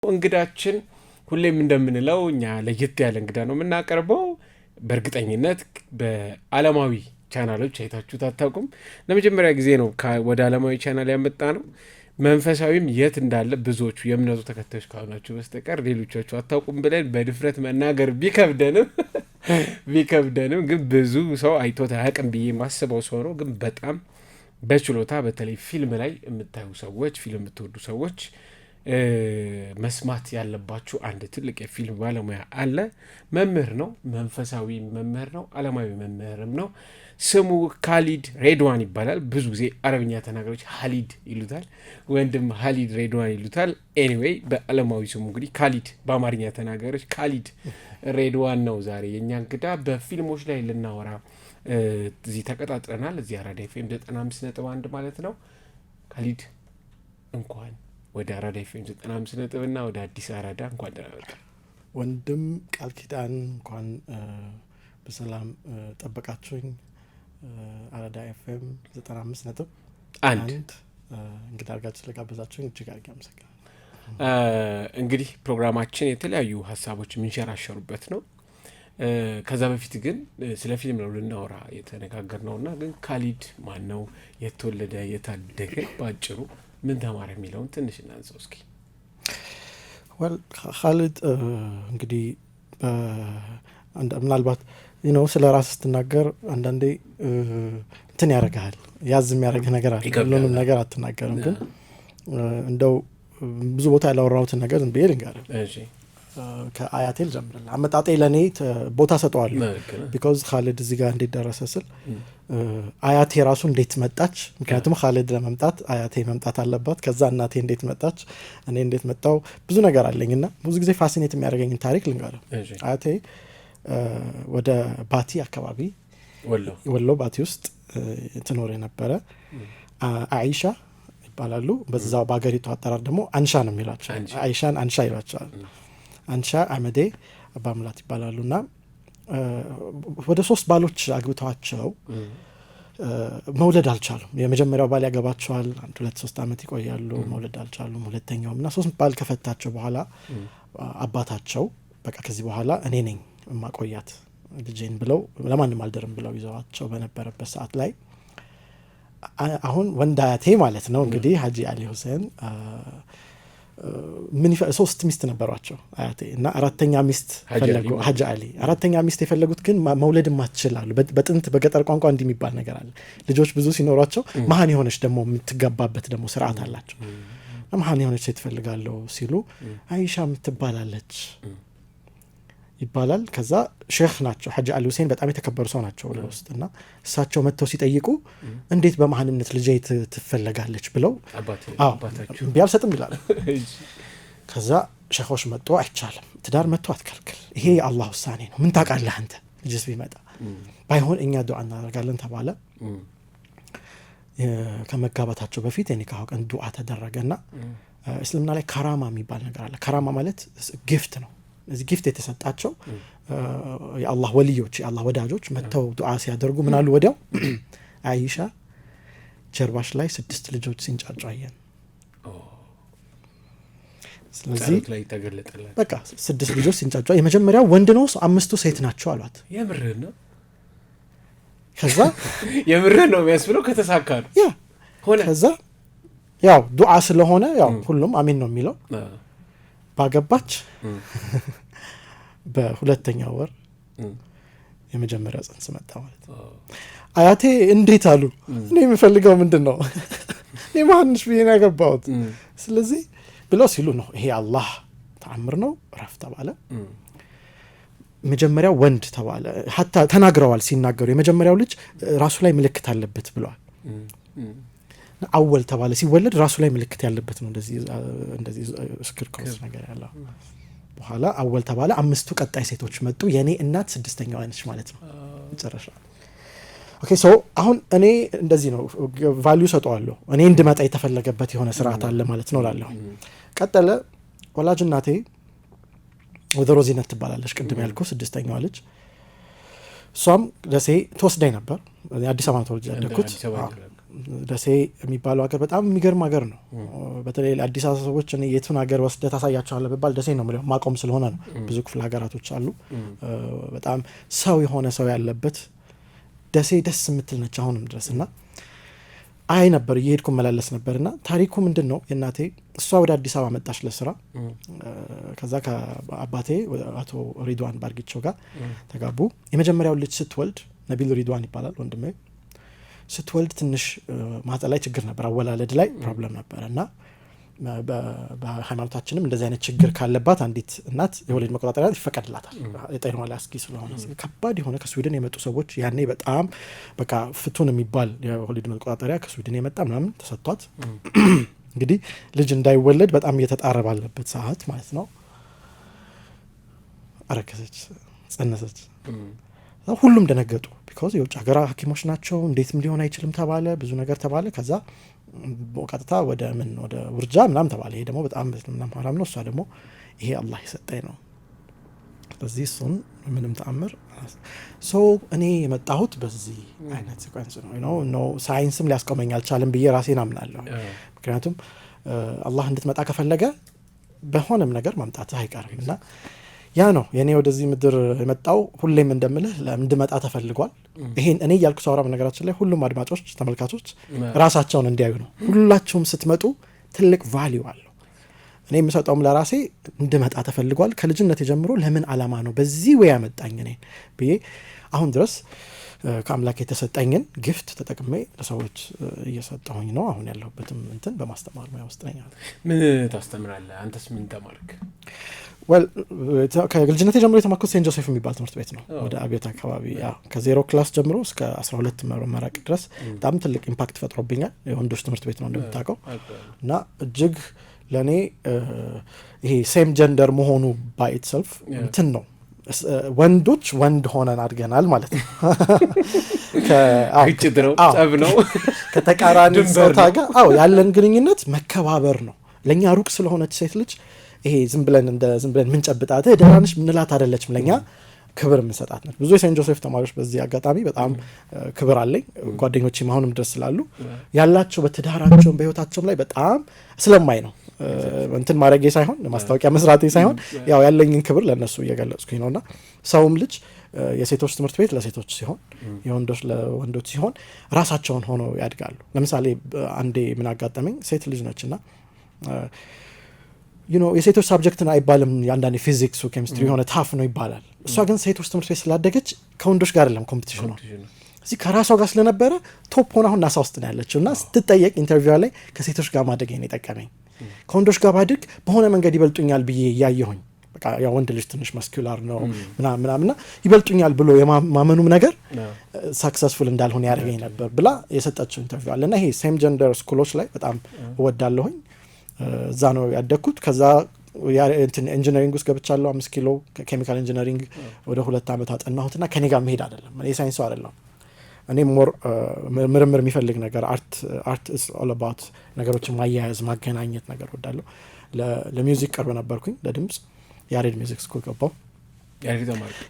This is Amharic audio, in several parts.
እንግዳችን ሁሌም እንደምንለው እኛ ለየት ያለ እንግዳ ነው የምናቀርበው። በእርግጠኝነት በዓለማዊ ቻናሎች አይታችሁት አታውቁም። ለመጀመሪያ ጊዜ ነው ወደ ዓለማዊ ቻናል ያመጣ ነው። መንፈሳዊም የት እንዳለ ብዙዎቹ የእምነቱ ተከታዮች ካልሆናችሁ በስተቀር ሌሎቻችሁ አታውቁም ብለን በድፍረት መናገር ቢከብደንም ግን ብዙ ሰው አይቶት አያውቅም ብዬ ማስበው ሰው ነው። ግን በጣም በችሎታ በተለይ ፊልም ላይ የምታዩ ሰዎች፣ ፊልም የምትወዱ ሰዎች መስማት ያለባችሁ አንድ ትልቅ የፊልም ባለሙያ አለ። መምህር ነው፣ መንፈሳዊ መምህር ነው፣ ዓለማዊ መምህርም ነው። ስሙ ካሊድ ሬድዋን ይባላል። ብዙ ጊዜ አረብኛ ተናጋሪዎች ሀሊድ ይሉታል፣ ወንድም ሀሊድ ሬድዋን ይሉታል። ኤኒዌይ በዓለማዊ ስሙ እንግዲህ ካሊድ፣ በአማርኛ ተናጋሪዎች ካሊድ ሬድዋን ነው ዛሬ የእኛ እንግዳ። በፊልሞች ላይ ልናወራ እዚህ ተቀጣጥረናል። እዚህ አራዳ ኤፍኤም 95.1 ማለት ነው። ካሊድ እንኳን ወደ አራዳ ኤፍኤም 95 እና ወደ አዲስ አራዳ እንኳን ደህና መጣ። ወንድም ቃል ኪዳን እንኳን በሰላም ጠበቃችሁኝ። አራዳ ኤፍኤም 95.1 እንግዲህ አድርጋችሁ ስለጋበዛችሁኝ እጅግ አድርጌ አመሰግናለሁ። እንግዲህ ፕሮግራማችን የተለያዩ ሀሳቦች የምንሸራሸሩበት ነው። ከዛ በፊት ግን ስለ ፊልም ነው ልናወራ የተነጋገር ነውና፣ ግን ካሊድ ማን ነው? የተወለደ የታደገ፣ በአጭሩ ምን ተማረ የሚለውን ትንሽ እናንሳው እስኪ። ካሊድ እንግዲህ ምናልባት ስለ ራስ ስትናገር አንዳንዴ እንትን ያደርግሃል፣ ያዝ የሚያደርግህ ነገር አለ። ሁሉንም ነገር አትናገርም። ግን እንደው ብዙ ቦታ ያላወራሁትን ነገር ዝም ብዬ ልንገርህ። ከአያቴ ልጀምርልህ። አመጣጤ ለእኔ ቦታ ሰጠዋለሁ። ቢኮዝ ካሊድ እዚህ ጋር እንዴት ደረሰ ስል አያቴ ራሱ እንዴት መጣች፣ ምክንያቱም ካሊድ ለመምጣት አያቴ መምጣት አለባት። ከዛ እናቴ እንዴት መጣች፣ እኔ እንዴት መጣው፣ ብዙ ነገር አለኝ እና ብዙ ጊዜ ፋሲኔት የሚያደርገኝን ታሪክ ልንገርህ። አያቴ ወደ ባቲ አካባቢ ወሎ ባቲ ውስጥ ትኖር የነበረ አይሻ ይባላሉ። በዛው በሀገሪቱ አጠራር ደግሞ አንሻ ነው የሚሏቸው። አይሻን አንሻ ይሏቸዋል። አንሻ አመዴ አባምላት ይባላሉ እና ወደ 3 ባሎች አግብተዋቸው መውለድ አልቻሉም። የመጀመሪያው ባል ያገባቸዋል፣ 1-2-3 ዓመት ይቆያሉ፣ መውለድ አልቻሉም። ሁለተኛውም እና 3 ባል ከፈታቸው በኋላ አባታቸው በቃ ከዚህ በኋላ እኔ ነኝ ማቆያት ልጄን ብለው ለማንም አልደርም ብለው ይዘዋቸው በነበረበት ሰዓት ላይ አሁን ወንድ አያቴ ማለት ነው እንግዲህ ሀጂ አሊ ሁሴን 3 ሚስት ነበሯቸው አያቴ እና 4ኛ ሚስት ፈለጉ። ሀጂ አሊ 4ኛ ሚስት የፈለጉት ግን መውለድ ማትችላሉ። በጥንት በገጠር ቋንቋ እንዲህ የሚባል ነገር አለ። ልጆች ብዙ ሲኖሯቸው መሀን የሆነች ደግሞ የምትገባበት ደግሞ ስርዓት አላቸው። መሀን የሆነች ሴት ፈልጋለሁ ሲሉ አይሻ የምትባላለች ይባላል። ከዛ ሼክ ናቸው ሀጂ አሊ ሁሴን፣ በጣም የተከበሩ ሰው ናቸው ወደ ውስጥ እና እሳቸው መጥተው ሲጠይቁ እንዴት በመሀንነት ልጄ ትፈለጋለች ብለው ቢያልሰጥም ይላል። ከዛ ሼኾች መጡ፣ አይቻልም፣ ትዳር መጥቶ አትከልክል፣ ይሄ የአላህ ውሳኔ ነው፣ ምን ታውቃለህ አንተ፣ ልጅስ ቢመጣ ባይሆን እኛ ዱዓ እናደርጋለን ተባለ። ከመጋባታቸው በፊት የኒካሁ ቀን ዱዓ ተደረገና እስልምና ላይ ካራማ የሚባል ነገር አለ። ካራማ ማለት ጊፍት ነው። እዚህ ጊፍት የተሰጣቸው የአላህ ወልዮች፣ የአላህ ወዳጆች መጥተው ዱዓ ሲያደርጉ ምን አሉ? ወዲያው አይሻ ጀርባሽ ላይ 6 ልጆች ሲንጫጩ አየን። ስለዚህ በቃ 6 ልጆች ሲንጫጩ፣ የመጀመሪያው ወንድ ነው፣ 5ቱ ሴት ናቸው አሏት። የምርህ ነው? ከዛ የምርህ ነው የሚያስብለው ከተሳካ ነው ሆነ። ከዛ ያው ዱዓ ስለሆነ ያው ሁሉም አሚን ነው የሚለው። ባገባች በ2ኛው ወር የመጀመሪያ ጽንስ መጣ ማለት ነው። አያቴ እንዴት አሉ፣ እኔ የምፈልገው ምንድን ነው፣ እኔ ማንሽ ብዬ ነው ያገባሁት። ስለዚህ ብለው ሲሉ ነው ይሄ አላህ ተአምር ነው፣ ረፍ ተባለ። መጀመሪያው ወንድ ተባለ። ሀታ ተናግረዋል። ሲናገሩ የመጀመሪያው ልጅ ራሱ ላይ ምልክት አለበት ብለዋል። አወል ተባለ። ሲወለድ ራሱ ላይ ምልክት ያለበት ነው፣ እንደዚህ ስክርክሮስ ነገር ያለው። በኋላ አወል ተባለ። 5ቱ ቀጣይ ሴቶች መጡ። የኔ እናት 6ኛዋ ነች ማለት ነው መጨረሻ። ኦኬ ሶ አሁን እኔ እንደዚህ ነው ቫልዩ ሰጠዋለሁ። እኔ እንድመጣ የተፈለገበት የሆነ ስርዓት አለ ማለት ነው እላለሁ። ቀጠለ። ወላጅ እናቴ ወይዘሮ ዚነት ትባላለች፣ ቅድም ያልኩ 6ኛዋ ልጅ። እሷም ደሴ ተወስዳኝ ነበር። አዲስ አበባ ተወልጄ ያደግኩት ደሴ የሚባለው ሀገር በጣም የሚገርም ሀገር ነው። በተለይ ለአዲስ አበባ ሰዎች እኔ የቱን ሀገር ወስደህ ታሳያቸዋለህ ብባል ደሴ ነው የምለው፣ ማቆም ስለሆነ ነው። ብዙ ክፍለ ሀገራቶች አሉ። በጣም ሰው የሆነ ሰው ያለበት ደሴ ደስ የምትል ነች አሁንም ድረስ እና አይ ነበር እየሄድኩ መላለስ ነበር እና ታሪኩ ምንድን ነው የእናቴ እሷ ወደ አዲስ አበባ መጣች ለስራ። ከዛ ከአባቴ አቶ ሪድዋን ባርጊቸው ጋር ተጋቡ። የመጀመሪያው ልጅ ስትወልድ ነቢል ሪድዋን ይባላል ወንድሜ፣ ስትወልድ ትንሽ ማህፀን ላይ ችግር ነበር፣ አወላለድ ላይ ፕሮብለም ነበር እና በሃይማኖታችንም እንደዚህ አይነት ችግር ካለባት አንዲት እናት የወሊድ መቆጣጠሪያ ይፈቀድላታል፣ የጤናዋ ላይ አስጊ ስለሆነ። ከባድ የሆነ ከስዊድን የመጡ ሰዎች ያኔ በጣም በቃ ፍቱን የሚባል የወሊድ መቆጣጠሪያ ከስዊድን የመጣ ምናምን ተሰጥቷት እንግዲህ ልጅ እንዳይወለድ በጣም እየተጣረ ባለበት ሰዓት ማለት ነው አረገዘች፣ ጸነሰች። ሁሉም ደነገጡ። ቢኮዝ የውጭ ሀገር ሐኪሞች ናቸው፣ እንዴትም ሊሆን አይችልም ተባለ፣ ብዙ ነገር ተባለ። ከዛ ቀጥታ ወደ ወደ ውርጃ ምናምን ተባለ። ይሄ ደግሞ በጣም ሐራም ነው። እሷ ደግሞ ይሄ አላህ የሰጠኝ ነው፣ ስለዚህ እሱን ምንም ተአምር እኔ የመጣሁት በዚህ አይነት ሲኳንስ ነው። ሳይንስም ሊያስቆመኝ አልቻለም ብዬ ራሴን አምናለሁ። ምክንያቱም አላህ እንድትመጣ ከፈለገ በሆነም ነገር ማምጣትህ አይቀርም እና ያ ነው የኔ ወደዚህ ምድር የመጣው። ሁሌም እንደምልህ እንድመጣ ተፈልጓል። ይሄን እኔ እያልኩ ሳወራ በነገራችን ላይ ሁሉም አድማጮች ተመልካቾች ራሳቸውን እንዲያዩ ነው። ሁላችሁም ስትመጡ ትልቅ ቫሊዩ አለው። እኔ የምሰጠውም ለራሴ እንድመጣ ተፈልጓል። ከልጅነት ጀምሮ ለምን አላማ ነው በዚህ ወይ ያመጣኝ እኔን ብዬ አሁን ድረስ ከአምላክ የተሰጠኝን ጊፍት ተጠቅሜ ለሰዎች እየሰጠሁኝ ነው። አሁን ያለሁበትም እንትን በማስተማር ሙያ ውስጥ ነኝ። ምን ታስተምራለህ? አንተስ ምን ተማርክ? ከልጅነት ጀምሮ የተማርኩት ሴንት ጆሴፍ የሚባል ትምህርት ቤት ነው፣ ወደ አብዮት አካባቢ። ከዜሮ ክላስ ጀምሮ እስከ 12 መረቅ ድረስ በጣም ትልቅ ኢምፓክት ፈጥሮብኛል። የወንዶች ትምህርት ቤት ነው እንደምታውቀው እና እጅግ ለእኔ ይሄ ሴም ጀንደር መሆኑ ባይ ኢትሰልፍ እንትን ነው። ወንዶች ወንድ ሆነን አድገናል ማለት ነው። ከተቃራኒ ጾታ ጋር ያለን ግንኙነት መከባበር ነው። ለእኛ ሩቅ ስለሆነች ሴት ልጅ ይሄ ዝም ብለን ምንጨብጣት ደራንሽ ምንላት አይደለችም። ለእኛ ክብር የምንሰጣት ነች። ብዙ የሴንት ጆሴፍ ተማሪዎች በዚህ አጋጣሚ በጣም ክብር አለኝ። ጓደኞቼም አሁንም ድረስ ስላሉ ያላቸው በትዳራቸውም በህይወታቸውም ላይ በጣም ስለማይ ነው እንትን ማድረጌ ሳይሆን ማስታወቂያ መስራቴ ሳይሆን ያለኝን ክብር ለእነሱ እየገለጽኩኝ ነውና ሰውም ልጅ የሴቶች ትምህርት ቤት ለሴቶች ሲሆን የወንዶች ለወንዶች ሲሆን ራሳቸውን ሆነው ያድጋሉ። ለምሳሌ አንዴ ምን አጋጠመኝ፣ ሴት ልጅ ነችና የሴቶች ሳብጀክትን አይባልም አንዳንዴ ፊዚክስ ኬሚስትሪ የሆነ ታፍ ነው ይባላል። እሷ ግን ሴቶች ትምህርት ቤት ስላደገች ከወንዶች ጋር አይደለም ኮምፒቲሽኑ፣ እዚህ ከራሷ ጋር ስለነበረ ቶፕ ሆና አሁን ናሳ ውስጥ ነው ያለችው እና ስትጠየቅ ኢንተርቪው ላይ ከሴቶች ጋር ማደገኝ የጠቀመኝ ከወንዶች ጋር ባድግ በሆነ መንገድ ይበልጡኛል ብዬ እያየሁኝ በቃ ወንድ ልጅ ትንሽ መስኩላር ነው ምናምና ይበልጡኛል ብሎ የማመኑም ነገር ሳክሰስፉል እንዳልሆነ ያደርገኝ ነበር ብላ የሰጠችው ኢንተርቪው አለና ይሄ ሴም ጀንደር ስኩሎች ላይ በጣም እወዳለሁኝ። እዛ ነው ያደግኩት። ከዛ ኢንጂነሪንግ ውስጥ ገብቻለሁ። 5 ኪሎ ኬሚካል ኢንጂነሪንግ ወደ 2 ዓመት አጠናሁትና ከኔ ጋር መሄድ አይደለም፣ እኔ ሳይንስ አይደለም፣ እኔ ሞር ምርምር የሚፈልግ ነገር አርት is all about ነገሮችን ማያያዝ ማገናኘት ነገር ወዳለሁ። ለሚውዚክ ቅርብ ነበርኩኝ፣ ለድምጽ ያሬድ ሚውዚክ ስኩል ገባሁ።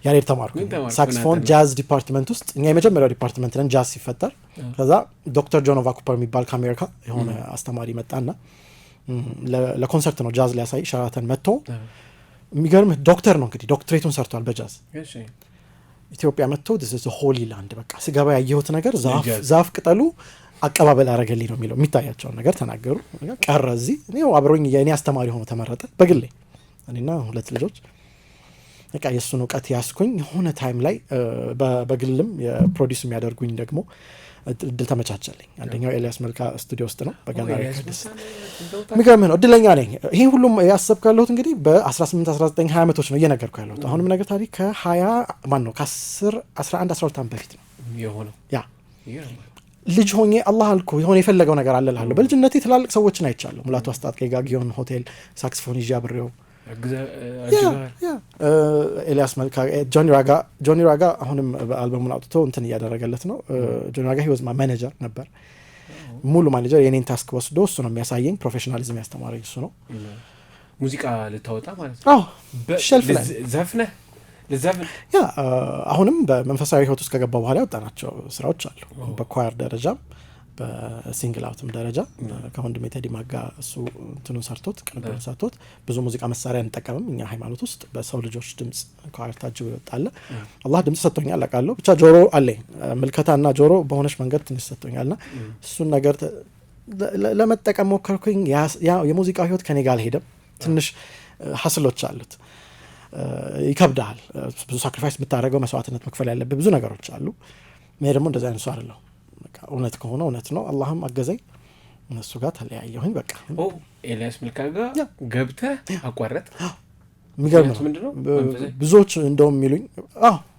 ያሬድ ተማርኩኝ፣ ሳክስፎን ጃዝ ዲፓርትመንት ውስጥ። እኛ የመጀመሪያው ዲፓርትመንት ነን ጃዝ ሲፈጠር። ከዛ ዶክተር ጆን ቫኩፐር የሚባል ከአሜሪካ የሆነ አስተማሪ መጣና ለኮንሰርት ነው ጃዝ ሊያሳይ ሸራተን መጥቶ፣ የሚገርምህ ዶክተር ነው እንግዲህ ዶክትሬቱን ሰርቷል በጃዝ ኢትዮጵያ መጥቶ this is a holy land በቃ ስገባ ያየሁት ነገር ዛፍ ቅጠሉ አቀባበል አረገልኝ ነው የሚለው። የሚታያቸውን ነገር ተናገሩ ቀረ። እዚህ እኔው አብሮኝ የኔ አስተማሪ ሆኖ ተመረጠ በግሌ እኔና 2 ልጆች። በቃ የሱን እውቀት ያስኩኝ። የሆነ ታይም ላይ በግልም የፕሮዲዩስ የሚያደርጉኝ ደግሞ እድል ተመቻቸልኝ። አንደኛው ኤልያስ መልካ ስቱዲዮ ውስጥ ነው በገና ረከድስ። የሚገርምህ ነው እድለኛ ነኝ። ይሄ ሁሉም ያሰብኩ ያለሁት እንግዲህ በ18 19 20 ዓመቶች ነው እየነገርኩ ያለሁት። አሁንም ነገር ታሪክ ከ20 ማን ነው ከ10 11 12 ዓመት በፊት ነው የሆነው። ያ ልጅ ሆኜ አላህ አልኩ የሆነ የፈለገው ነገር አለ እላለሁ። በልጅነቴ ትላልቅ ሰዎችን አይቻለሁ። ሙላቱ አስታጥቄ ጋር ጊዮን ሆቴል ሳክስፎን ይዤ አብሬው ኤልያስ መልካ ጆኒ ራጋ አሁንም በአልበሙን አውጥቶ እንትን እያደረገለት ነው። ጆኒ ራጋ ሂወዝ ማኔጀር ነበር፣ ሙሉ ማኔጀር። የኔን ታስክ ወስዶ እሱ ነው የሚያሳየኝ። ፕሮፌሽናሊዝም ያስተማረኝ እሱ ነው። ሙዚቃ ልታወጣ ማለት ነው? ሸልፍ ላይ ዘፍነህ ለዘፍን አሁንም በመንፈሳዊ ህይወት ውስጥ ከገባ በኋላ ያወጣናቸው ስራዎች አሉ። በኳየር ደረጃም በሲንግል አውትም ደረጃ ከወንድሜ ቴዲ ማጋ እሱ እንትኑን ሰርቶት ቅንብሩን ሰርቶት ብዙ ሙዚቃ መሳሪያ እንጠቀምም እኛ ሃይማኖት ውስጥ በሰው ልጆች ድምጽ ኳየር ታጅቦ ይወጣል። አላህ ድምጽ ሰጥቶኛል አውቃለሁ። ብቻ ጆሮ አለኝ ምልከታና ጆሮ በሆነች መንገድ ትንሽ ሰጥቶኛልና እሱን ነገር ለመጠቀም ሞከርኩኝ። ያ የሙዚቃው ህይወት ከኔ ጋር አልሄደም። ትንሽ ሀስሎች አሉት፣ ይከብዳል። ብዙ ሳክሪፋይስ ብታደርገው መስዋዕትነት መክፈል ያለብህ ብዙ ነገሮች አሉ። እኔ ደግሞ እንደዛ አይነት ሰው አይደለሁ። በቃ እውነት ከሆነ እውነት ነው። አላህም አገዘኝ፣ እነሱ ጋር ተለያየሁኝ። በቃ ኤልያስ መልካ ጋር ገብተህ አቋረጥ። የሚገርም ነው። ብዙዎች እንደውም የሚሉኝ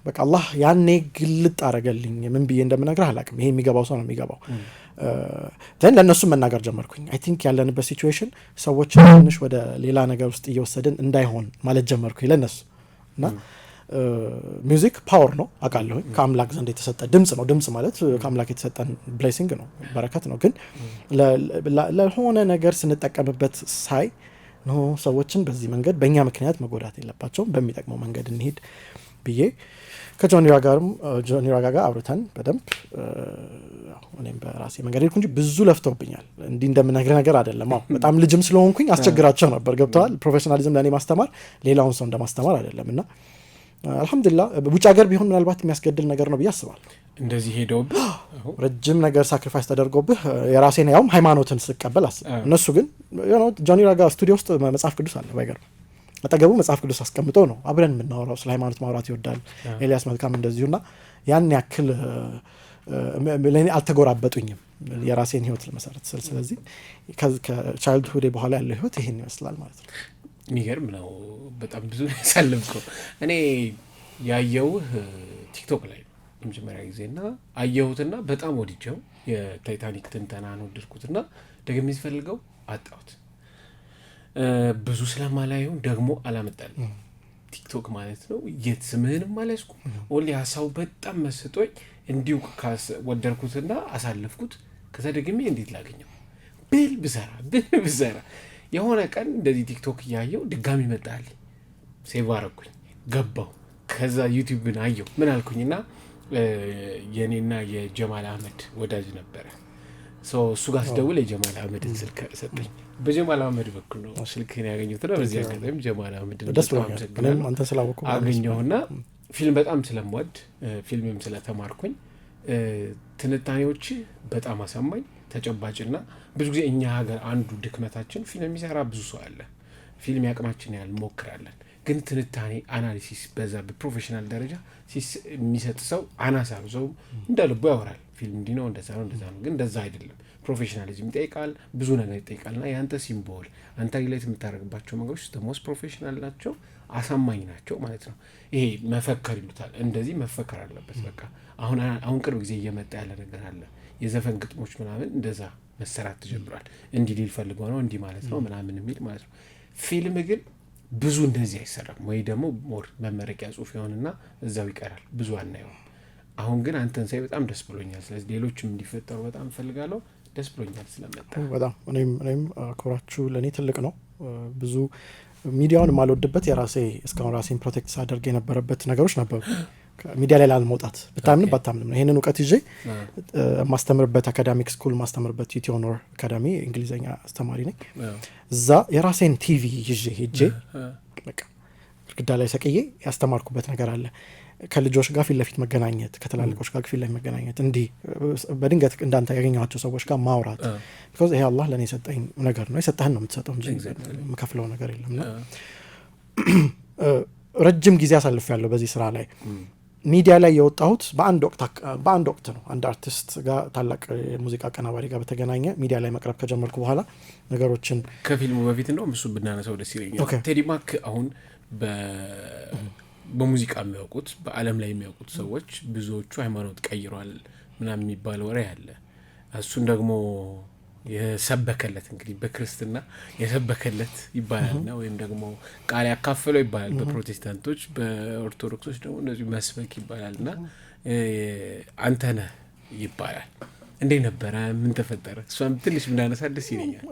በቃ አላህ ያኔ ግልጥ አረገልኝ። ምን ብዬ እንደምነግርህ አላውቅም። ይሄ የሚገባው ሰው ነው የሚገባው። ዘን ለእነሱም መናገር ጀመርኩኝ። አይ ቲንክ ያለንበት ሲቹዌሽን ሰዎች ትንሽ ወደ ሌላ ነገር ውስጥ እየወሰድን እንዳይሆን ማለት ጀመርኩኝ ለእነሱ እና ሚውዚክ ፓወር ነው አውቃለሁኝ። ከአምላክ ዘንድ የተሰጠ ድምጽ ነው። ድምጽ ማለት ከአምላክ የተሰጠን ብሌሲንግ ነው፣ በረከት ነው። ግን ለሆነ ነገር ስንጠቀምበት ሳይ ነው ሰዎችን በዚህ መንገድ በእኛ ምክንያት መጎዳት የለባቸውም፣ በሚጠቅመው መንገድ እንሄድ ብዬ ከጆኒ ራጋ ጋር አብርተን በደንብ እኔም በራሴ መንገድ ሄድኩ እንጂ ብዙ ለፍተውብኛል። እንዲህ እንደምነግር ነገር አይደለም። በጣም ልጅም ስለሆንኩኝ አስቸግራቸው ነበር። ገብተዋል። ፕሮፌሽናሊዝም ለእኔ ማስተማር ሌላውን ሰው እንደማስተማር አይደለም እና አልহামዱሊላህ ውጭ ሀገር ቢሆን ምናልባት የሚያስገድል ነገር ነው ብዬ አስባለሁ። እንደዚህ ሄደውብህ ረጅም ነገር ሳክሪፋይስ ተደርጎብህ የራሴን ያውም ሃይማኖትን ስቀበል እነሱ ግን ጆኒ ራጋ ስቱዲዮ ውስጥ መጽሐፍ ቅዱስ አለ። ባይገርም አጠገቡ መጽሐፍ ቅዱስ አስቀምጦ ነው አብረን የምናወራው። ስለ ሃይማኖት ማውራት ይወዳል ኤልያስ መልካም እንደዚሁና ያን ያክል ለኔ አልተጎራበጡኝም የራሴን ህይወት ለመሰረት ስለዚህ ከቻይልድሁድ በኋላ ያለው ህይወት ይሄን ይመስላል ማለት ነው። የሚገርም ነው። በጣም ብዙ ያሳለፍከው። እኔ ያየውህ ቲክቶክ ላይ የመጀመሪያ ጊዜና አየሁትና በጣም ወድጀው የታይታኒክ ትንተናን ወደድኩትና ደግሜ ሲፈልገው አጣሁት። ብዙ ስለማላየው ደግሞ አላመጣልኝ ቲክቶክ ማለት ነው። የት ስምህንም አላስኩ ኦንሊ ሀሳቡ በጣም መስጦኝ እንዲሁ ወደድኩትና አሳለፍኩት። ከዛ ደግሜ እንዴት ላገኘው ብል ብሰራ የሆነ ቀን እንደዚህ ቲክቶክ እያየው ድጋሚ መጣል ሴቭ አረኩኝ ገባው። ከዛ ዩቲዩብን አየው ምን አልኩኝና የኔና የጀማል አህመድ ወዳጅ ነበረ። እሱ ጋር ስደውል የጀማል አህመድን ስልክ ሰጠኝ። በጀማል አህመድ በኩል ነው ስልክህን ያገኘሁትና በዚህ አጋጣሚ ጀማል አህመድን አገኘሁና ፊልም በጣም ስለምወድ ፊልምም ስለተማርኩኝ ትንታኔዎች በጣም አሳማኝ ተጨባጭና ብዙ ጊዜ እኛ ሀገር አንዱ ድክመታችን ፊልም የሚሰራ ብዙ ሰው አለ። ፊልም ያቅማችን ያህል ሞክራለን፣ ግን ትንታኔ አናሊሲስ በዛ በፕሮፌሽናል ደረጃ የሚሰጥ ሰው አናሳ ነው። ሰው እንደ ልቡ ያወራል። ፊልም እንዲህ ነው እንደዛ ነው ግን እንደዛ አይደለም። ፕሮፌሽናሊዝም ይጠይቃል፣ ብዙ ነገር ይጠይቃልና ያንተ ሲምቦል አንተ ሪሌት የምታደርግባቸው መንገዶች ሞስት ፕሮፌሽናል ናቸው፣ አሳማኝ ናቸው ማለት ነው። ይሄ መፈከር ይሉታል። እንደዚህ መፈከር አለበት። በቃ አሁን ቅርብ ጊዜ እየመጣ ያለ ነገር አለ። የዘፈን ግጥሞች ምናምን እንደዛ መሰራት ተጀምሯል። እንዲህ ሊል ፈልገው ነው እንዲህ ማለት ነው ምናምን የሚል ማለት ነው። ፊልም ግን ብዙ እንደዚህ አይሰራም፣ ወይ ደግሞ ሞር መመረቂያ ጽሁፍ ይሆንና እዛው ይቀራል፣ ብዙ አናየውም። አሁን ግን አንተን ሳይ በጣም ደስ ብሎኛል። ስለዚህ ሌሎችም እንዲፈጠሩ በጣም እፈልጋለሁ። ደስ ብሎኛል ስለመጣ በጣም እኔም አክብራችሁ ለእኔ ትልቅ ነው። ብዙ ሚዲያውን የማልወድበት የራሴ እስካሁን ራሴን ፕሮቴክት ሳደርግ የነበረበት ነገሮች ነበሩ። ሚዲያ ላይ ላልመውጣት ብታምንም ባታምንም ነው። ይሄንን እውቀት ይዤ ማስተምርበት አካዳሚክ ስኩል ማስተምርበት ዩቲዮኖር አካዳሚ እንግሊዘኛ አስተማሪ ነኝ። እዛ የራሴን ቲቪ ይዤ ሄጄ በቃ ግድግዳ ላይ ሰቅዬ ያስተማርኩበት ነገር አለ። ከልጆች ጋር ፊት ለፊት መገናኘት፣ ከትላልቆች ጋር ፊት ለፊት መገናኘት፣ እንዲህ በድንገት እንዳንተ ያገኘኋቸው ሰዎች ጋር ማውራት። ቢኮዝ ይሄ አላህ ለእኔ የሰጠኝ ነገር ነው። የሰጠህን ነው የምትሰጠው እንጂ የምከፍለው ነገር የለም። ነው ረጅም ጊዜ አሳልፍ ያለው በዚህ ስራ ላይ ሚዲያ ላይ የወጣሁት በአንድ ወቅት ነው። አንድ አርቲስት ጋር ታላቅ የሙዚቃ አቀናባሪ ጋር በተገናኘ ሚዲያ ላይ መቅረብ ከጀመርኩ በኋላ ነገሮችን ከፊልሙ በፊት እንደውም እሱ ብናነሳው ደስ ይለኛል። ቴዲ ማክ አሁን በሙዚቃ የሚያውቁት በአለም ላይ የሚያውቁት ሰዎች ብዙዎቹ ሃይማኖት ቀይሯል ምናምን የሚባል ወሬ አለ። እሱን ደግሞ የሰበከለት እንግዲህ በክርስትና የሰበከለት ይባላልና ወይም ደግሞ ቃል ያካፈለው ይባላል በፕሮቴስታንቶች፣ በኦርቶዶክሶች ደግሞ እንደዚህ መስበክ ይባላልና አንተ ነህ ይባላል። እንዴ ነበረ? ምን ተፈጠረ? እሷም ትንሽ ብናነሳ ደስ ይለኛል።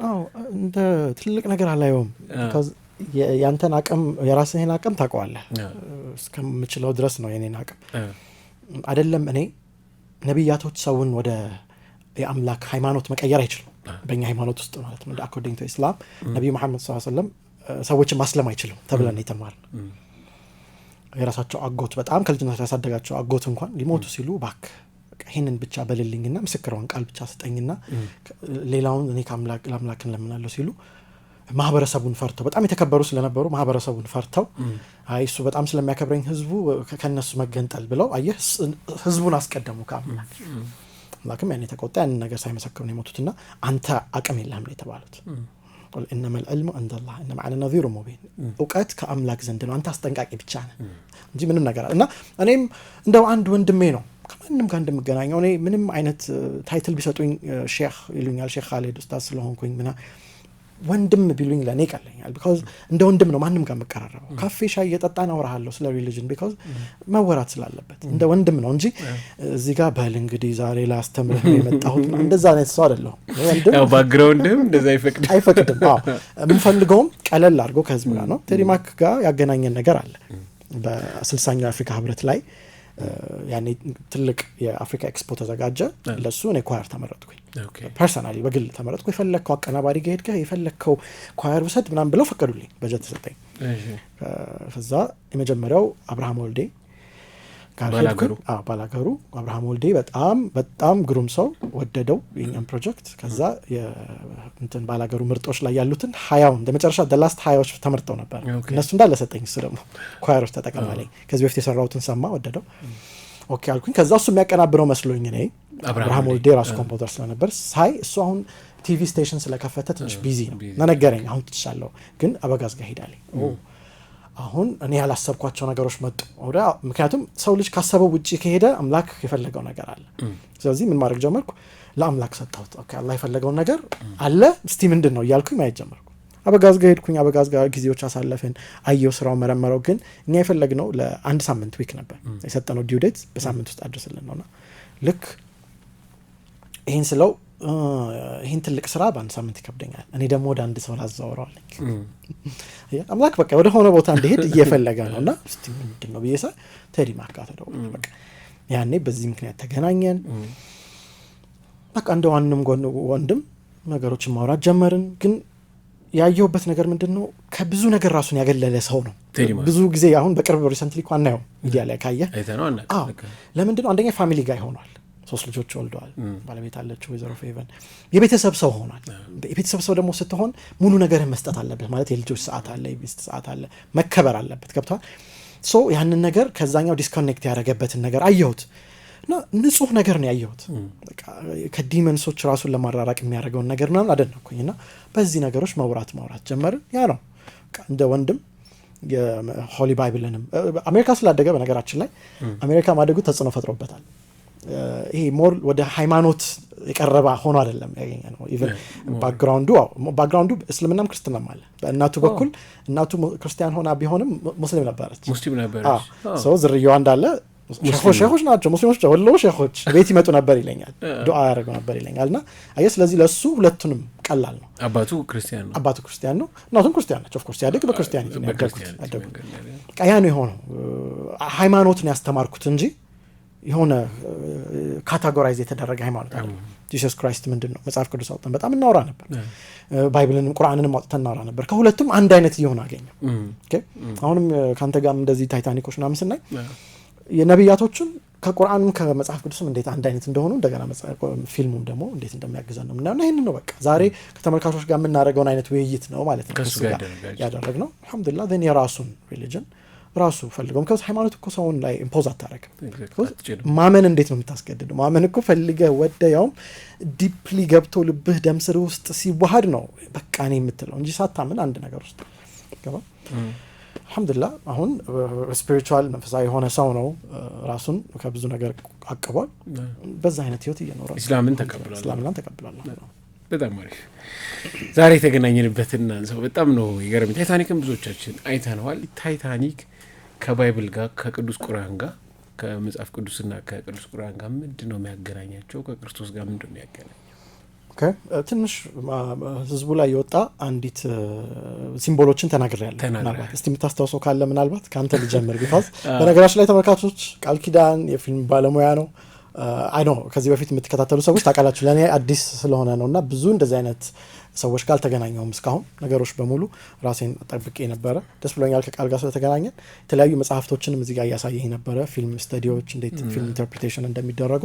እንደ ትልቅ ነገር አላየውም። ያንተን አቅም የራስህን አቅም ታውቀዋለህ። እስከምችለው ድረስ ነው የኔን አቅም አይደለም። እኔ ነቢያቶች ሰውን ወደ የአምላክ ሃይማኖት መቀየር አይችልም በእኛ ሃይማኖት ውስጥ ማለት ነው አኮርዲንግ ቱ ኢስላም ነብዩ መሐመድ ሰለላሁ ዐለይሂ ወሰለም ሰዎችን ማስለም አይችልም ተብለን የተማርን የራሳቸው አጎት በጣም ከልጅነት ያሳደጋቸው አጎት እንኳን ሊሞቱ ሲሉ ባክ ይሄንን ብቻ በልልኝና ምስክራውን ቃል ብቻ ስጠኝና ሌላውን እኔ ከአምላክን ለምናለሁ ሲሉ ማህበረሰቡን ፈርተው በጣም የተከበሩ ስለነበሩ ማህበረሰቡን ፈርተው አይ እሱ በጣም ስለሚያከብረኝ ህዝቡ ከነሱ መገንጠል ብለው አየህ ህዝቡን አስቀደሙ ከአምላክ አምላክም ያኔ ተቆጣ ያን ነገር ሳይመሰክሩ ነው የሞቱትና አንተ አቅም የለህም ነው የተባሉት قل انما العلم عند الله انما انا نذير مبين እውቀት ከአምላክ ዘንድ ነው አንተ አስጠንቃቂ ብቻ ነህ እንጂ ምንም ነገር እና እኔም እንደው አንድ ወንድሜ ነው ከማንም ጋር እንደምገናኘው እኔ ምንም አይነት ታይትል ቢሰጡኝ ሼክ ይሉኛል ሼክ ኻሊድ ኡስታዝ ስለሆንኩኝ ምና ወንድም ቢሉኝ ለኔ ቀለኛል because እንደ ወንድም ነው ማንንም ጋር መቀራረበው ካፌ ሻይ እየጠጣን አወራሃለሁ ስለ ሪሊጅን because መወራት ስላለበት እንደ ወንድም ነው እንጂ እዚህ ጋር ባል እንግዲህ ዛሬ ላስተምርህ ነው የመጣሁት እንደዛ አይነት ሰው አይደለም ወንድም ያው ባክግራውንድም እንደዛ አይፈቅድም ምን ፈልገውም ቀለል አድርጎ ከህዝብ ጋር ነው ቴሪማክ ጋር ያገናኘን ነገር አለ በ60ኛው የአፍሪካ ህብረት ላይ ያኔ ትልቅ የአፍሪካ ኤክስፖ ተዘጋጀ ለሱ እኔ ኳየር ተመረጥኩኝ ፐርሰናሊ በግል ተመረጥኩኝ የፈለከው አቀናባሪ ጋር ሄድከ የፈለከው ኳየር ውሰድ ምናምን ብለው ፈቀዱልኝ በጀት ተሰጠኝ ከዛ የመጀመሪያው አብርሃም ወልዴ ባላገሩ አብርሃም ወልዴ በጣም ግሩም ሰው ወደደው የኛም ፕሮጀክት ከዛ እንትን ባላገሩ ምርጦች ላይ ያሉትን 20 እንደመጨረሻ the last 20ዎች ተመርጠው ነበር እነሱ እንዳለ ሰጠኝ እሱ ደግሞ ኳየሮች ተጠቀማለኝ ከዚህ በፊት የሰራውትን ሰማ ወደደው ኦኬ አልኩኝ ከዛ እሱ የሚያቀናብረው መስሎኝ እኔ አብርሃም ወልዴ ራሱ ኮምፖዘር ስለነበር ሳይ እሱ አሁን ቲቪ ስቴሽን ስለከፈተ ትንሽ ቢዚ ነው ነገረኝ አሁን ትቻለው ግን አበጋዝ ጋር ሄዳለኝ አሁን እኔ ያላሰብኳቸው ነገሮች መጡ ምክንያቱም ሰው ልጅ ካሰበው ውጪ ከሄደ አምላክ የፈለገው ነገር አለ ስለዚህ ምን ማድረግ ጀመርኩ ለአምላክ ሰጣሁት ኦኬ አላህ የፈለገው ነገር አለ እስቲ ምንድነው እያልኩኝ ማየት ጀመርኩ አበጋዝ ጋር ሄድኩኝ አበጋዝ ጋር ጊዜዎች አሳለፈን አየው ስራው መረመረው ግን እኛ የፈለግነው ለአንድ ሳምንት ዊክ ነበር የሰጠነው ዲው ዴት በሳምንት ውስጥ አድርስልን ነውና ልክ ይሄን ስለው ይሄን ትልቅ ስራ በአንድ ሳምንት ይከብደኛል እኔ ደግሞ ወደ አንድ ሰው ላዛወራለኝ አምላክ በቃ ወደ ሆነ ቦታ እንዲሄድ እየፈለገ ነውና እስቲ ምንድነው በየሳ ቴዲ ማካተው በቃ ያኔ በዚህ ምክንያት ተገናኘን በቃ እንደዋንም ወንድም ነገሮችን ማውራት ጀመርን ግን ያየውበት ነገር ምንድነው ከብዙ ነገር ራሱን ያገለለ ሰው ነው ብዙ ጊዜ አሁን በቅርብ ሪሰንትሊ እንኳን ነው ሚዲያ ላይ ካየ ለምንድነው አንደኛ ፋሚሊ ጋር ሆኗል 3 ልጆች ወልደዋል ባለቤት አለችው ወይዘሮ ፌቨን የቤተሰብ ሰው ሆኗል የቤተሰብ ሰው ደግሞ ስትሆን ሙሉ ነገር መስጠት አለበት ማለት የልጆች ሰዓት አለ የቤት ሰዓት አለ መከበር አለበት ገብቷል ሶ ያንን ነገር ከዛኛው ዲስኮኔክት ያደረገበትን ነገር አየሁት እና ንጹህ ነገር ነው ያየሁት በቃ ከዲመንሶች ራሱን ለማራራቅ የሚያደርገው ነገር ምናምን አደነኩኝና በዚህ ነገሮች ማውራት ጀመርን ያ ነው እንደ ወንድም የሆሊ ባይብልንም አሜሪካ ስላደገ በነገራችን ላይ አሜሪካ ማደጉ ተጽዕኖ ፈጥሮበታል ይሄ ሞር ወደ ሃይማኖት የቀረበ ሆኖ አይደለም ያገኘነው ኢቭን ባክግራውንዱ እስልምናም ክርስትናም አለ በእናቱ በኩል እናቱ ክርስቲያን ሆና ቢሆንም ሙስሊም ነበረች ሰው ዝርያው እንዳለ ሼኾች ናቸው ሙስሊሞች ወሎ ሼኾች ቤት ይመጡ ነበር ይለኛል ዱዓ ያደርጉ ነበር ይለኛልና አየስ ስለዚህ ለሱ ሁለቱንም ቀላል ነው አባቱ ክርስቲያን ነው እናቱም ክርስቲያን ናቸው ኦፍ ኮርስ ያደግ በክርስቲያኒቲ ነው ያደጉት ቃያ ነው የሆነው ሃይማኖትን ያስተማርኩት እንጂ የሆነ ካታጎራይዝ የተደረገ ሃይማኖት አይደለም ጂሰስ ክራይስት ምንድነው መጽሐፍ ቅዱስ አውጥተን በጣም እናወራ ነበር ባይብልንም ቁርአንንም አውጥተን እናወራ ነበር ከሁለቱም አንድ አይነት ይሆን አገኘው ኦኬ አሁንም ካንተ ጋር እንደዚህ ታይታኒኮች ምናምን ስናይ የነብያቶቹን ከቁርአንም ከመጽሐፍ ቅዱስም እንዴት አንድ አይነት እንደሆኑ እንደገና ፊልሙም ደግሞ እንዴት እንደሚያግዘን ነው እና ይሄንን ነው በቃ ዛሬ ከተመልካቾች ጋር የምናደርገውን አይነት ውይይት ነው ማለት ነው ከሱ ጋር ያደረግነው አልহামዱሊላህ then የራሱን ሪሊጅን ራሱ ፈልገው ከዛ ሃይማኖት እኮ ሰውን ላይ ኢምፖዝ አታረግም ማመን እንዴት ነው የምታስገድደው ማመን እኮ ፈልገህ ወደያው ዲፕሊ ገብቶ ልብህ ደምስር ውስጥ ሲዋሃድ ነው በቃ እኔ የምትለው እንጂ ሳታምን አንድ ነገር ውስጥ ገባ አልহামዱሊላህ አሁን ስፒሪቹዋል መንፈሳዊ የሆነ ሰው ነው ራሱን ከብዙ ነገር አቀባል በዛ አይነት ህይወት እየኖረ እስላምን ተቀብሏል በጣም አሪፍ ዛሬ የተገናኘንበትና ሰው በጣም ነው ይገርም ታይታኒክን ብዙዎቻችን አይተናል ታይታኒክ ከባይብል ጋር ከቅዱስ ቁርአን ጋር ከመጽሐፍ ቅዱስና ከቅዱስ ቁርአን ጋር ምንድነው የሚያገናኛቸው ከክርስቶስ ጋር ምንድነው የሚያገናኛቸው ኦኬ ትንሽ ህዝቡ ላይ የወጣ አንዲት ሲምቦሎችን ተናግሬያለሁ ምናልባት እስቲ የምታስተዋውሰው ካለ ምናልባት ካንተ ልጀምር ቢፋዝ በነገራችን ላይ ተመልካቾች ቃል ኪዳን የፊልም ባለሙያ ነው አይ ኖ ከዚህ በፊት የምትከታተሉ ሰዎች ታውቃላችሁ ለእኔ አዲስ ስለሆነ ነው እና ብዙ እንደዚህ አይነት ሰዎች ጋር አልተገናኘሁም እስካሁን ነገሮች በሙሉ ራሴን ጠብቄ ነበረ ደስ ብሎኛል ከቃል ጋር ስለተገናኘን የተለያዩ መጽሐፍቶችንም እዚህ ጋር እያሳየኝ ነበረ ፊልም ስተዲዎች እንዴት ፊልም ኢንተርፕሬቴሽን እንደሚደረጉ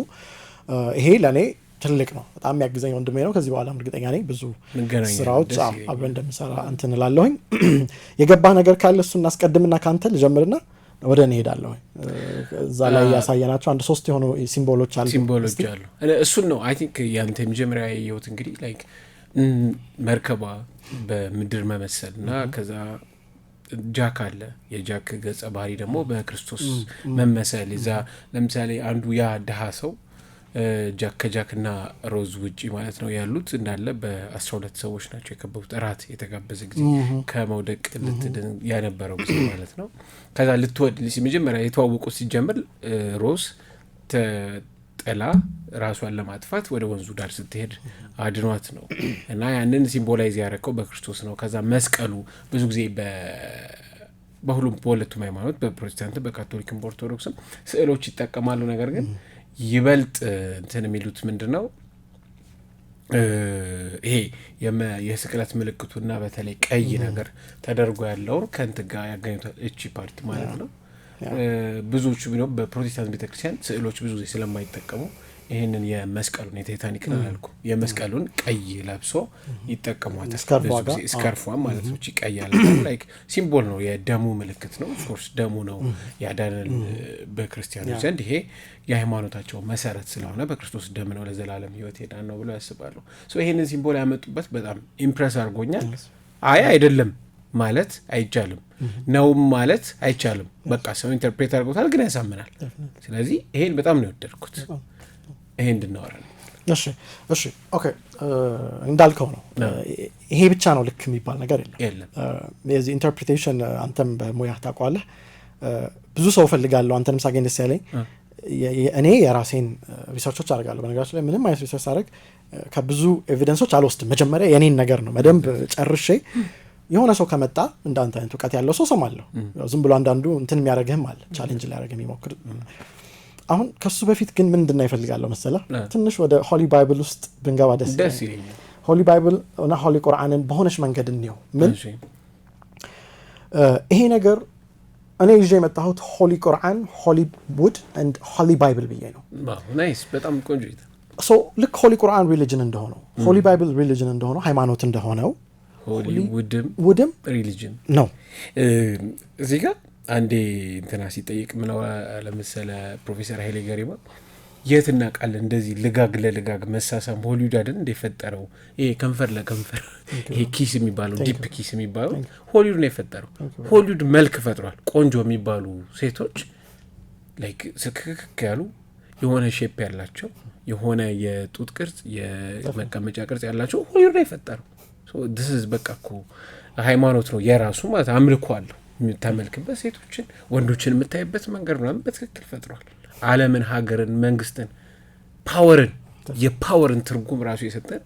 ይሄ ለእኔ ትልቅ ነው በጣም የሚያግዘኝ ወንድሜ ነው ከዚህ በኋላ እርግጠኛ ነኝ ብዙ ስራዎች አብረን እንደምሰራ እንትን እላለሁኝ የገባህ ነገር ካለ እሱ እናስቀድምና ካንተ ልጀምርና ወደ እኔ ሄዳለሁ እዛ ላይ ያሳየናቸው አንድ 3 የሆኑ ሲምቦሎች አሉ እሱን ነው አይ ቲንክ ያንተ መጀመሪያ ያየሁት እንግዲህ ላይክ መርከባ በምድር መመሰልና ከዛ ጃክ አለ የጃክ ገጸ ባህሪ ደግሞ በክርስቶስ መመሰል እዛ ለምሳሌ አንዱ ያ ድሃ ሰው ከጃክና ሮዝ ውጪ ማለት ነው ያሉት እንዳለ በ12 ሰዎች ናቸው የከበቡት እራት የተጋበዘ ጊዜ ከመውደቅ ልትድን ያነበረው ጊዜ ማለት ነው ከዛ ልትወድ መጀመሪያ የተዋወቁት ሲጀምር ሮዝ ጥላ ራሷን ለማጥፋት ወደ ወንዙ ዳር ስትሄድ አድኗት ነው እና ያንን ሲምቦላይዝ ያደረገው በክርስቶስ ነው ከዛ መስቀሉ ብዙ ጊዜ በሁሉም በሁለቱም ሃይማኖት በፕሮቴስታንት በካቶሊክም በኦርቶዶክስም ስዕሎች ይጠቀማሉ ነገር ግን ይበልጥ እንትን የሚሉት ምንድነው ይሄ የስቅለት ምልክቱና በተለይ ቀይ ነገር ተደርጎ ያለውን ከንት ጋር ያገኙት እቺ ፓርት ማለት ነው ብዙዎቹ ቢኖር በፕሮቴስታንት ቤተክርስቲያን ስዕሎች ብዙ ጊዜ ስለማይጠቀሙ ይሄንን የመስቀሉን የታይታኒክን አላልኩ የመስቀሉን ቀይ ለብሶ ይጠቀሟታል ስካርፏን ማለት ነው ቀይ ያለ ላይክ ሲምቦል ነው የደሙ ምልክት ነው ኦፍ ኮርስ ደሙ ነው ያዳነን በክርስቲያኖች ዘንድ ይሄ የሃይማኖታቸው መሰረት ስለሆነ በክርስቶስ ደም ነው ለዘላለም ህይወት ሄዳን ነው ብሎ ያስባሉ ይሄንን ሲምቦል ያመጡበት በጣም ኢምፕረስ አድርጎኛል አይደለም ማለት አይቻልም ነው ማለት አይቻልም በቃ ሰው ኢንተርፕሬት አድርጎታል ግን ያሳምናል ስለዚህ ይሄን በጣም ነው የወደድኩት ይሄ እንድናወራ ነው እሺ ኦኬ እንዳልከው ነው ይሄ ብቻ ነው ልክ የሚባል ነገር የለም የዚህ ኢንተርፕሬቴሽን አንተም በሙያ ታውቃለህ ብዙ ሰው ፈልጋለሁ አንተንም ሳገኝ ደስ ያለኝ እኔ የራሴን ሪሰርቾች አደርጋለሁ በነገራችን ላይ ምንም አይነት ሪሰርች አደርግ ከብዙ ኤቪደንሶች አልወስድም መጀመሪያ የኔን ነገር ነው በደንብ ጨርሼ የሆነ ሰው ከመጣ እንዳንተ አይነት እውቀት ያለው ሰው ሰማለሁ ዝም ብሎ አንዳንዱ እንትን የሚያደርግህም አለ ቻሌንጅ ሊያደርግህ የሚሞክር አሁን ከሱ በፊት ግን ምንድነው ይፈልጋለሁ መሰለህ ትንሽ ወደ ሆሊ ባይብል ውስጥ ብንገባ ደስ ይለኛል ሆሊ ባይብል እና ሆሊ ቁርአንን በሆነች መንገድ እንየው ምን ይሄ ነገር እኔ ይዤ የመጣሁት ሆሊ ቁርአን ሆሊ ውድ ኤንድ ሆሊ ባይብል ብዬ ነው ናይስ በጣም ቆንጆ ሶ ልክ ሆሊ ቁርአን ሪሊጅን እንደሆነው ሆሊ ባይብል ሪሊጅን እንደሆነው ሃይማኖት እንደሆነው ሆሊ ውድም ሪሊጅን ነው እዚህ ጋር አንዴ እንትና ሲጠይቅ ምነው ለምሳሌ ፕሮፌሰር ኃይሌ ገሪማ የትና ቃል እንደዚህ ልጋግ ለልጋግ መሳሳም ሆሊውድ አይደል እንደፈጠረው ይሄ ከንፈር ለከንፈር ይሄ ኪስ የሚባለው ዲፕ ኪስ የሚባለው ሆሊውድ ነው የፈጠረው ሆሊውድ መልክ ፈጥሯል ቆንጆ የሚባሉ ሴቶች ላይክ ስክክ ያሉ የሆነ ሼፕ ያላቸው የሆነ የጡት ቅርጽ የመቀመጫ ቅርጽ ያላቸው ሆሊውድ ነው የፈጠረው this is በቃ እኮ ሃይማኖት ነው የራሱ ማለት አምልኮ አለው የምታመልክበት ሴቶችን ወንዶችን የምታይበት መንገድ ነው በትክክል ፈጥሯል ዓለምን ሀገርን መንግስትን ፓወርን የፓወርን ትርጉም ራሱ የሰጠን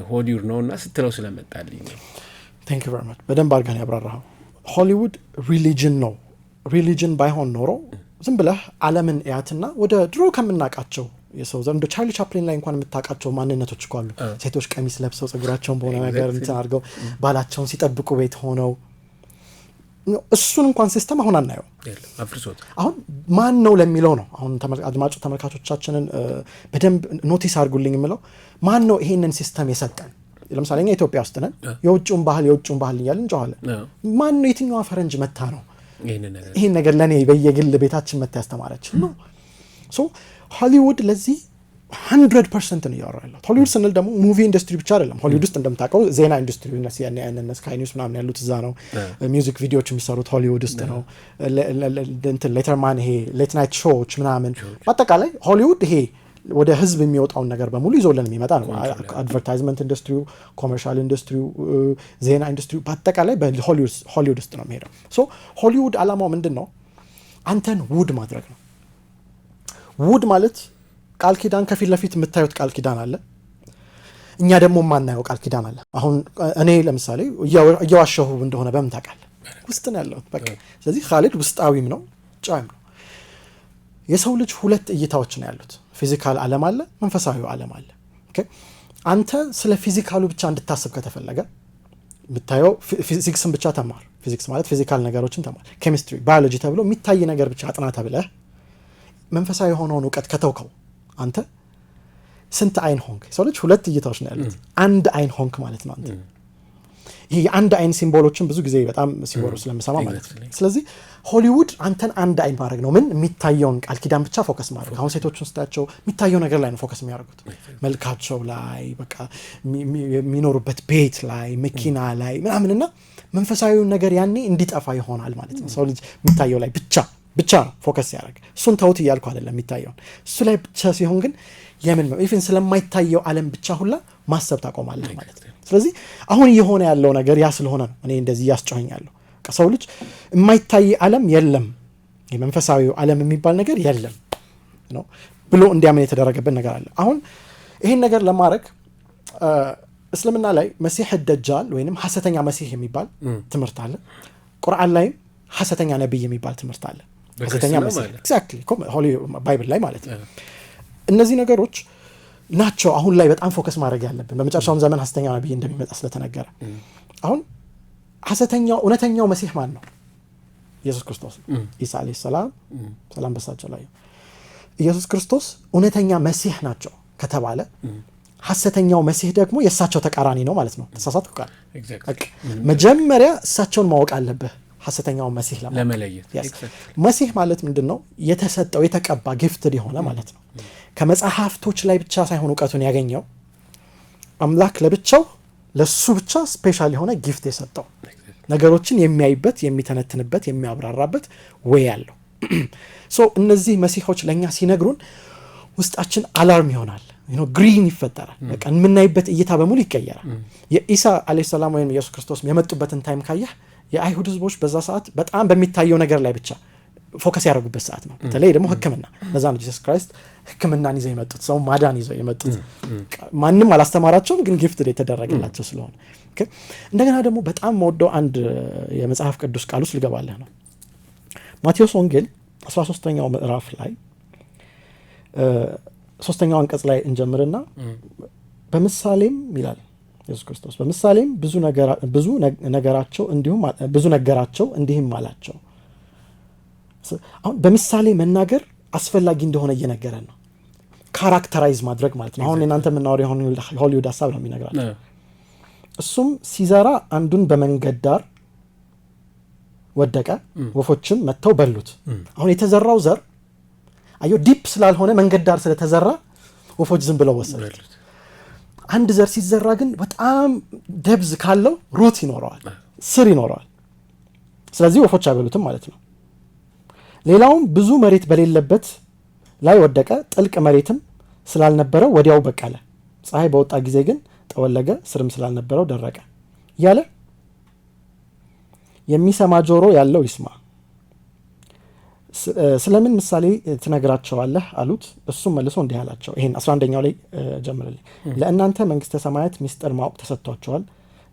ሆሊውድ ነውና ስትለው ስለመጣልኝ ነው thank you very much በደንብ አድርገን ያብራራው ሆሊውድ ሪሊጅን ነው ሪሊጅን ባይሆን ኖሮ ዝም ብለህ ዓለምን ያትና ወደ ድሮ ከምናቃቸው የሰው ዘንድ ቻርሊ ቻፕሊን ላይ እንኳን የምታውቃቸው ማንነቶች እኮ አሉ ሴቶች ቀሚስ ለብሰው ጸጉራቸውን በሆነ ነገር እንትን አድርገው ባላቸውን ሲጠብቁ ቤት ሆነው እሱን እንኳን ሲስተም አሁን አናየው አፍርሶት አሁን ማን ነው ለሚለው ነው አሁን አድማጭ ተመልካቾቻችንን በደንብ ኖቲስ አድርጉልኝ የምለው ማን ነው ይሄንን ሲስተም የሰጠን ለምሳሌ እኛ ኢትዮጵያ ውስጥ ነን የውጭውን ባህል እያልን እንጨዋለን ማን ነው የትኛው ፈረንጅ መታ ነው ይሄን ነገር ለኔ በየግል ቤታችን መታ ያስተማረች ነው ሶ ሆሊውድ ለዚህ 100% ነው ያወራለው ሆሊውድ ስንል ደግሞ ሙቪ ኢንዱስትሪ ብቻ አይደለም ሆሊውድ ውስጥ እንደምታውቀው ዜና ኢንዱስትሪ እና CNN ስካይ ኒውስ ምናምን ያሉት እዛ ነው ሚውዚክ ቪዲዮዎች የሚሰሩት ሆሊውድ ውስጥ ነው ሌተርማን ይሄ ሌት ናይት ሾዎች ምናምን በአጠቃላይ ሆሊውድ ይሄ ወደ ህዝብ የሚወጣውን ነገር በሙሉ ይዞልን የሚመጣ ነው አድቨርታይዝመንት ኢንዱስትሪ ኮመርሻል ኢንዱስትሪ ዜና ኢንዱስትሪ በአጠቃላይ በሆሊውድ ውስጥ ነው የሚሄደው ሶ ሆሊውድ አላማው ምንድነው አንተን ውድ ማድረግ ነው ውድ ማለት ቃል ኪዳን ከፊት ለፊት የምታዩት ቃል ኪዳን አለ እኛ ደግሞ ማናየው ቃል ኪዳን አለ አሁን እኔ ለምሳሌ እያዋሸሁ እንደሆነ በምን ታውቃለህ ውስጥ ነው ያለው በቃ ስለዚህ ኻሊድ ውስጣዊም ነው ጫም ነው የሰው ልጅ ሁለት እይታዎች ነው ያሉት። ፊዚካል ዓለም አለ፣ መንፈሳዊው ዓለም አለ። ኦኬ አንተ ስለ ፊዚካሉ ብቻ እንድታስብ ከተፈለገ ብታየው ፊዚክስን ብቻ ተማር። ፊዚክስ ማለት ፊዚካል ነገሮችን ተማር። ኬሚስትሪ፣ ባዮሎጂ ተብሎ የሚታይ ነገር ብቻ አጥና ተብለህ መንፈሳዊ የሆነውን እውቀት ከተውከው አንተ ስንት አይን ሆንክ? ሰው ልጅ ሁለት እይታዎች ነው ያሉት። አንድ አይን ሆንክ ማለት ነው አንተ። ይሄ የአንድ አይን ሲምቦሎችን ብዙ ጊዜ በጣም ሲወሩ ስለምሰማ ማለት ነው። ስለዚህ ሆሊውድ አንተን አንድ አይን ማድረግ ነው። ምን የሚታየውን ቃል ኪዳን ብቻ ፎከስ ማድረግ። አሁን ሴቶቹን ስታቸው የሚታየው ነገር ላይ ነው ፎከስ የሚያደርጉት፣ መልካቸው ላይ፣ በቃ የሚኖሩበት ቤት ላይ፣ መኪና ላይ ምናምንና መንፈሳዊውን ነገር ያኔ እንዲጠፋ ይሆናል ማለት ነው። ሰው ልጅ የሚታየው ላይ ብቻ ነው ፎከስ ያደርግ። እሱን ተውት እያልኩ አይደለም፣ የሚታየውን እሱ ላይ ብቻ ሲሆን ግን የምን ነው ኢቭን ስለማይታየው ዓለም ብቻ ሁላ ማሰብ ታቆማለህ ማለት ነው። ስለዚህ አሁን እየሆነ ያለው ነገር ያ ስለሆነ ነው እኔ እንደዚህ ያስጨኸኛለሁ። ሰው ልጅ የማይታይ ዓለም የለም፣ የመንፈሳዊው ዓለም የሚባል ነገር የለም ነው ብሎ እንዲያምን የተደረገበት ነገር አለ። አሁን ይሄን ነገር ለማድረግ እስልምና ላይ መሲህ ደጃል ወይንም ሐሰተኛ መሲህ የሚባል ትምህርት አለ። ቁርአን ላይም ሐሰተኛ ነብይ የሚባል ትምህርት አለ። ሐሰተኛ መሲህ ኤግዛክትሊ ሆሊ ባይብል ላይ ማለት ነው። እነዚህ ነገሮች ናቸው አሁን ላይ በጣም ፎከስ ማድረግ ያለብን። በመጨረሻው ዘመን ሐሰተኛ ነብይ እንደሚመጣ ስለተነገረ አሁን ሐሰተኛው እውነተኛው መሲህ ማን ነው? ኢየሱስ ክርስቶስ። ኢሳ አለይሂ ሰላም በሳቸው ላይ ኢየሱስ ክርስቶስ እውነተኛ መሲህ ናቸው ከተባለ ሐሰተኛው መሲህ ደግሞ የእሳቸው ተቃራኒ ነው ማለት ነው። ተሳሳትኩ ቃል መጀመሪያ እሳቸውን ማወቅ አለብህ ሐሰተኛው መሲህ ለመለየት። መሲህ ማለት ምንድነው? የተሰጠው የተቀባ ጊፍትድ የሆነ ማለት ነው። ከመጽሐፍቶች ላይ ብቻ ሳይሆን እውቀቱን ያገኘው አምላክ ለብቻው ለሱ ብቻ ስፔሻል የሆነ ጊፍት የሰጠው ነገሮችን የሚያይበት፣ የሚተነትንበት፣ የሚያብራራበት ወይ ያለው ሶ እነዚህ መሲሖች ለኛ ሲነግሩን ውስጣችን አላርም ይሆናል፣ ግሪን ይፈጠራል። በቃ የምናይበት እይታ በሙሉ ይቀየራል። የኢሳ አለይሂ ሰላም ወይም ኢየሱስ ክርስቶስ የመጡበትን ታይም ካየህ የአይሁድ ህዝቦች በዛ ሰዓት በጣም በሚታየው ነገር ላይ ብቻ ፎከስ ያደረጉበት ሰዓት ነው። በተለይ ደግሞ ህክምና፣ ለዛ ነው ጂሰስ ክራይስት ህክምናን ይዘው የመጡት፣ ሰው ማዳን ይዘው የመጡት። ማንም አላስተማራቸውም፣ ግን ጊፍት የተደረገላቸው ስለሆነ። እንደገና ደግሞ በጣም ወደው አንድ የመጽሐፍ ቅዱስ ቃል ውስጥ ልገባለህ ነው። ማቴዎስ ወንጌል 13ኛው ምዕራፍ ላይ 3ኛው አንቀጽ ላይ እንጀምርና በምሳሌም ይላል ኢየሱስ ክርስቶስ በምሳሌም ብዙ ነገራቸው እንዲህም አላቸው። አሁን በምሳሌ መናገር አስፈላጊ እንደሆነ እየነገረን ነው። ካራክተራይዝ ማድረግ ማለት ነው። አሁን እናንተ የምናወራው ሆሊውድ ሀሳብ ነው የሚነግራቸው። እሱም ሲዘራ አንዱን በመንገድ ዳር ወደቀ፣ ወፎችም መጥተው በሉት። አሁን የተዘራው ዘር አየው ዲፕ ስላልሆነ መንገድ ዳር ስለተዘራ ወፎች ዝም ብለው ወሰዱት። አንድ ዘር ሲዘራ ግን በጣም ደብዝ ካለው ሩት ይኖረዋል፣ ስር ይኖረዋል። ስለዚህ ወፎች አይበሉትም ማለት ነው። ሌላውም ብዙ መሬት በሌለበት ላይ ወደቀ፣ ጥልቅ መሬትም ስላልነበረው ወዲያው በቀለ። ፀሐይ በወጣ ጊዜ ግን ጠወለገ፣ ስርም ስላልነበረው ደረቀ እያለ የሚሰማ ጆሮ ያለው ይስማ። ስለምን ምሳሌ ትነግራቸዋለህ አሉት። እሱም መልሶ እንዲህ አላቸው። ይሄን 11ኛው ላይ ጀምረልኝ። ለእናንተ መንግስተ ሰማያት ሚስጥር ማወቅ ተሰጥቷቸዋል፣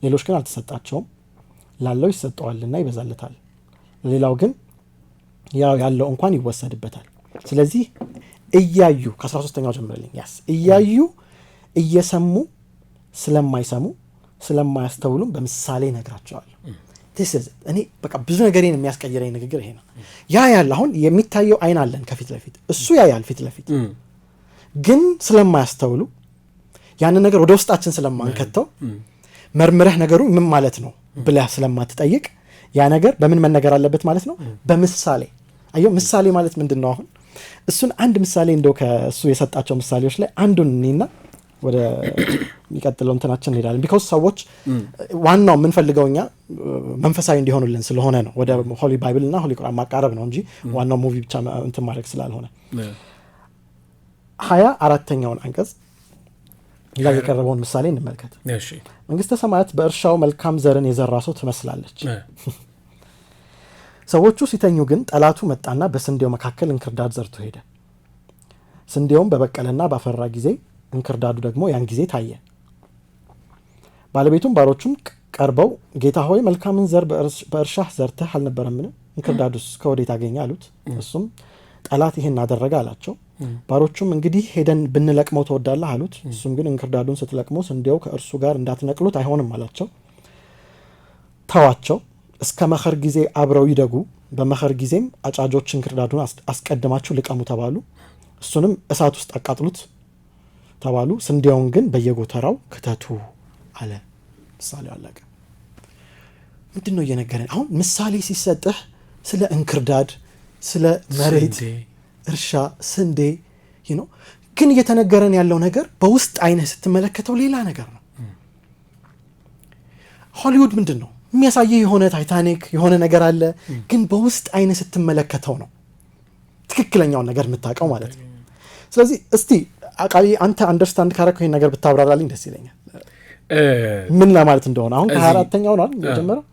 ሌሎች ግን አልተሰጣቸውም። ላለው ይሰጠዋልና ይበዛለታል፣ ሌላው ግን ያው ያለው እንኳን ይወሰድበታል። ስለዚህ እያዩ ከ13ኛው ጀምረልኝ እያዩ እየሰሙ ስለማይሰሙ ስለማያስተውሉም በምሳሌ ነግራቸዋለሁ። እኔ በቃ ብዙ ነገሬን የሚያስቀይረኝ ንግግር ይሄ ነው። ያያል አሁን የሚታየው አይን አለን ከፊት ለፊት፣ እሱ ያያል ፊት ለፊት፣ ግን ስለማያስተውሉ ያንን ነገር ወደ ውስጣችን ስለማንከተው መርምረህ ነገሩ ምን ማለት ነው ብለህ ስለማትጠይቅ ያ ነገር በምን መነገር አለበት ማለት ነው? በምሳሌ። አየው ምሳሌ ማለት ምንድን ነው? አሁን እሱን አንድ ምሳሌ እንደው ከእሱ የሰጣቸው ምሳሌዎች ላይ አንዱን እኔና ወደ የሚቀጥለው እንትናችን እንሄዳለን። ቢኮዝ ሰዎች ዋናው የምንፈልገው እኛ መንፈሳዊ እንዲሆኑልን ስለሆነ ነው። ወደ ሆሊ ባይብል እና ሆሊ ቁርአን ማቃረብ ነው እንጂ ዋናው ሙቪ ብቻ እንትን ማድረግ ስላልሆነ 24ኛውን አንቀጽ ላይ የቀረበውን ምሳሌ እንመልከት። መንግስተ ሰማያት በእርሻው መልካም ዘርን የዘራ ሰው ትመስላለች። ሰዎቹ ሲተኙ ግን ጠላቱ መጣና በስንዴው መካከል እንክርዳድ ዘርቶ ሄደ። ስንዴውም በበቀለና ባፈራ ጊዜ እንክርዳዱ ደግሞ ያን ጊዜ ታየ። ባለቤቱም ባሮቹን ቀርበው ጌታ ሆይ መልካምን ዘር በእርሻህ ዘርተህ አልነበረምን? እንክርዳዱስ ከወዴት አገኘ አሉት። እሱም ጠላት ይሄን አደረገ አላቸው። ባሮቹም እንግዲህ ሄደን ብንለቅመው ትወዳለህ አሉት። እሱም ግን እንክርዳዱን ስትለቅሙ ስንዴው ከእርሱ ጋር እንዳትነቅሉት አይሆንም አላቸው። ተዋቸው። እስከ መኸር ጊዜ አብረው ይደጉ። በመኸር ጊዜም አጫጆች እንክርዳዱን አስቀድማችሁ ልቀሙ ተባሉ። እሱንም እሳት ውስጥ አቃጥሉት ተባሉ። ስንዴውን ግን በየጎተራው ክተቱ አለ። ምሳሌው አለቀ። ምንድን ነው እየነገረን? አሁን ምሳሌ ሲሰጥህ ስለ እንክርዳድ፣ ስለ መሬት እርሻ፣ ስንዴ ነው። ግን እየተነገረን ያለው ነገር በውስጥ አይነህ ስትመለከተው ሌላ ነገር ነው። ሆሊውድ ምንድን ነው የሚያሳየህ? የሆነ ታይታኒክ የሆነ ነገር አለ፣ ግን በውስጥ አይነህ ስትመለከተው ነው ትክክለኛውን ነገር የምታውቀው ማለት ነው። ስለዚህ እስቲ አቃሊ አንተ አንደርስታንድ ካረከው ይሄን ነገር ብታብራራልኝ ደስ ይለኛል፣ ምን ለማለት እንደሆነ። አሁን ከ24ኛው ነው የጀመረው።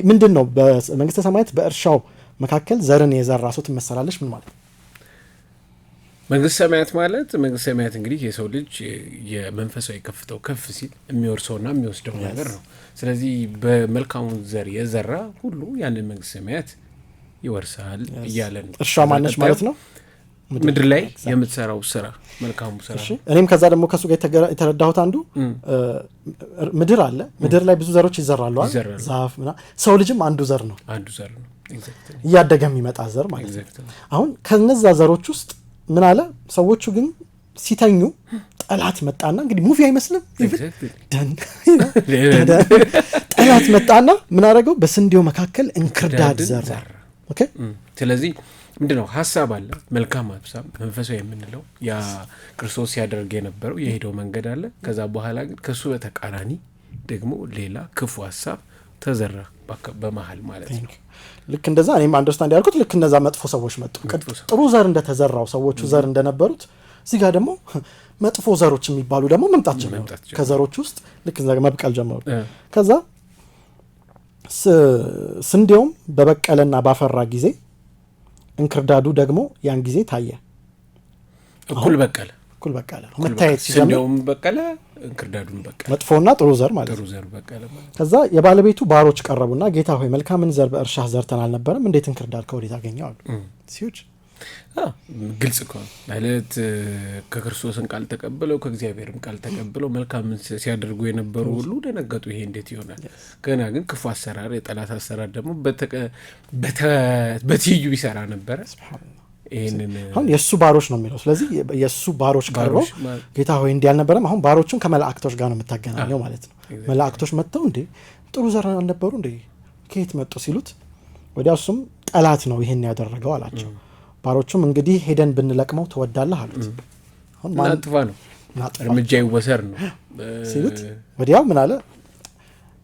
ምንድን ነው በመንግስተ ሰማያት በእርሻው መካከል ዘርን የዘራ ሰው ትመሰላለች? ምን ማለት ነው መንግስተ ሰማያት ማለት? መንግስተ ሰማያት እንግዲህ የሰው ልጅ የመንፈሳዊ ከፍታው ከፍ ሲል የሚወርሰውና የሚወስደው ነገር ነው። ስለዚህ በመልካሙ ዘር የዘራ ሁሉ ያንን መንግስተ ሰማያት ይወርሳል እያለን ነው። እርሻ ማነች ማለት ነው? ምድር ላይ የምትሰራው ስራ መልካሙ ስራ። እኔም ከዛ ደግሞ ከሱ ጋር የተረዳሁት አንዱ ምድር አለ። ምድር ላይ ብዙ ዘሮች ይዘራሉ፣ ዛፍ ምናምን። ሰው ልጅም አንዱ ዘር ነው፣ እያደገ የሚመጣ ዘር ማለት ነው። አሁን ከነዛ ዘሮች ውስጥ ምን አለ? ሰዎቹ ግን ሲተኙ ጠላት መጣና፣ እንግዲህ ሙቪ አይመስልም? ጠላት መጣና ምን አደረገው? በስንዴው መካከል እንክርዳድ ዘራ። ስለዚህ ምንድን ነው ሀሳብ አለ፣ መልካም ሀሳብ መንፈሳዊ የምንለው ያ ክርስቶስ ሲያደርግ የነበረው የሄደው መንገድ አለ። ከዛ በኋላ ግን ከሱ በተቃራኒ ደግሞ ሌላ ክፉ ሀሳብ ተዘራ በመሀል ማለት ነው። ልክ እንደዛ እኔም አንደርስታንድ ያልኩት ልክ እነዛ መጥፎ ሰዎች መጡ። ጥሩ ዘር እንደተዘራው ሰዎቹ ዘር እንደነበሩት እዚህ ጋር ደግሞ መጥፎ ዘሮች የሚባሉ ደግሞ መምጣት ጀመሩ። ከዘሮች ውስጥ ልክ መብቀል ጀመሩ። ከዛ ስንዴውም በበቀለና ባፈራ ጊዜ እንክርዳዱ ደግሞ ያን ጊዜ ታየ። እኩል በቀለ መታየት ሲጀምር ስንዴውም በቀለ፣ እንክርዳዱን በቀለ። መጥፎና ጥሩ ዘር ማለት ነው። ከዛ የባለቤቱ ባሮች ቀረቡና ጌታ ሆይ መልካምን ዘር በእርሻህ ዘርተን አልነበረም? እንዴት እንክርዳድ ከወዴት አገኘው አሉ። ሲውጭ ግልጽ እኮ ማለት ከክርስቶስን ቃል ተቀብለው ከእግዚአብሔርም ቃል ተቀብለው መልካምን ሲያደርጉ የነበሩ ሁሉ ደነገጡ። ይሄ እንዴት ይሆናል? ገና ግን ክፉ አሰራር፣ የጠላት አሰራር ደግሞ በትይዩ ይሰራ ነበረ። አሁን የእሱ ባሮች ነው የሚለው። ስለዚህ የእሱ ባሮች ቀርበው ጌታ ሆይ እንዲህ አልነበረም? አሁን ባሮቹን ከመላእክቶች ጋር ነው የምታገናኘው ማለት ነው። መላእክቶች መጥተው እንዴ ጥሩ ዘር አልነበሩ እንዴ ከየት መጡ ሲሉት ወዲያው እሱም ጠላት ነው ይሄን ያደረገው አላቸው። ባሮቹም እንግዲህ ሄደን ብንለቅመው ትወዳለህ አሉት። ናጥፋ ነው እርምጃ ይወሰር ነው ሲሉት ወዲያው ምን አለ?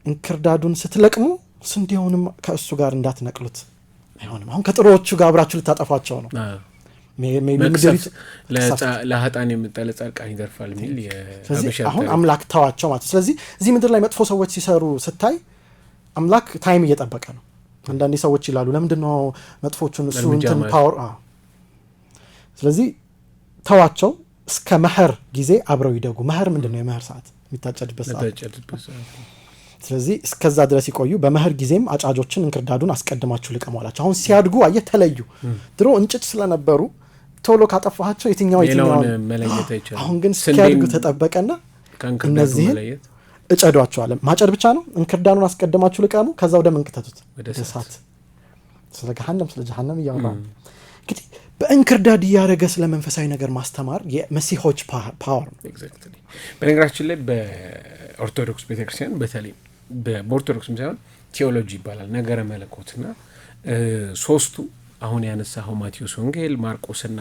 እንክርዳዱን ስትለቅሙ ስንዴውንም ከእሱ ጋር እንዳትነቅሉት አይሆንም። አሁን ከጥሩዎቹ ጋር አብራችሁ ልታጠፏቸው ነው። ለሀጣን የምጣለ ጻድቃን ይደርፋል የሚል አሁን አምላክ ተዋቸው ማለት። ስለዚህ እዚህ ምድር ላይ መጥፎ ሰዎች ሲሰሩ ስታይ አምላክ ታይም እየጠበቀ ነው። አንዳንዴ ሰዎች ይላሉ ለምንድን ነው መጥፎቹን እሱ እንትን ፓወር። ስለዚህ ተዋቸው፣ እስከ መኸር ጊዜ አብረው ይደጉ። መኸር ምንድን ነው? የመኸር ሰዓት የሚታጨድበት ሰዓት። ስለዚህ እስከዛ ድረስ ይቆዩ። በመኸር ጊዜም አጫጆችን እንክርዳዱን አስቀድማችሁ ልቀሙ አላቸው። አሁን ሲያድጉ አየህ ተለዩ። ድሮ እንጭጭ ስለነበሩ ቶሎ ካጠፋቸው የትኛውን መለየት አይቻልም። አሁን ግን ሲያድጉ ተጠበቀና እነዚህን እጨዷቸዋለን። ማጨድ ብቻ ነው። እንክርዳዱን አስቀድማችሁ ልቀሙ፣ ከዛ ወደ መንክተቱት ወደ እሳት። ስለ ጀሃነም እያወራ እንግዲህ በእንክርዳድ እያደረገ ስለ መንፈሳዊ ነገር ማስተማር የመሲሖች ፓወር ነው። በነገራችን ላይ በኦርቶዶክስ ቤተክርስቲያን በተለይ በኦርቶዶክስም ሳይሆን ቴዎሎጂ ይባላል ነገረ መለኮትና ሶስቱ አሁን ያነሳኸው ማቴዎስ ወንጌል፣ ማርቆስና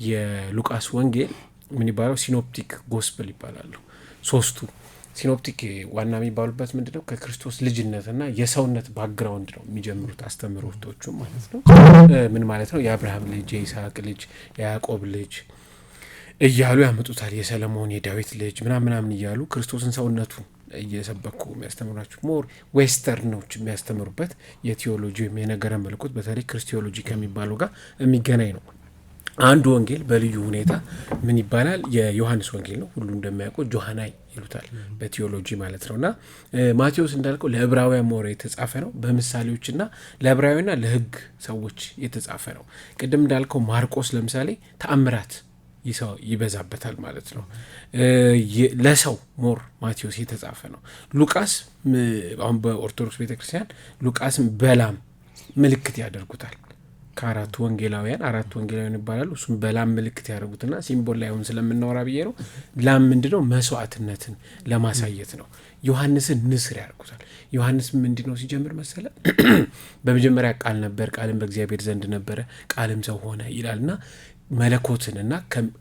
የሉቃስ ወንጌል ምን ይባላል? ሲኖፕቲክ ጎስፐል ይባላሉ። ሶስቱ ሲኖፕቲክ ዋና የሚባሉበት ምንድነው? ከክርስቶስ ልጅነትና የሰውነት ባክግራውንድ ነው የሚጀምሩት አስተምህሮቶቹ ማለት ነው። ምን ማለት ነው? የአብርሃም ልጅ፣ የይስሐቅ ልጅ፣ የያዕቆብ ልጅ እያሉ ያመጡታል። የሰለሞን የዳዊት ልጅ ምናምን እያሉ ክርስቶስን ሰውነቱን እየሰበኩ የሚያስተምሯቸው ሞር ዌስተርኖች የሚያስተምሩበት የቴዎሎጂ ወይም የነገረ መለኮት በተለይ ክርስቲዮሎጂ ከሚባለው ጋር የሚገናኝ ነው። አንዱ ወንጌል በልዩ ሁኔታ ምን ይባላል? የዮሐንስ ወንጌል ነው። ሁሉ እንደሚያውቀው ጆሐናይ ይሉታል በቲዮሎጂ ማለት ነው። እና ማቴዎስ እንዳልከው ለዕብራውያን ሞር የተጻፈ ነው በምሳሌዎችና ለዕብራውያንና ለሕግ ሰዎች የተጻፈ ነው። ቅድም እንዳልከው ማርቆስ ለምሳሌ ተአምራት ይበዛበታል ማለት ነው። ለሰው ሞር ማቴዎስ የተጻፈ ነው። ሉቃስ አሁን በኦርቶዶክስ ቤተክርስቲያን ሉቃስም በላም ምልክት ያደርጉታል። ከአራቱ ወንጌላውያን 4 ወንጌላውያን ይባላሉ። እሱም በላም ምልክት ያደርጉትና ሲምቦል ላይ አሁን ስለምናወራ ብዬ ነው። ላም ምንድነው? መስዋዕትነትን ለማሳየት ነው። ዮሐንስን ንስር ያደርጉታል። ዮሐንስ ምንድነው ሲጀምር መሰለ? በመጀመሪያ ቃል ነበር፣ ቃልም በእግዚአብሔር ዘንድ ነበረ፣ ቃልም ሰው ሆነ ይላልና መለኮትንና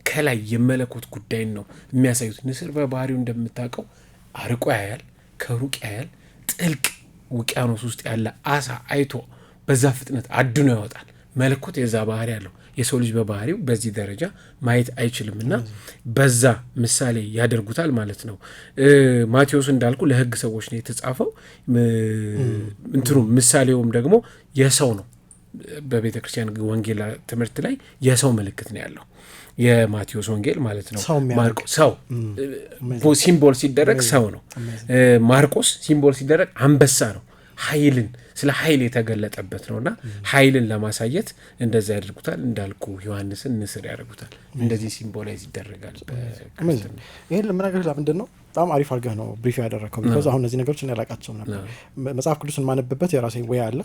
ከላይ የመለኮት ጉዳይን ነው የሚያሳዩት። ንስር በባህሪው እንደምታውቀው አርቆ ያያል፣ ከሩቅ ያያል። ጥልቅ ውቅያኖስ ውስጥ ያለ አሳ አይቶ በዛ ፍጥነት አድኖ ያወጣል። መለኮት የዛ ባህሪ ያለው የሰው ልጅ በባህሪው በዚህ ደረጃ ማየት አይችልምና በዛ ምሳሌ ያደርጉታል ማለት ነው። ማቴዎስ እንዳልኩ ለሕግ ሰዎች ነው የተጻፈው። እንትኑ ምሳሌውም ደግሞ የሰው ነው። በቤተ ክርስቲያን ወንጌል ትምህርት ላይ የሰው ምልክት ነው ያለው የማቴዎስ ወንጌል ማለት ነው። ማርቆስ ሰው ሲምቦል ሲደረግ ሰው ነው። ማርቆስ ሲምቦል ሲደረግ አንበሳ ነው። ኃይልን ስለ ኃይል የተገለጠበት ነውና ኃይልን ለማሳየት እንደዛ ያደርጉታል። እንዳልኩ ዮሐንስን ንስር ያደርጉታል። እንደዚህ ሲምቦላይዝ ይደረጋል። ይሄን ለምናገር ለምንድን ነው በጣም አሪፍ አድርገህ ነው ብሪፍ ያደረከው። ቢኮዝ አሁን እነዚህ ነገሮች እኔ አላውቃቸውም ነበር። መጽሐፍ ቅዱስን ማነብበት የራሴ ወይ አለ።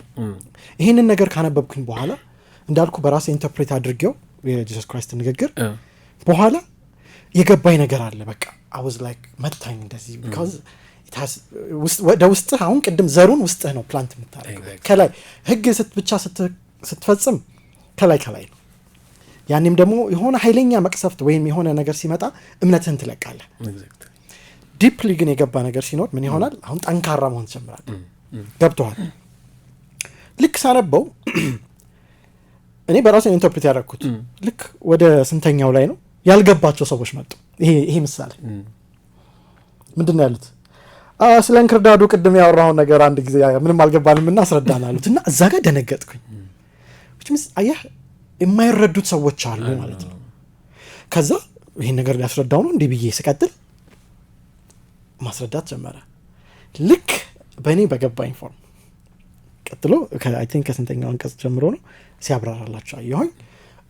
ይሄንን ነገር ካነበብኩኝ በኋላ እንዳልኩ በራሴ ኢንተርፕሬት አድርጌው የጂሰስ ክራይስት ንግግር በኋላ የገባኝ ነገር አለ። በቃ I was like መታኝ እንደዚህ because ወደ ውስጥህ አሁን ቅድም ዘሩን ውስጥህ ነው ፕላንት የምታደርገው። ከላይ ህግ ብቻ ስትፈጽም ከላይ ነው። ያኔም ደግሞ የሆነ ኃይለኛ መቅሰፍት ወይም የሆነ ነገር ሲመጣ እምነትህን ትለቃለህ። ዲፕሊ ግን የገባ ነገር ሲኖር ምን ይሆናል? አሁን ጠንካራ መሆን ትጀምራለህ። ገብቶሃል? ልክ ሳነበው እኔ በራሴ ኢንተርፕሬት ያደረኩት ልክ ወደ ስንተኛው ላይ ነው ያልገባቸው ሰዎች መጡ። ይሄ ምሳሌ ምንድን ነው ያሉት? ስለ እንክርዳዱ ቅድም ያወራውን ነገር አንድ ጊዜ ምንም አልገባንም እና አስረዳን አሉት እና እዛ ጋር ደነገጥኩኝ። አየህ የማይረዱት ሰዎች አሉ ማለት ነው። ከዛ ይሄን ነገር ሊያስረዳው ነው እንዲህ ብዬ ስቀጥል ማስረዳት ጀመረ። ልክ በእኔ በገባኝ ፎርም ቀጥሎ አይ ቲንክ ከስንተኛው አንቀጽ ጀምሮ ነው ሲያብራራላቸው አየሁኝ።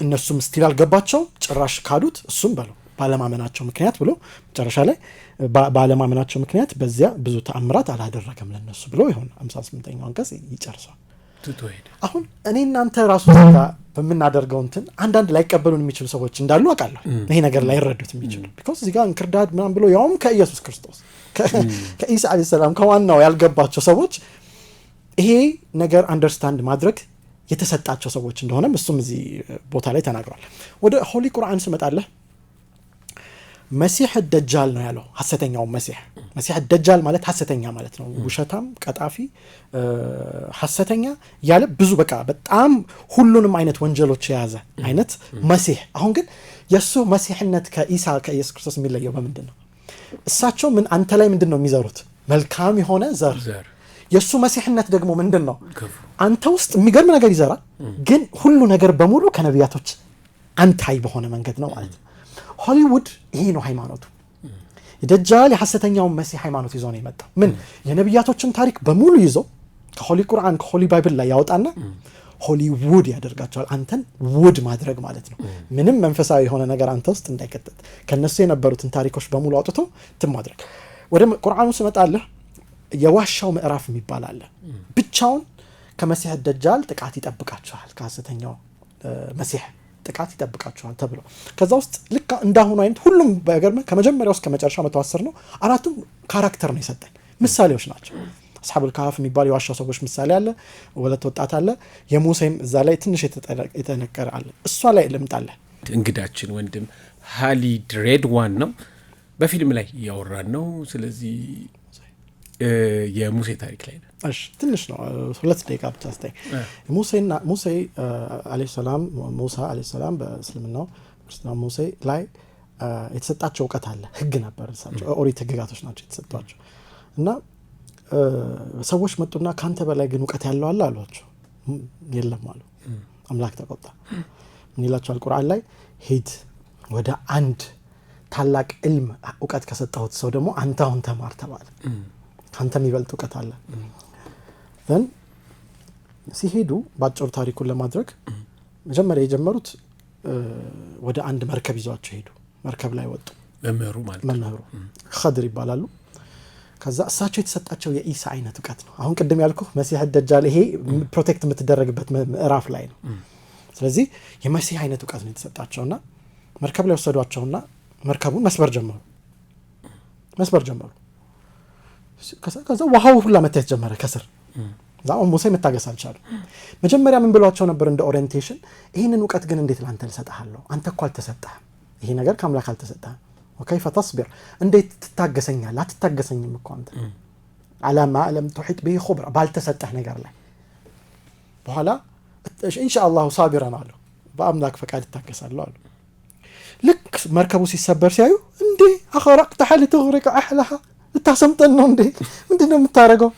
እነሱም ስቲል አልገባቸው ጭራሽ ካዱት። እሱም በለው ባለማመናቸው ምክንያት ብሎ መጨረሻ ላይ ባለማመናቸው ምክንያት በዚያ ብዙ ተአምራት አላደረገም ለነሱ ብሎ ይሆን 58ኛው አንቀጽ ይጨርሳል። አሁን እኔ እናንተ ራሱ ዘጋ በመናደርገው እንትን አንዳንድ ላይቀበሉን የሚችሉ ሰዎች እንዳሉ አውቃለሁ። ይሄ ነገር ላይ ረዱት የሚችሉ because እዚህ ጋር እንክርዳድ ምናምን ብሎ ያውም ከኢየሱስ ክርስቶስ ከኢሳ አለይሂ ሰላም ከዋናው ያልገባቸው ሰዎች ይሄ ነገር አንደርስታንድ ማድረግ የተሰጣቸው ሰዎች እንደሆነም እሱም እዚህ ቦታ ላይ ተናግሯል። ወደ ሆሊ ቁርአን ስመጣለህ መሲህ ደጃል ነው ያለው። ሐሰተኛው መሲህ ደጃል ማለት ሐሰተኛ ማለት ነው። ውሸታም፣ ቀጣፊ፣ ሐሰተኛ ያለ ብዙ በቃ በጣም ሁሉንም አይነት ወንጀሎች የያዘ አይነት መሲህ። አሁን ግን የሱ መሲህነት ከኢየሱስ ክርስቶስ የሚለየው በምንድን ነው? እሳቸው ምን አንተ ላይ ምንድን ነው የሚዘሩት? መልካም የሆነ ዘር። የሱ መሲህነት ደግሞ ምንድን ነው? አንተ ውስጥ የሚገርም ነገር ይዘራል፣ ግን ሁሉ ነገር በሙሉ ከነቢያቶች አንታይ በሆነ መንገድ ነው ማለት ነው። ሆሊውድ ይሄ ነው ሃይማኖቱ። የደጃል የሐሰተኛው መሲህ ሃይማኖት ይዞ ነው የመጣው። ምን የነቢያቶችን ታሪክ በሙሉ ይዞ ከሆሊ ቁርአን ከሆሊ ባይብል ላይ ያወጣና ሆሊውድ ያደርጋቸዋል። አንተን ውድ ማድረግ ማለት ነው። ምንም መንፈሳዊ የሆነ ነገር አንተ ውስጥ እንዳይከተት ከነሱ የነበሩትን ታሪኮች በሙሉ አውጥቶ ማድረግ። ወደ ቁርአኑ ስመጣለህ የዋሻው ምዕራፍ የሚባል አለ። ብቻውን ከመሲህ ደጃል ጥቃት ይጠብቃቸዋል፣ ከሐሰተኛው መሲህ ጥቃት ይጠብቃቸዋል ተብሎ ከዛ ውስጥ ልክ እንዳሁኑ አይነት ሁሉም በገርመ ከመጀመሪያው እስከ መጨረሻ 110 ነው። አራቱም ካራክተር ነው የሰጠን፣ ምሳሌዎች ናቸው። አስሐቡል ካህፍ የሚባል የዋሻው ሰዎች ምሳሌ አለ። ወለት ወጣት አለ። የሙሴም እዛ ላይ ትንሽ የተነቀረ አለ። እሷ ላይ ልምጣለህ። እንግዳችን ወንድም ሀሊድ ሬድዋን ነው። በፊልም ላይ ያወራን ነው። ስለዚህ የሙሴ ታሪክ ላይ ነው። እሺ ትንሽ ነው 2 ደቂቃ ብቻ አስተይ። ሙሴ አለይሂ ሰላም ሙሳ አለይሂ ሰላም በእስልምናው ክርስቲያኑ ሙሴ ላይ የተሰጣቸው ዕውቀት አለ። ህግ ነበር እሳቸው ኦሪት ህግጋቶች ናቸው የተሰጣቸው እና ሰዎች መጡና ካንተ በላይ ግን ዕውቀት ያለው አለ አሏቸው። የለም አሉ። አምላክ ተቆጣ። ምን ይላቸዋል ቁርአን ላይ ሂድ ወደ አንድ ታላቅ ዕልም እውቀት ከሰጠሁት ሰው ደግሞ አንተ አሁን ተማር ተባለ። ካንተ የሚበልጥ እውቀት አለ። ዘን ሲሄዱ ባጭሩ ታሪኩን ለማድረግ መጀመሪያ የጀመሩት ወደ አንድ መርከብ ይዟቸው ሄዱ። መርከብ ላይ ወጡ። መምህሩ ኸድር ይባላሉ። ከዛ እሳቸው የተሰጣቸው የኢሳ አይነት እውቀት ነው። አሁን ቅድም ያልኩህ መሲህ ደጃል ይሄ ፕሮቴክት የምትደረግበት ምዕራፍ ላይ ነው። ስለዚህ የመሲህ አይነት እውቀት ነው የተሰጣቸውና መርከብ ላይ ወሰዷቸውና መርከቡን መስበር ጀመሩ። ከዛ ውሃው ሁላ መታየት ጀመረ ከስር። ዛው ሙሴ መታገስ አልቻሉ። መጀመሪያ ምን ብሏቸው ነበር እንደ ኦሪየንቴሽን? ይሄንን እውቀት ግን እንዴት ላንተ ልሰጣለሁ? አንተ እኮ አልተሰጠህም። ይሄ ነገር ከአምላክ አልተሰጠህም። وكيف تصبر እንዴት ትታገሰኛለህ? አትታገሰኝም እኮ አንተ على لم تحيط به خبرة ባልተሰጠህ ነገር ላይ በኋላ ان شاء الله صابرا አሉ። በአምላክ ፈቃድ እታገሳለሁ አሉ። ልክ መርከቡ ሲሰበር ሲያዩ እንዴ አخرقت حال تغرق اهلها ልታሰምጠን ነው እንዴ? ምንድነው የምታረገው?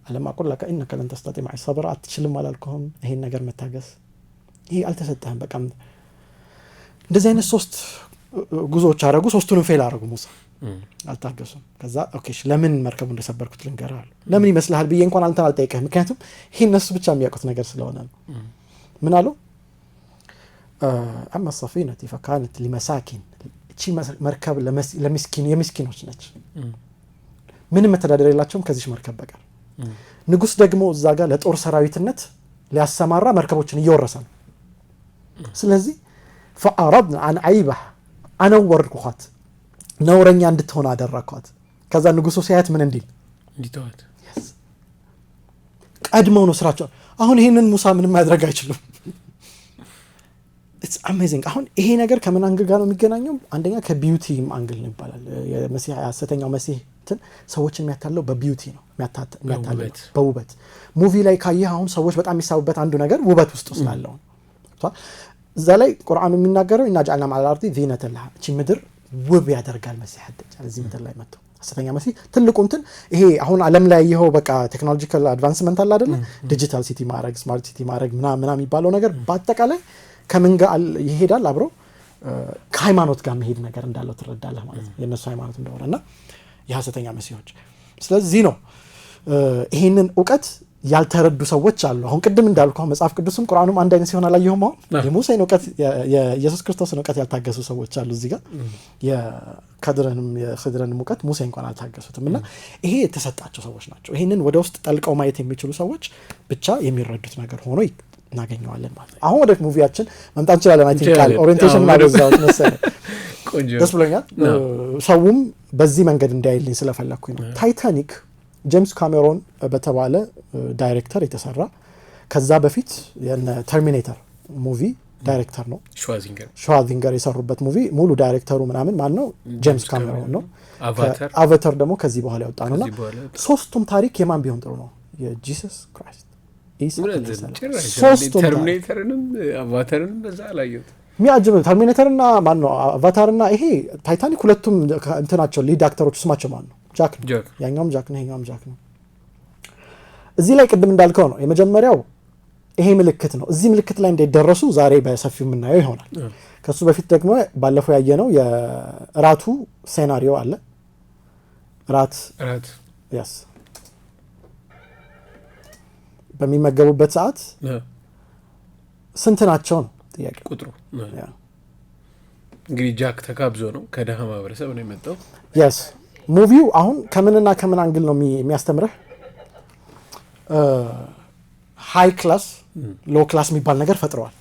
አለም አቁል ለካ انك لن تستطيع معي صبر አትችልም አላልኩህም? ይሄን ነገር መታገስ ይሄ አልተሰጠህም። በቃ እንደዚህ አይነት ሶስት ጉዞዎች አረጉ። ሶስቱንም ፌል አረጉ። ሙሳ አልታገሱም። ከዛ ኦኬ ለምን መርከቡ እንደሰበርኩት ልንገርህ አሉ። ለምን ይመስልሃል ብዬ እንኳን አንተን አልጠይቅህም፣ ምክንያቱም ይሄ እነሱ ብቻ የሚያውቁት ነገር ስለሆነ ነው። ምን አሉ? اما السفينه فكانت لمساكين እቺ መርከብ ለምስኪኖች ነች። ምንም መተዳደር የላቸውም ከዚህ መርከብ በቀር። ንጉስ ደግሞ እዛ ጋር ለጦር ሰራዊትነት ሊያሰማራ መርከቦችን እየወረሰ ነው። ስለዚህ فأردنا عن عيبه አነወርኩት፣ ነውረኛ እንድትሆን አደረኳት። ከዛ ንጉሱ ሲያያት ምን እንዲተዋት ቀድመው ነው ስራቸው። አሁን ይሄንን ሙሳ ምንም ማድረግ አይችሉም። it's amazing። አሁን ይሄ ነገር ከምን አንግል ጋር ነው የሚገናኘው? አንደኛ ከቢዩቲ አንግል ነው ይባላል። የመሲህ ሐሰተኛው መሲህ ሰዎችን የሚያታለው በቢዩቲ ነው የሚያታለው በውበት። ሙቪ ላይ ካየህ አሁን ሰዎች በጣም የሚሳቡበት አንዱ ነገር ውበት ውስጥ ስላለው እዛ ላይ ቁርአኑ የሚናገረው እና ጃልና ማል አርዲ ዚነተ ለሃ እቺ ምድር ውብ ያደርጋል መሲህ ደጃል እዚህ ምድር ላይ መጥቶ ሐሰተኛ መሲህ ትልቁ እንትን ይሄ አሁን ዓለም ላይ ይሄው በቃ ቴክኖሎጂካል አድቫንስመንት አለ አይደል? ዲጂታል ሲቲ ማድረግ ስማርት ሲቲ ማድረግ ምናምን የሚባለው ነገር በአጠቃላይ ከምን ጋር ይሄዳል? አብሮ ከሃይማኖት ጋር መሄድ ነገር እንዳለው ትረዳለህ ማለት ነው። የነሱ ሃይማኖት እንደሆነና የሐሰተኛ መሲሆች። ስለዚህ ነው ይሄንን ዕውቀት ያልተረዱ ሰዎች አሉ። አሁን ቅድም እንዳልኩህ መጽሐፍ ቅዱስም ቁርአኑም አንድ አይነት ሲሆን አላየሁም። አሁን የሙሴን ዕውቀት የኢየሱስ ክርስቶስን ዕውቀት ያልታገሱ ሰዎች አሉ እዚህ ጋር። የኸድረንም ዕውቀት ሙሴ እንኳን አልታገሱትም። እና ይሄ የተሰጣቸው ሰዎች ናቸው። ይሄንን ወደ ውስጥ ጠልቀው ማየት የሚችሉ ሰዎች ብቻ የሚረዱት ነገር ሆኖ እናገኘዋለን ማለት ነው። አሁን ወደ ሙቪያችን መምጣት እንችላለን። አይ ቲንክ ካል ኦሪየንቴሽን ማገዛውት መሰለኝ ደስ ብሎኛል። ሰውም በዚህ መንገድ እንዳይልኝ ስለፈለኩኝ ነው። ታይታኒክ ጄምስ ካሜሮን በተባለ ዳይሬክተር የተሰራ ከዛ በፊት የነ ተርሚኔተር ሙቪ ዳይሬክተር ነው። ሸዋዚንገር የሰሩበት ሙቪ ሙሉ ዳይሬክተሩ ምናምን ማን ነው? ጄምስ ካሜሮን ነው። አቫታር ደግሞ ከዚህ በኋላ ያወጣ ነውና ሶስቱም ታሪክ የማን ቢሆን ጥሩ ነው? የጂሰስ ክራይስት ተርሚኔተርንም አቫታርንም በዛ አላየሁት። የሚያጅብ ተርሚኔተርና ማን ነው? አቫታርና ይሄ ታይታኒክ ሁለቱም እንትናቸው ሊድ አክተሮች ስማቸው ማን ነው? ጃክ ነው። ያኛውም ጃክ ነው፣ ይሄኛውም ጃክ ነው። እዚህ ላይ ቅድም እንዳልከው ነው የመጀመሪያው ይሄ ምልክት ነው። እዚህ ምልክት ላይ እንደደረሱ ዛሬ በሰፊው የምናየው ይሆናል። ከሱ በፊት ደግሞ ባለፈው ያየነው የራቱ ሴናሪዮ አለ። ራት ያስ በሚመገቡበት ሰዓት ስንት ናቸው ነው ጥያቄ ቁጥሩ። እንግዲህ ጃክ ተጋብዞ ነው ከደሃ ማህበረሰብ ነው የመጣው። ያስ ሙቪው አሁን ከምንና ከምን አንግል ነው የሚያስተምረህ? ሃይ ክላስ ሎ ክላስ የሚባል ነገር ፈጥረዋል።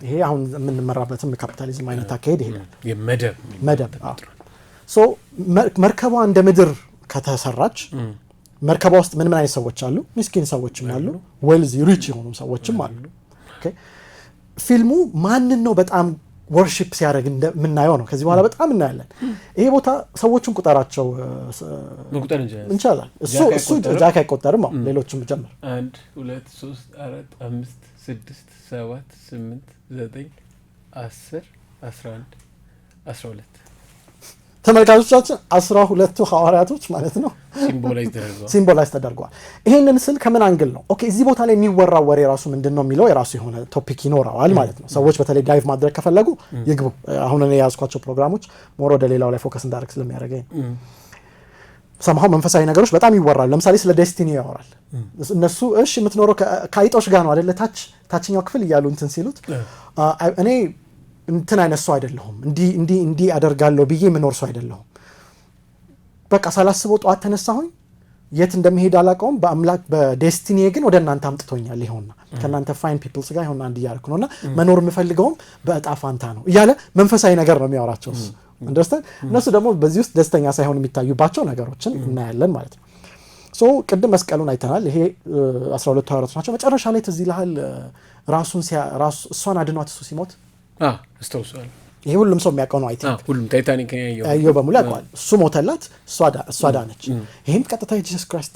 ይሄ አሁን የምንመራበትም ካፒታሊዝም አይነት አካሄድ ይሄዳል። መደብ ሶ መርከቧ እንደ ምድር ከተሰራች መርከቧ ውስጥ ምን አይነት ሰዎች አሉ? ምስኪን ሰዎችም አሉ፣ ዌልዚ ሪች የሆኑ ሰዎችም አሉ። ኦኬ ፊልሙ ማንን ነው በጣም ወርሺፕ ሲያደርግ እንደምናየው ነው። ከዚህ በኋላ በጣም እናያለን። ይሄ ቦታ ሰዎችን ቁጠራቸው መቁጠር እንችላለን። እሱ ጃክ አይቆጠርም። ሌሎችም ጀምር 1 2 3 4 5 6 7 8 9 10 11 12 ተመልካቾቻችን 12ቱ ሐዋርያቶች ማለት ነው። ሲምቦላይዝ ተደርጓል። ይሄንን ስል ከምን አንግል ነው? ኦኬ እዚህ ቦታ ላይ የሚወራው ወሬ ራሱ ምንድነው የሚለው የራሱ የሆነ ቶፒክ ይኖረዋል ማለት ነው። ሰዎች በተለይ ዳይቭ ማድረግ ከፈለጉ ይግቡ። አሁን እኔ ያዝኳቸው ፕሮግራሞች ሞር ወደ ሌላው ላይ ፎከስ እንዳደርግ ስለሚያደርገኝ ሰማሁ መንፈሳዊ ነገሮች በጣም ይወራሉ። ለምሳሌ ስለ ዴስቲኒ ያወራል። እነሱ እሺ የምትኖረው ከአይጦች ጋር ነው አይደለ ታችኛው ክፍል እያሉ እንትን ሲሉት እኔ እንትን አይነት ሰው አይደለሁም እንዲህ አደርጋለሁ ብዬ የምኖር ሰው አይደለሁም። በቃ ሳላስበው ጠዋት ተነሳሁኝ የት እንደምሄድ አላውቀውም። በአምላክ በዴስቲኒ ግን ወደ እናንተ አምጥቶኛል። ይኸውና ከእናንተ ፋይን ፒፕልስ ጋር ይኸውና እንዲህ እያደረኩ ነውና መኖር የምፈልገውም በእጣ ፋንታ ነው እያለ መንፈሳዊ ነገር ነው የሚያወራቸው። እንደስተን እነሱ ደግሞ በዚህ ውስጥ ደስተኛ ሳይሆን የሚታዩባቸው ነገሮችን እናያለን ማለት ነው። ሶ ቅድም መስቀሉን አይተናል። ይሄ 12 ሐዋርያት ናቸው። መጨረሻ ላይ ትዝ ይልሃል እሷን አድኗት እሱ ሲሞት አስተውሷል። ይሄ ሁሉም ሰው የሚያውቀው ነው። አይ ቲንክ ሁሉም ታይታኒክ ያየው በሙሉ ያውቀዋል። እሱ ሞተላት፣ እሷ ዳነች። ይሄም ቀጥታ የጂሰስ ክራይስት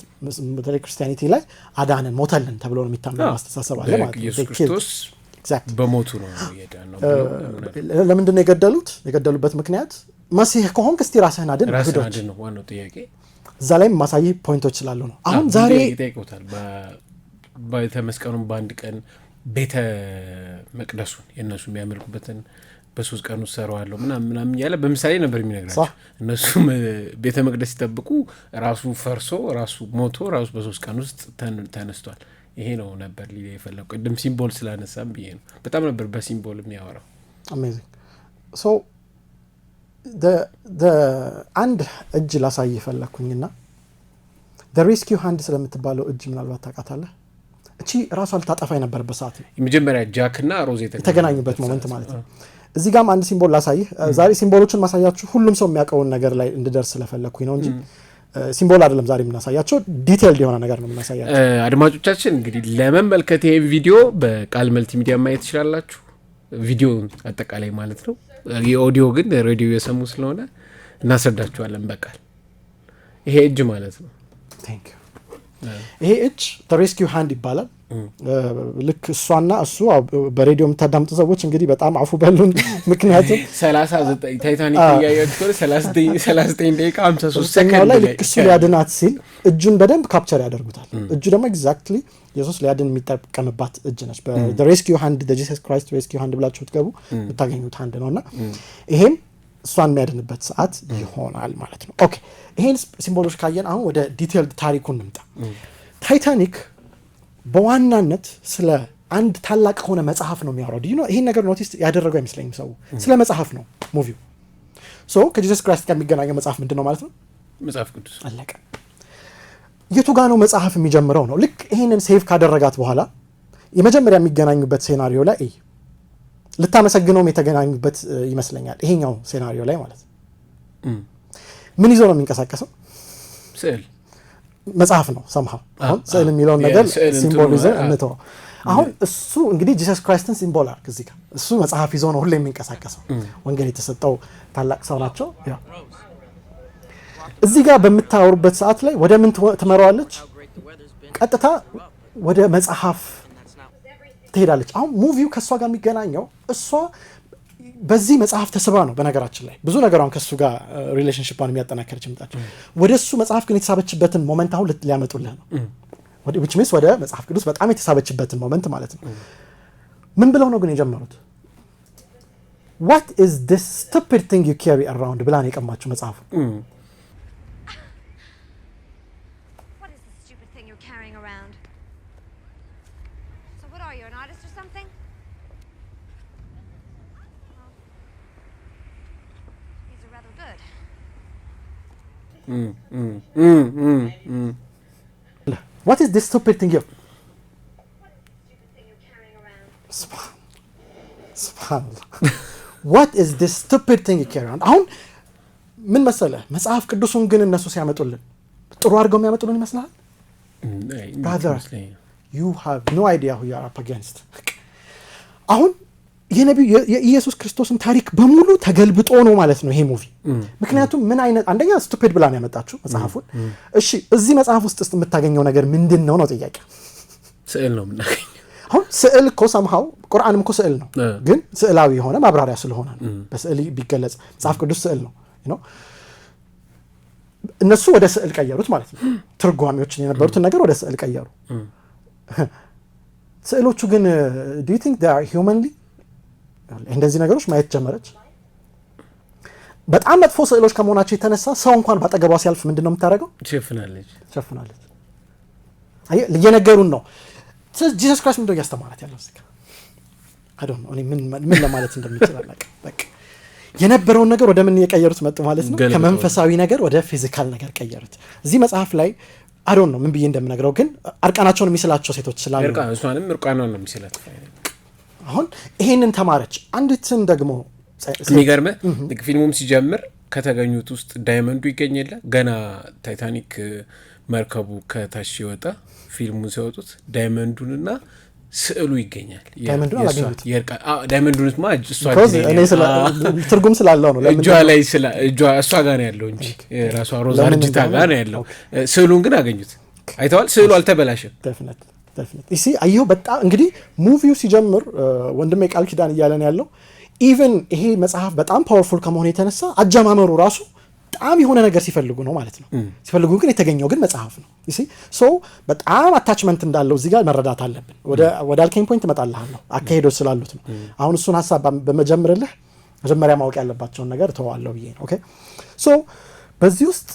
በተለይ ክርስቲያኒቲ ላይ አዳነን ሞተልን ተብሎ ነው የሚታመነው አስተሳሰብ አለ ማለት ነው። ኢየሱስ ክርስቶስ በሞቱ ነው የዳነው። ለምንድን ነው የገደሉበት ምክንያት መሲህ ከሆንክ እስቲ ራስህን አድን ነው ዋናው ጥያቄ። እዛ ላይ ማሳይ ፖይንቶች ስላሉ ነው። አሁን ዛሬ ይጠይቁታል ቤተ መስቀሉን በአንድ ቀን ቤተ መቅደሱን የእነሱ የሚያመልኩበትን በ3 ቀን ውስጥ ሰራዋለሁ ምናምን ያለ በምሳሌ ነበር የሚነግራቸው። እነሱ ቤተ መቅደስ ሲጠብቁ ራሱ ፈርሶ ራሱ ሞቶ ራሱ በ3 ቀን ውስጥ ተነስቷል። ይሄ ነው ነበር ሊል የፈለገው። ቅድም ሲምቦል ስላነሳም ብዬ ነው። በጣም ነበር በሲምቦል የሚያወራው። አሜዚንግ ሶ አንድ እጅ ላሳይ ፈለኩኝና the rescue hand ስለምትባለው እጅ ምናልባት ታውቃታለህ? እቺ ራሷ ልታጠፋ የነበረበት ሰዓት ነው። የመጀመሪያ ጃክ እና ሮዝ የተገናኙበት ሞመንት ማለት ነው። እዚህ ጋርም አንድ ሲምቦል ላሳይህ። ዛሬ ሲምቦሎችን ማሳያችሁ ሁሉም ሰው የሚያውቀውን ነገር ላይ እንድደርስ ስለፈለኩኝ ነው እንጂ ሲምቦል አይደለም ዛሬ የምናሳያቸው፣ ዲቴይልድ የሆነ ነገር ነው የምናሳያቸው። አድማጮቻችን እንግዲህ ለመመልከት ይሄን ቪዲዮ በቃል መልቲሚዲያ ማየት ትችላላችሁ። ቪዲዮ አጠቃላይ ማለት ነው። የኦዲዮ ግን ሬዲዮ የሰሙ ስለሆነ እናስረዳችኋለን በቃል። ይሄ እጅ ማለት ነው። ቴንክ ዩ። ይሄ እጅ the rescue hand ይባላል። ልክ እሷና እሱ በሬዲዮ የምታዳምጡ ሰዎች እንግዲህ በጣም አፉ በሉን። ምክንያቱም 39 ታይታኒክ ያያችሁ 39 ደቂቃ 53 ሰከንድ ላይ ልክ እሱ ሊያድናት ሲል እጁን በደንብ ካፕቸር ያደርጉታል። እጁ ደግሞ ኤግዛክትሊ ኢየሱስ ሊያድን የሚጠቀምባት እጅ ነች። the rescue hand the Jesus Christ rescue hand ብላችሁ ትገቡ የምታገኙት hand ነውና ይሄም እሷን የሚያድንበት ሰዓት ይሆናል ማለት ነው። ኦኬ ይሄን ሲምቦሎች ካየን አሁን ወደ ዲቴይልድ ታሪኩን እንምጣ። ታይታኒክ በዋናነት ስለ አንድ ታላቅ ሆነ መጽሐፍ ነው የሚያወራው። ዲዩ ነው ይሄን ነገር ኖቲስ ያደረገው አይመስለኝም ሰው። ስለ መጽሐፍ ነው ሙቪው። ሶ ከጂሰስ ክራይስት ጋር የሚገናኘው መጽሐፍ ምንድነው ማለት ነው? መጽሐፍ ቅዱስ። አለቀ። የቱ ጋር ነው መጽሐፍ የሚጀምረው ነው። ልክ ይሄንን ሴቭ ካደረጋት በኋላ የመጀመሪያ የሚገናኙበት ሴናሪዮ ላይ ልታመሰግነውም የተገናኙበት ይመስለኛል። ይሄኛው ሴናሪዮ ላይ ማለት ምን ይዞ ነው የሚንቀሳቀሰው? ስዕል መጽሐፍ ነው ሰምሃው። አሁን ስዕል የሚለውን ነገር ሲምቦሊዝም እንተው። አሁን እሱ እንግዲህ ጂሰስ ክራይስትን ሲምቦል አድርግ እዚህ ጋር እሱ መጽሐፍ ይዞ ነው ሁሌ የሚንቀሳቀሰው። ወንጌል የተሰጠው ታላቅ ሰው ናቸው። ያው እዚህ ጋር በምታወሩበት ሰዓት ላይ ወደ ምን ትመራዋለች? ቀጥታ ወደ መጽሐፍ ትሄዳለች። አሁን ሙቪው ከእሷ ጋር የሚገናኘው እሷ በዚህ መጽሐፍ ተስባ ነው። በነገራችን ላይ ብዙ ነገሯን ከእሱ ጋር ሪሌሽንሽፓን የሚያጠናከረች ምጣቸው ወደ እሱ መጽሐፍ ግን የተሳበችበትን ሞመንት አሁን ሊያመጡልህ ነው። which means ወደ መጽሐፍ ቅዱስ በጣም የተሳበችበትን ሞመንት ማለት ነው። ምን ብለው ነው ግን የጀመሩት? what is this stupid thing you carry around ብላ ነው የቀማችው መጽሐፉ። What is this stupid thing you're Subhanallah. What is this stupid thing you carry around? አሁን ምን መሰለህ መጽሐፍ ቅዱሱን ግን እነሱ ሲያመጡልን ጥሩ አድርገው የሚያመጡልን ይመስላል? Brother, you have no idea who you are up against. አሁን የነቢዩ የኢየሱስ ክርስቶስን ታሪክ በሙሉ ተገልብጦ ነው ማለት ነው ይሄ ሙቪ። ምክንያቱም ምን አይነት አንደኛ ስቱፒድ ብላ ነው ያመጣችው መጽሐፉን። እሺ እዚህ መጽሐፍ ውስጥ የምታገኘው ነገር ምንድነው ነው ጥያቄ። ስዕል ነው የምናገኘው። አሁን ስዕል እኮ ሰምሃው ቁርአንም እኮ ስዕል ነው፣ ግን ስዕላዊ የሆነ ማብራሪያ ስለሆነ በስዕል ቢገለጽ መጽሐፍ ቅዱስ ስዕል ነው። እነሱ ወደ ስዕል ቀየሩት ማለት ነው። ትርጓሚዎችን የነበሩትን ነገር ወደ ስዕል ቀየሩ። ስዕሎቹ ግን do you think they are humanly እንደዚህ ነገሮች ማየት ጀመረች። በጣም መጥፎ ስዕሎች ከመሆናቸው የተነሳ ሰው እንኳን ባጠገቧ ሲያልፍ ምንድነው የምታደርገው? ሸፍናለች። እየነገሩን ነው። ጂሰስ ክራይስት ምንድነው እያስተማራት ያለው እዚህ ጋር? I don't know እኔ ምን ለማለት እንደምችል አላውቅም። በቃ የነበረውን ነገር ወደ ምን የቀየሩት መጡ ማለት ነው። ከመንፈሳዊ ነገር ወደ ፊዚካል ነገር ቀየሩት። እዚህ መጽሐፍ ላይ I don't know ምን ብዬ እንደምነግረው ግን እርቃናቸውን የሚስላቸው ሴቶች ስላሉ እሷንም እርቃናውን ነው የሚስላት። አሁን ይሄንን ተማረች። አንዲትን ደግሞ የሚገርም ፊልሙም ሲጀምር ከተገኙት ውስጥ ዳይመንዱ ይገኛል። ገና ታይታኒክ መርከቡ ከታች ሲወጣ ፊልሙን ሲወጡት ዳይመንዱንና ስዕሉ ይገኛል። ዳይመንዱንማ ትርጉም ስላለው ነው እጇ ላይ እሷ ጋር ነው ያለው እንጂ ራሷ ሮዛ አርጅታ ጋር ነው ያለው። ስዕሉን ግን አገኙት። አይተዋል። ስዕሉ አልተበላሸም። እሺ አየሁ። በጣም እንግዲህ ሙቪው ሲጀምር ወንድሜ ቃል ኪዳን እያለን ያለው ኢቨን ይሄ መጽሐፍ በጣም ፓወርፉል ከመሆኑ የተነሳ አጀማመሩ ራሱ በጣም የሆነ ነገር ሲፈልጉ ነው ማለት ነው። ሲፈልጉ ግን የተገኘው ግን መጽሐፍ ነው። እሺ ሶ በጣም አታችመንት እንዳለው እዚህ ጋር መረዳት አለብን። ወደ አልኬን ፖይንት እመጣልሃለሁ አካሄዶች ስላሉት ነው። አሁን እሱን ሐሳብ በመጀመርልህ መጀመሪያ ማወቅ ያለባቸውን ነገር ተዋለው ብዬ ነው። ኦኬ ሶ በዚህ ውስጥ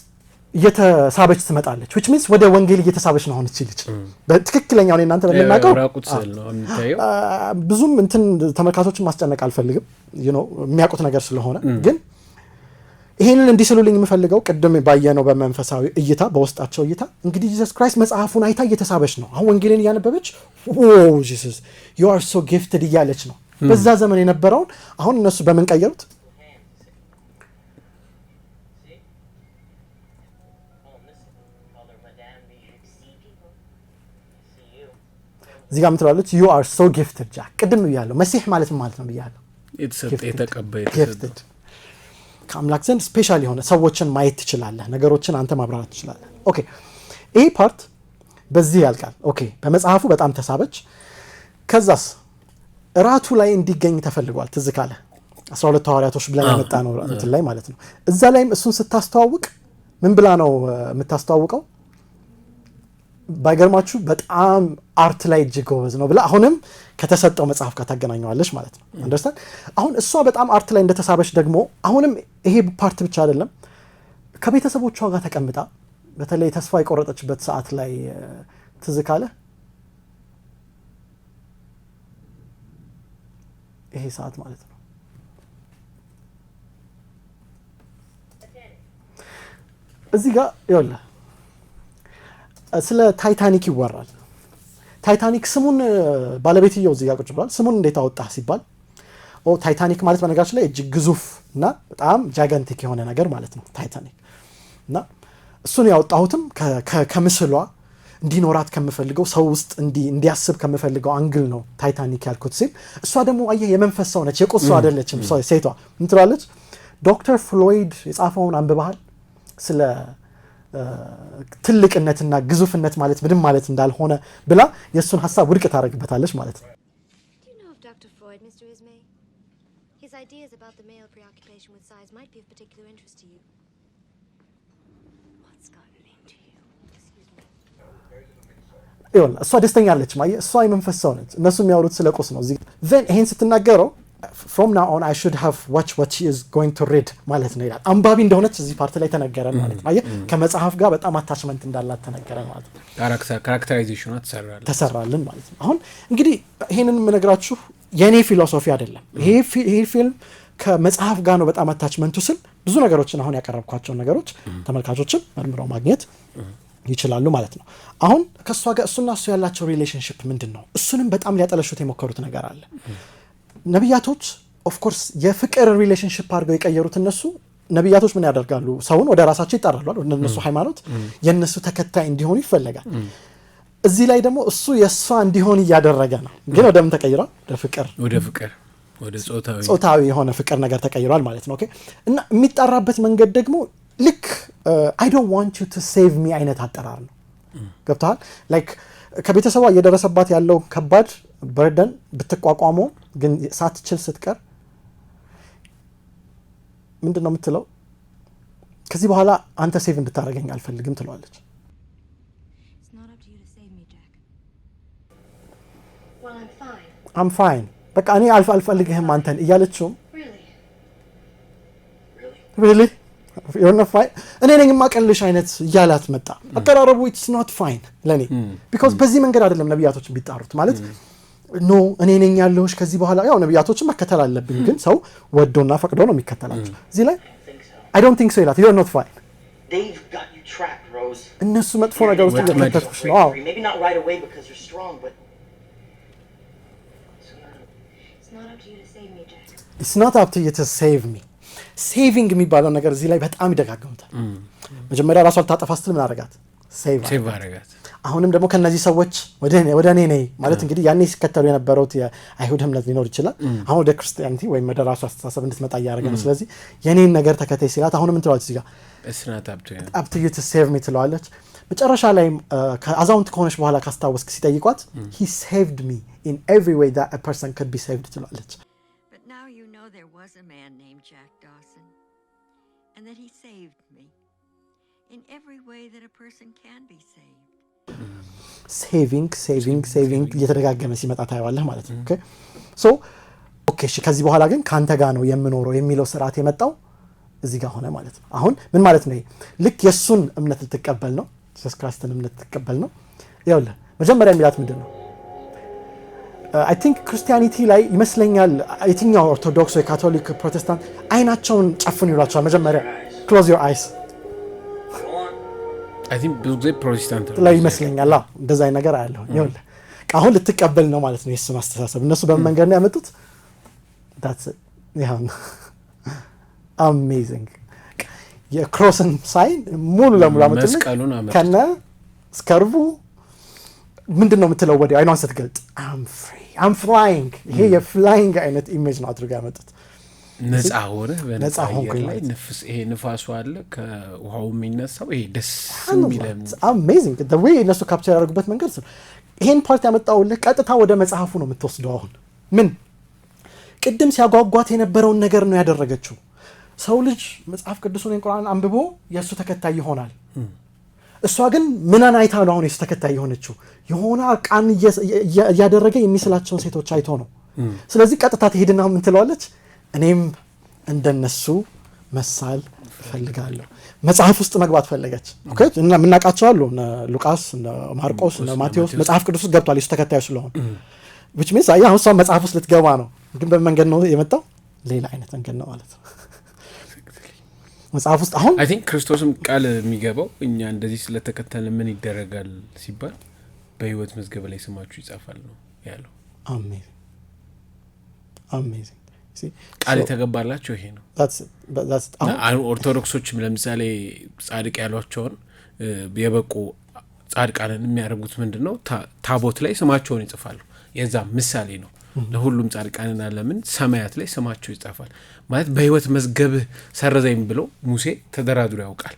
እየተሳበች ትመጣለች which means ወደ ወንጌል እየተሳበች ነው ሆነች ልጅ በትክክለኛው ነው። እናንተ በመናቀው ብዙም እንትን ተመልካቾችን ማስጨነቅ አልፈልግም የሚያውቁት ነገር ስለሆነ ግን ይሄንን እንዲስሉልኝ የምፈልገው ቅድም ባየነው በመንፈሳዊ እይታ በውስጣቸው እይታ እንግዲህ ጂሰስ ክራይስት መጽሐፉን አይታ እየተሳበች ነው። አሁን ወንጌልን እያነበበች ጂሰስ you are so gifted እያለች ነው። በዛ ዘመን የነበረውን አሁን እነሱ በምን ቀየሩት? እዚህ ጋር ምትላለች you are so gifted ጃክ ቅድም ብያለሁ። መሲህ ማለት ነው ብያለሁ። የተቀበለ ከአምላክ ዘንድ ስፔሻል የሆነ ሰዎችን ማየት ትችላለህ፣ ነገሮችን አንተ ማብራራት ትችላለህ። ኦኬ ይሄ ፓርት በዚህ ያልቃል። ኦኬ በመጽሐፉ በጣም ተሳበች። ከዛስ እራቱ ላይ እንዲገኝ ተፈልጓል። ትዝ ካለ 12 ሐዋርያቶች ብለን ያመጣ ነው እንትን ላይ ማለት ነው። እዛ ላይም እሱን ስታስተዋውቅ ምን ብላ ነው የምታስተዋውቀው? ባይገርማችሁ በጣም አርት ላይ እጅግ ጎበዝ ነው ብላ አሁንም ከተሰጠው መጽሐፍ ጋር ታገናኘዋለች ማለት ነው። አንደርስታንድ አሁን እሷ በጣም አርት ላይ እንደተሳበች ደግሞ አሁንም ይሄ ፓርት ብቻ አይደለም። ከቤተሰቦቿ ጋር ተቀምጣ በተለይ ተስፋ የቆረጠችበት ሰዓት ላይ ትዝ ካለ ይሄ ሰዓት ማለት ነው እዚህ ጋር ይኸውልህ ስለ ታይታኒክ ይወራል። ታይታኒክ ስሙን ባለቤትየው እዚህ ጋር ቁጭ ብሏል። ስሙን እንዴት አወጣህ ሲባል ታይታኒክ ማለት በነገራችን ላይ እጅግ ግዙፍ እና በጣም ጃይጋንቲክ የሆነ ነገር ማለት ነው ታይታኒክ። እና እሱን ያወጣሁትም ከምስሏ እንዲኖራት ከምፈልገው ሰው ውስጥ እንዲያስብ ከምፈልገው አንግል ነው ታይታኒክ ያልኩት ሲል እሷ ደግሞ አየህ የመንፈስ ሰው ነች፣ የቁስ ሰው አይደለችም። ሴቷ ምን ትላለች? ዶክተር ፍሎይድ የጻፈውን አንብበሃል? ስለ ትልቅነትና ግዙፍነት ማለት ምንም ማለት እንዳልሆነ ብላ የሱን ሐሳብ ውድቅ ታደርግበታለች ማለት ነው። Do you know of Dr. Freud, Mr. Ismay? His ideas about the male preoccupation with size might be of particular interest to you. What's gotten into you? Excuse me. ይኸውልህ እሷ ደስተኛ አለች ማለት እሷ የመንፈስ ሰው ነች። እነሱ የሚያወሩት ስለ ቁስ ነው። እዚህ then ይሄን ስትናገረው from now on I should have watched what she is going to read ማለት ነው ይላል። አንባቢ እንደሆነች እዚህ ፓርት ላይ ተነገረን ማለት ነው። አየህ ከመጽሐፍ ጋር በጣም አታችመንት እንዳላት ተነገረን ማለት ነው። ካራክተራይዜሽኗ ተሰራልን ማለት ነው። አሁን እንግዲህ ይሄንን የምነግራችሁ የኔ ፊሎሶፊ አይደለም። ይሄ ፊልም ከመጽሐፍ ጋር ነው በጣም አታችመንቱ ስል ብዙ ነገሮችን አሁን ያቀረብኳቸው ነገሮች ተመልካቾችን መርምረው ማግኘት ይችላሉ ማለት ነው። አሁን ከሷ ጋር እሱና እሱ ያላቸው ሪሌሽንሺፕ ምንድነው? እሱንም በጣም ሊያጠለሹት የሞከሩት ነገር አለ። ነብያቶች ኦፍ ኮርስ የፍቅር ሪሌሽንሺፕ አድርገው የቀየሩት እነሱ ነብያቶች ምን ያደርጋሉ? ሰውን ወደ ራሳቸው ይጣራሉ። ወደ እነሱ ሃይማኖት የነሱ ተከታይ እንዲሆኑ ይፈልጋል። እዚህ ላይ ደግሞ እሱ የሷ እንዲሆን እያደረገ ነው። ግን ወደ ምን ተቀይሯል? ወደ ጾታዊ የሆነ ፍቅር ነገር ተቀይሯል ማለት ነው። ኦኬ እና የሚጣራበት መንገድ ደግሞ ልክ I don't want you to save me አይነት አጠራር ነው። ገብቷል? ላይክ ከቤተሰቧ እየደረሰባት ያለው ከባድ በርደን ብትቋቋመው ግን ሳትችል ስትቀር ምንድነው የምትለው? ከዚህ በኋላ አንተ ሴቭ እንድታደርገኝ አልፈልግም ትለዋለች። It's not up to you to save me, Jack. Well, I'm fine. I'm fine በቃ እኔ አልፈልግህም አንተን እያለችውም Really? really you're not fine እኔ ነኝ የማቀልሽ አይነት እያላት መጣ። አቀራረቡ it's not fine ለኔ because በዚህ መንገድ አይደለም ነቢያቶችን ቢጣሩት ማለት ኖ እኔ ነኝ ያለሁሽ ከዚህ በኋላ ያው ነቢያቶችን መከተል አለብኝ ግን ሰው ወዶና ፈቅዶ ነው የሚከተላቸው። እዚህ ላይ I don't think so ይላት you're not fine They've got you trapped, Rose. እነሱ መጥፎ ነገር ውስጥ እየከተቱሽ ነው። አዎ Maybe not right away because you're strong, but It's not up to you to save me, Jack. it's not up to you to save me saving የሚባለው ነገር እዚህ ላይ በጣም ይደጋግሙታል። መጀመሪያ ራሷ ልታጠፋ ስትል ምን አደረጋት? ሴቭ አደረጋት። አሁንም ደግሞ ከነዚህ ሰዎች ወደ እኔ ነኝ ማለት እንግዲህ ያኔ ሲከተሉ የነበሩት የአይሁድ እምነት ሊኖር ይችላል። አሁን ወደ ክርስቲያኒቲ ወይም ወደ ራሱ አስተሳሰብ እንድትመጣ እያደረገ ነው። ስለዚህ የኔን ነገር ተከታይ ሲላት አሁንም ምን ትለዋለች? እዚህ ጋር It's not up to you. up to you to save me ትለዋለች። መጨረሻ ላይ ከአዛውንት ከሆነች በኋላ ካስታወስክ ሲጠይቋት he saved me in every way that a person could be saved ትለዋለች። But now you know there was a man named Jack Dawson, and that he saved me in every way that a person can be saved. ሴቪንግ እየተደጋገመ ሲመጣ ታየዋለህ ማለት ነው። ኦኬ ሶ ኦኬ እሺ ከዚህ በኋላ ግን ካንተ ጋር ነው የምኖረው የሚለው ስርዓት የመጣው እዚህ ጋር ሆነ ማለት ነው። አሁን ምን ማለት ነው? ልክ የሱን እምነት ልትቀበል ነው፣ ኢየሱስ ክርስቶስን እምነት ልትቀበል ነው። ይኸውልህ መጀመሪያ የሚላት ምንድን ነው? አይ ቲንክ ክርስቲያኒቲ ላይ ይመስለኛል የትኛው ኦርቶዶክስ ወይ ካቶሊክ ፕሮቴስታንት አይናቸውን ጨፍኑ ይሏቸዋል። መጀመሪያ ክሎዝ ዮር አይስ I think ብዙ ጊዜ ፕሮቴስታንት ላይ ይመስለኛል። አዎ እንደዛ አይነት ነገር አያለሁ። ይኸውልህ አሁን ልትቀበል ነው ማለት ነው የሱን አስተሳሰብ። እነሱ በመንገድ ነው ያመጡት። that's it ያው አሜዚንግ የክሮስን ሳይን ሙሉ ለሙሉ አመጡልኝ መስቀሉን አመጡት። ከነ ስከርቡ ምንድነው የምትለው ወዲያው አይኗን ስትገልጥ I'm flying ይሄ የፍላይንግ አይነት ኢሜጅ ነው አድርገው ያመጡት። ነፃ ሆነ በነፃ ሆንኩኝ ላይ ማለት ይሄ ንፋሱ አለ ከውሃው የሚነሳው ይሄ ደስ የሚለም አሜዚንግ the way እነሱ ካፕቸር ያደርጉበት መንገድ ነው። ይሄን ፓርት ያመጣውልህ ቀጥታ ወደ መጽሐፉ ነው የምትወስደው። አሁን ምን ቅድም ሲያጓጓት የነበረውን ነገር ነው ያደረገችው። ሰው ልጅ መጽሐፍ ቅዱስን ቁርአን አንብቦ የእሱ ተከታይ ይሆናል። እሷ ግን ምንን አይታ ነው አሁን የእሱ ተከታይ የሆነችው? የሆነ ቃን እያደረገ የሚስላቸውን ሴቶች አይቶ ነው። ስለዚህ ቀጥታ ትሄድና ምን ትለዋለች? እኔም እንደነሱ መሳል ፈልጋለሁ። መጽሐፍ ውስጥ መግባት ፈለገች። ኦኬ እና የምናውቃቸው አሉ ሉቃስ፣ ማርቆስ፣ ማቴዎስ መጽሐፍ ቅዱስ ውስጥ ገብቷል የእሱ ተከታዮች ስለሆኑ which means አሁን እሷ መጽሐፍ ውስጥ ልትገባ ነው። ግን በመንገድ ነው የመጣው፣ ሌላ አይነት መንገድ ነው ማለት ነው መጽሐፍ ውስጥ። አሁን አይ ቲንክ ክርስቶስም ቃል የሚገባው እኛ እንደዚህ ስለተከተልን ምን ይደረጋል ሲባል በህይወት መዝገብ ላይ ስማችሁ ይጻፋል ነው ያለው። አሜዚንግ ቃል የተገባላቸው ይሄ ነው። ኦርቶዶክሶችም ለምሳሌ ጻድቅ ያሏቸውን የበቁ ጻድቃንን የሚያደርጉት ምንድን ነው? ታቦት ላይ ስማቸውን ይጽፋሉ። የዛ ምሳሌ ነው ለሁሉም ጻድቃንና ለምን ሰማያት ላይ ስማቸው ይጻፋል ማለት በህይወት መዝገብ ሰረዘኝ ብሎ ሙሴ ተደራድሮ ያውቃል።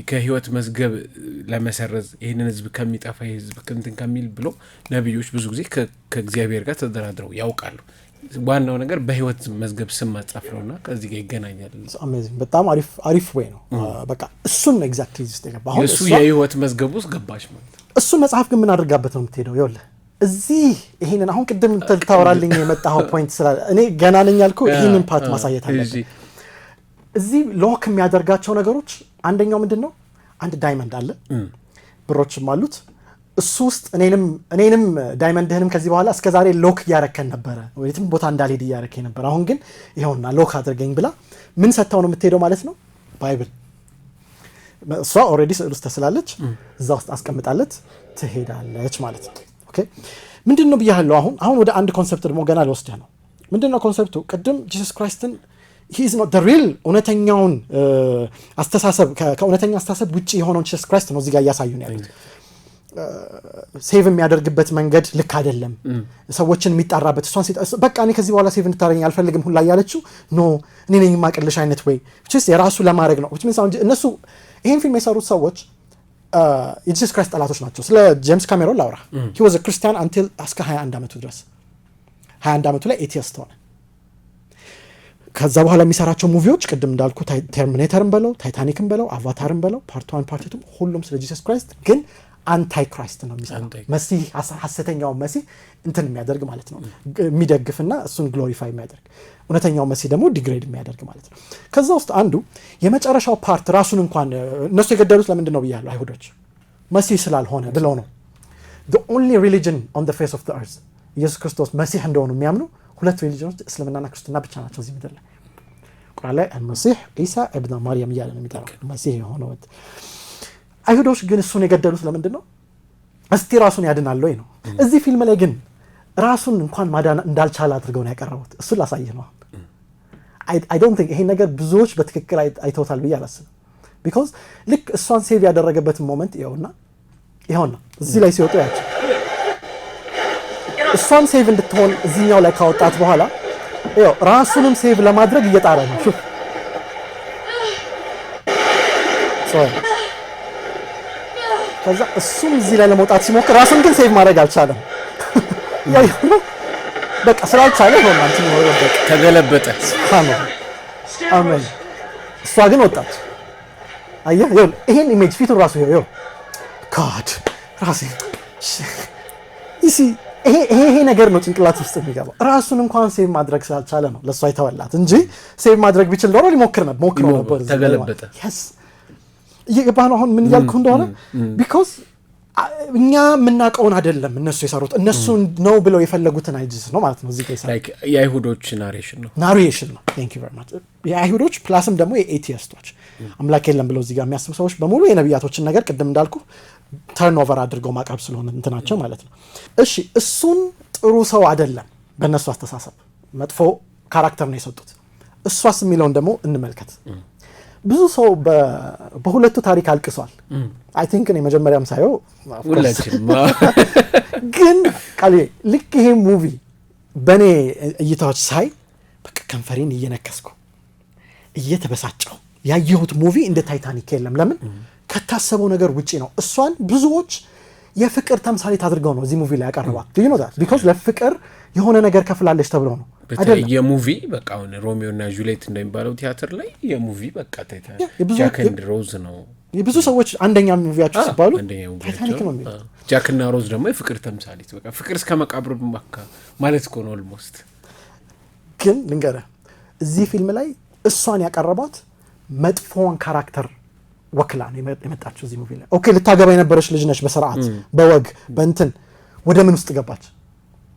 ከህይወት መዝገብ ለመሰረዝ ይህንን ህዝብ ከሚጠፋ ህዝብ እንትን ከሚል ብሎ ነቢዮች ብዙ ጊዜ ከእግዚአብሔር ጋር ተደራድረው ያውቃሉ። ዋናው ነገር በህይወት መዝገብ ስም ማጻፍ ነውና ከዚህ ጋር ይገናኛል። አሜዚንግ በጣም አሪፍ ወይ ነው። በቃ እሱን ኤግዛክትሊ እዚህ ተገባ። አሁን እሱ የህይወት መዝገብ ውስጥ ገባሽ ማለት እሱ መጽሐፍ ግን ምን አድርጋበት ነው የምትሄደው? ይኸውልህ እዚህ ይሄንን አሁን ቅድም ታወራልኝ የመጣው ፖይንት ስላለ እኔ ገና ነኝ ያልኩህ ይሄንን ፓርት ማሳየት አለብኝ። እዚህ ሎክ የሚያደርጋቸው ነገሮች አንደኛው ምንድነው? አንድ ዳይመንድ አለ፣ ብሮችም አሉት። እሱ ውስጥ እኔንም ዳይመንድህንም ከዚህ በኋላ እስከዛሬ ሎክ እያረከን ነበረ፣ ወይትም ቦታ እንዳልሄድ እያረከኝ ነበር። አሁን ግን ይኸውና ሎክ አድርገኝ ብላ ምን ሰጥታው ነው የምትሄደው ማለት ነው? ባይብል እሷ ኦልሬዲ ስዕል ውስጥ ተስላለች፣ እዛ ውስጥ አስቀምጣለት ትሄዳለች ማለት ነው። ኦኬ ምንድነው ብያለሁ? አሁን ወደ አንድ ኮንሰፕት ደግሞ ገና ልወስድህ ነው። ምንድነው ኮንሰፕቱ? ቅድም ጂሰስ ክራይስትን he is not the real እውነተኛውን አስተሳሰብ ከእውነተኛ አስተሳሰብ ውጪ የሆነውን ጂሰስ ክራይስት ነው እዚህ ጋር እያሳዩን ያሉት። ሴቭ የሚያደርግበት መንገድ ልክ አይደለም፣ ሰዎችን የሚጣራበት እሷን በቃ እኔ ከዚህ በኋላ ሴቭ እንድታረኝ አልፈልግም ሁላ ያለችው ኖ እኔ ነኝ የማቅልሽ አይነት ወይ which የራሱ ለማድረግ ነው። which means እነሱ ይሄን ፊልም የሰሩት ሰዎች የጂሰስ ክራይስት ጠላቶች ናቸው። ስለ ጄምስ ካሜሮን ላውራ። he was a Christian until እስከ 21 ዓመቱ ድረስ 21 ዓመቱ ላይ ኤቲስት ሆነ። ከዛ በኋላ የሚሰራቸው ሙቪዎች ቅድም እንዳልኩ ተርሚኔተርን በለው ታይታኒክን በለው አቫታርን በለው ፓርት 1 ፓርት 2 ሁሉም ስለ ጂሰስ ክራይስት ግን አንታይ ክራይስት ነው የሚሰራው። መሲህ ሐሰተኛው መሲህ እንትን የሚያደርግ ማለት ነው የሚደግፍና እሱን ግሎሪፋይ የሚያደርግ እውነተኛው መሲህ ደግሞ ዲግሬድ የሚያደርግ ማለት ነው። ከዛ ውስጥ አንዱ የመጨረሻው ፓርት ራሱን እንኳን እነሱ የገደሉት ለምንድን ነው ብያለሁ አይሁዶች መሲህ ስላልሆነ ብለው ነው። the only religion on the face of the earth ኢየሱስ ክርስቶስ መሲህ እንደሆኑ የሚያምኑ ሁለት ሪሊጅኖች እስልምናና ክርስትና ብቻ ናቸው እዚህ ምድር ላይ። ቁርአን ላይ መሲህ ኢሳ ኢብኑ ማርያም እያለ ነው የሚጠራው መሲህ የሆነው። አይሁዶች ግን እሱን የገደሉት ለምንድን ነው? እስቲ ራሱን ያድናል ወይ ነው። እዚህ ፊልም ላይ ግን ራሱን እንኳን ማዳን እንዳልቻለ አድርገው ነው ያቀረቡት። እሱን ላሳይህ ነው። I don't think ይሄ ነገር ብዙዎች በትክክል አይተውታል ብዬ አላስብም። ቢኮዝ ልክ እሷን ሴቭ ያደረገበትን ሞመንት ይኸውና እዚህ ላይ ሲወጡ ያቸው እሷን ሴቭ እንድትሆን እዚህኛው ላይ ካወጣት በኋላ ይኸው ራሱንም ሴቭ ለማድረግ እየጣረ ነው። ሹፍ ከዛ እሱም እዚህ ላይ ለመውጣት ሲሞክር ራሱን ግን ሴቭ ማድረግ አልቻለም። በቃ ስላልቻለ ሆነ አንቺን ወረደ ተገለበጠ። አሜን። እሷ ግን ወጣች። አየህ ይሄን ኢሜጅ ፊቱን ራሱ ይኸው ጋድ ራሴ ይሄ ነገር ነው ጭንቅላት ውስጥ የሚገባው። ራሱን እንኳን ሴቭ ማድረግ ስላልቻለ ነው ለሷ አይተወላት እንጂ ሴቭ ማድረግ ቢችል ኖሮ ሊሞክር ነበር። ተገለበጠ። ይገባህ ነው አሁን ምን እያልኩ እንደሆነ። ቢኮዝ እኛ የምናውቀውን አይደለም እነሱ የሰሩት እነሱ ነው ብለው የፈለጉትን አይጂስ ነው ማለት ነው። እዚህ ጋር ላይክ የአይሁዶች ናሬሽን ነው Thank you very much የአይሁዶች ፕላስም ደግሞ የኤቲስቶች አምላክ የለም ብለው እዚህ ጋር የሚያስቡ ሰዎች በሙሉ የነቢያቶችን ነገር ቅድም እንዳልኩ ተርን ኦቨር አድርገው ማቅረብ ስለሆነ እንትናቸው ማለት ነው። እሺ እሱን ጥሩ ሰው አይደለም በእነሱ አስተሳሰብ መጥፎ ካራክተር ነው የሰጡት። እሷስ የሚለውን ደግሞ እንመልከት። ብዙ ሰው በሁለቱ ታሪክ አልቅሷል። አይ ቲንክ እኔ መጀመሪያም ሳየው ግን ቃል ልክ ይሄ ሙቪ በእኔ እይታዎች ሳይ በቃ ከንፈሬን እየነከስኩ እየተበሳጨው ያየሁት ሙቪ እንደ ታይታኒክ የለም። ለምን ከታሰበው ነገር ውጪ ነው። እሷን ብዙዎች የፍቅር ተምሳሌት አድርገው ነው እዚህ ሙቪ ላይ ያቀርባል። ዱ ዩ ኖ ዳት ቢኮዝ ለፍቅር የሆነ ነገር ከፍላለች ተብሎ ነው አይደል? የሙቪ በቃ አሁን ሮሚዮ እና ጁሊየት እንደሚባለው ቲያትር ላይ የሙቪ በቃ ጃክ ኤንድ ሮዝ ነው። የብዙ ሰዎች አንደኛ ሙቪያቸው ሲባሉ ታይታኒክ ነው የሚሉት። ጃክ እና ሮዝ ደግሞ የፍቅር ተምሳሌት በቃ ፍቅር እስከ መቃብር ማለት እኮ ነው ኦልሞስት። ግን ልንገርህ እዚህ ፊልም ላይ እሷን ያቀረቧት መጥፎን ካራክተር ወክላ ነው የመጣችው እዚህ ሙቪ ላይ። ኦኬ ልታገባ የነበረች ልጅ ነች በስርዓት በወግ በእንትን ወደ ምን ውስጥ ገባች?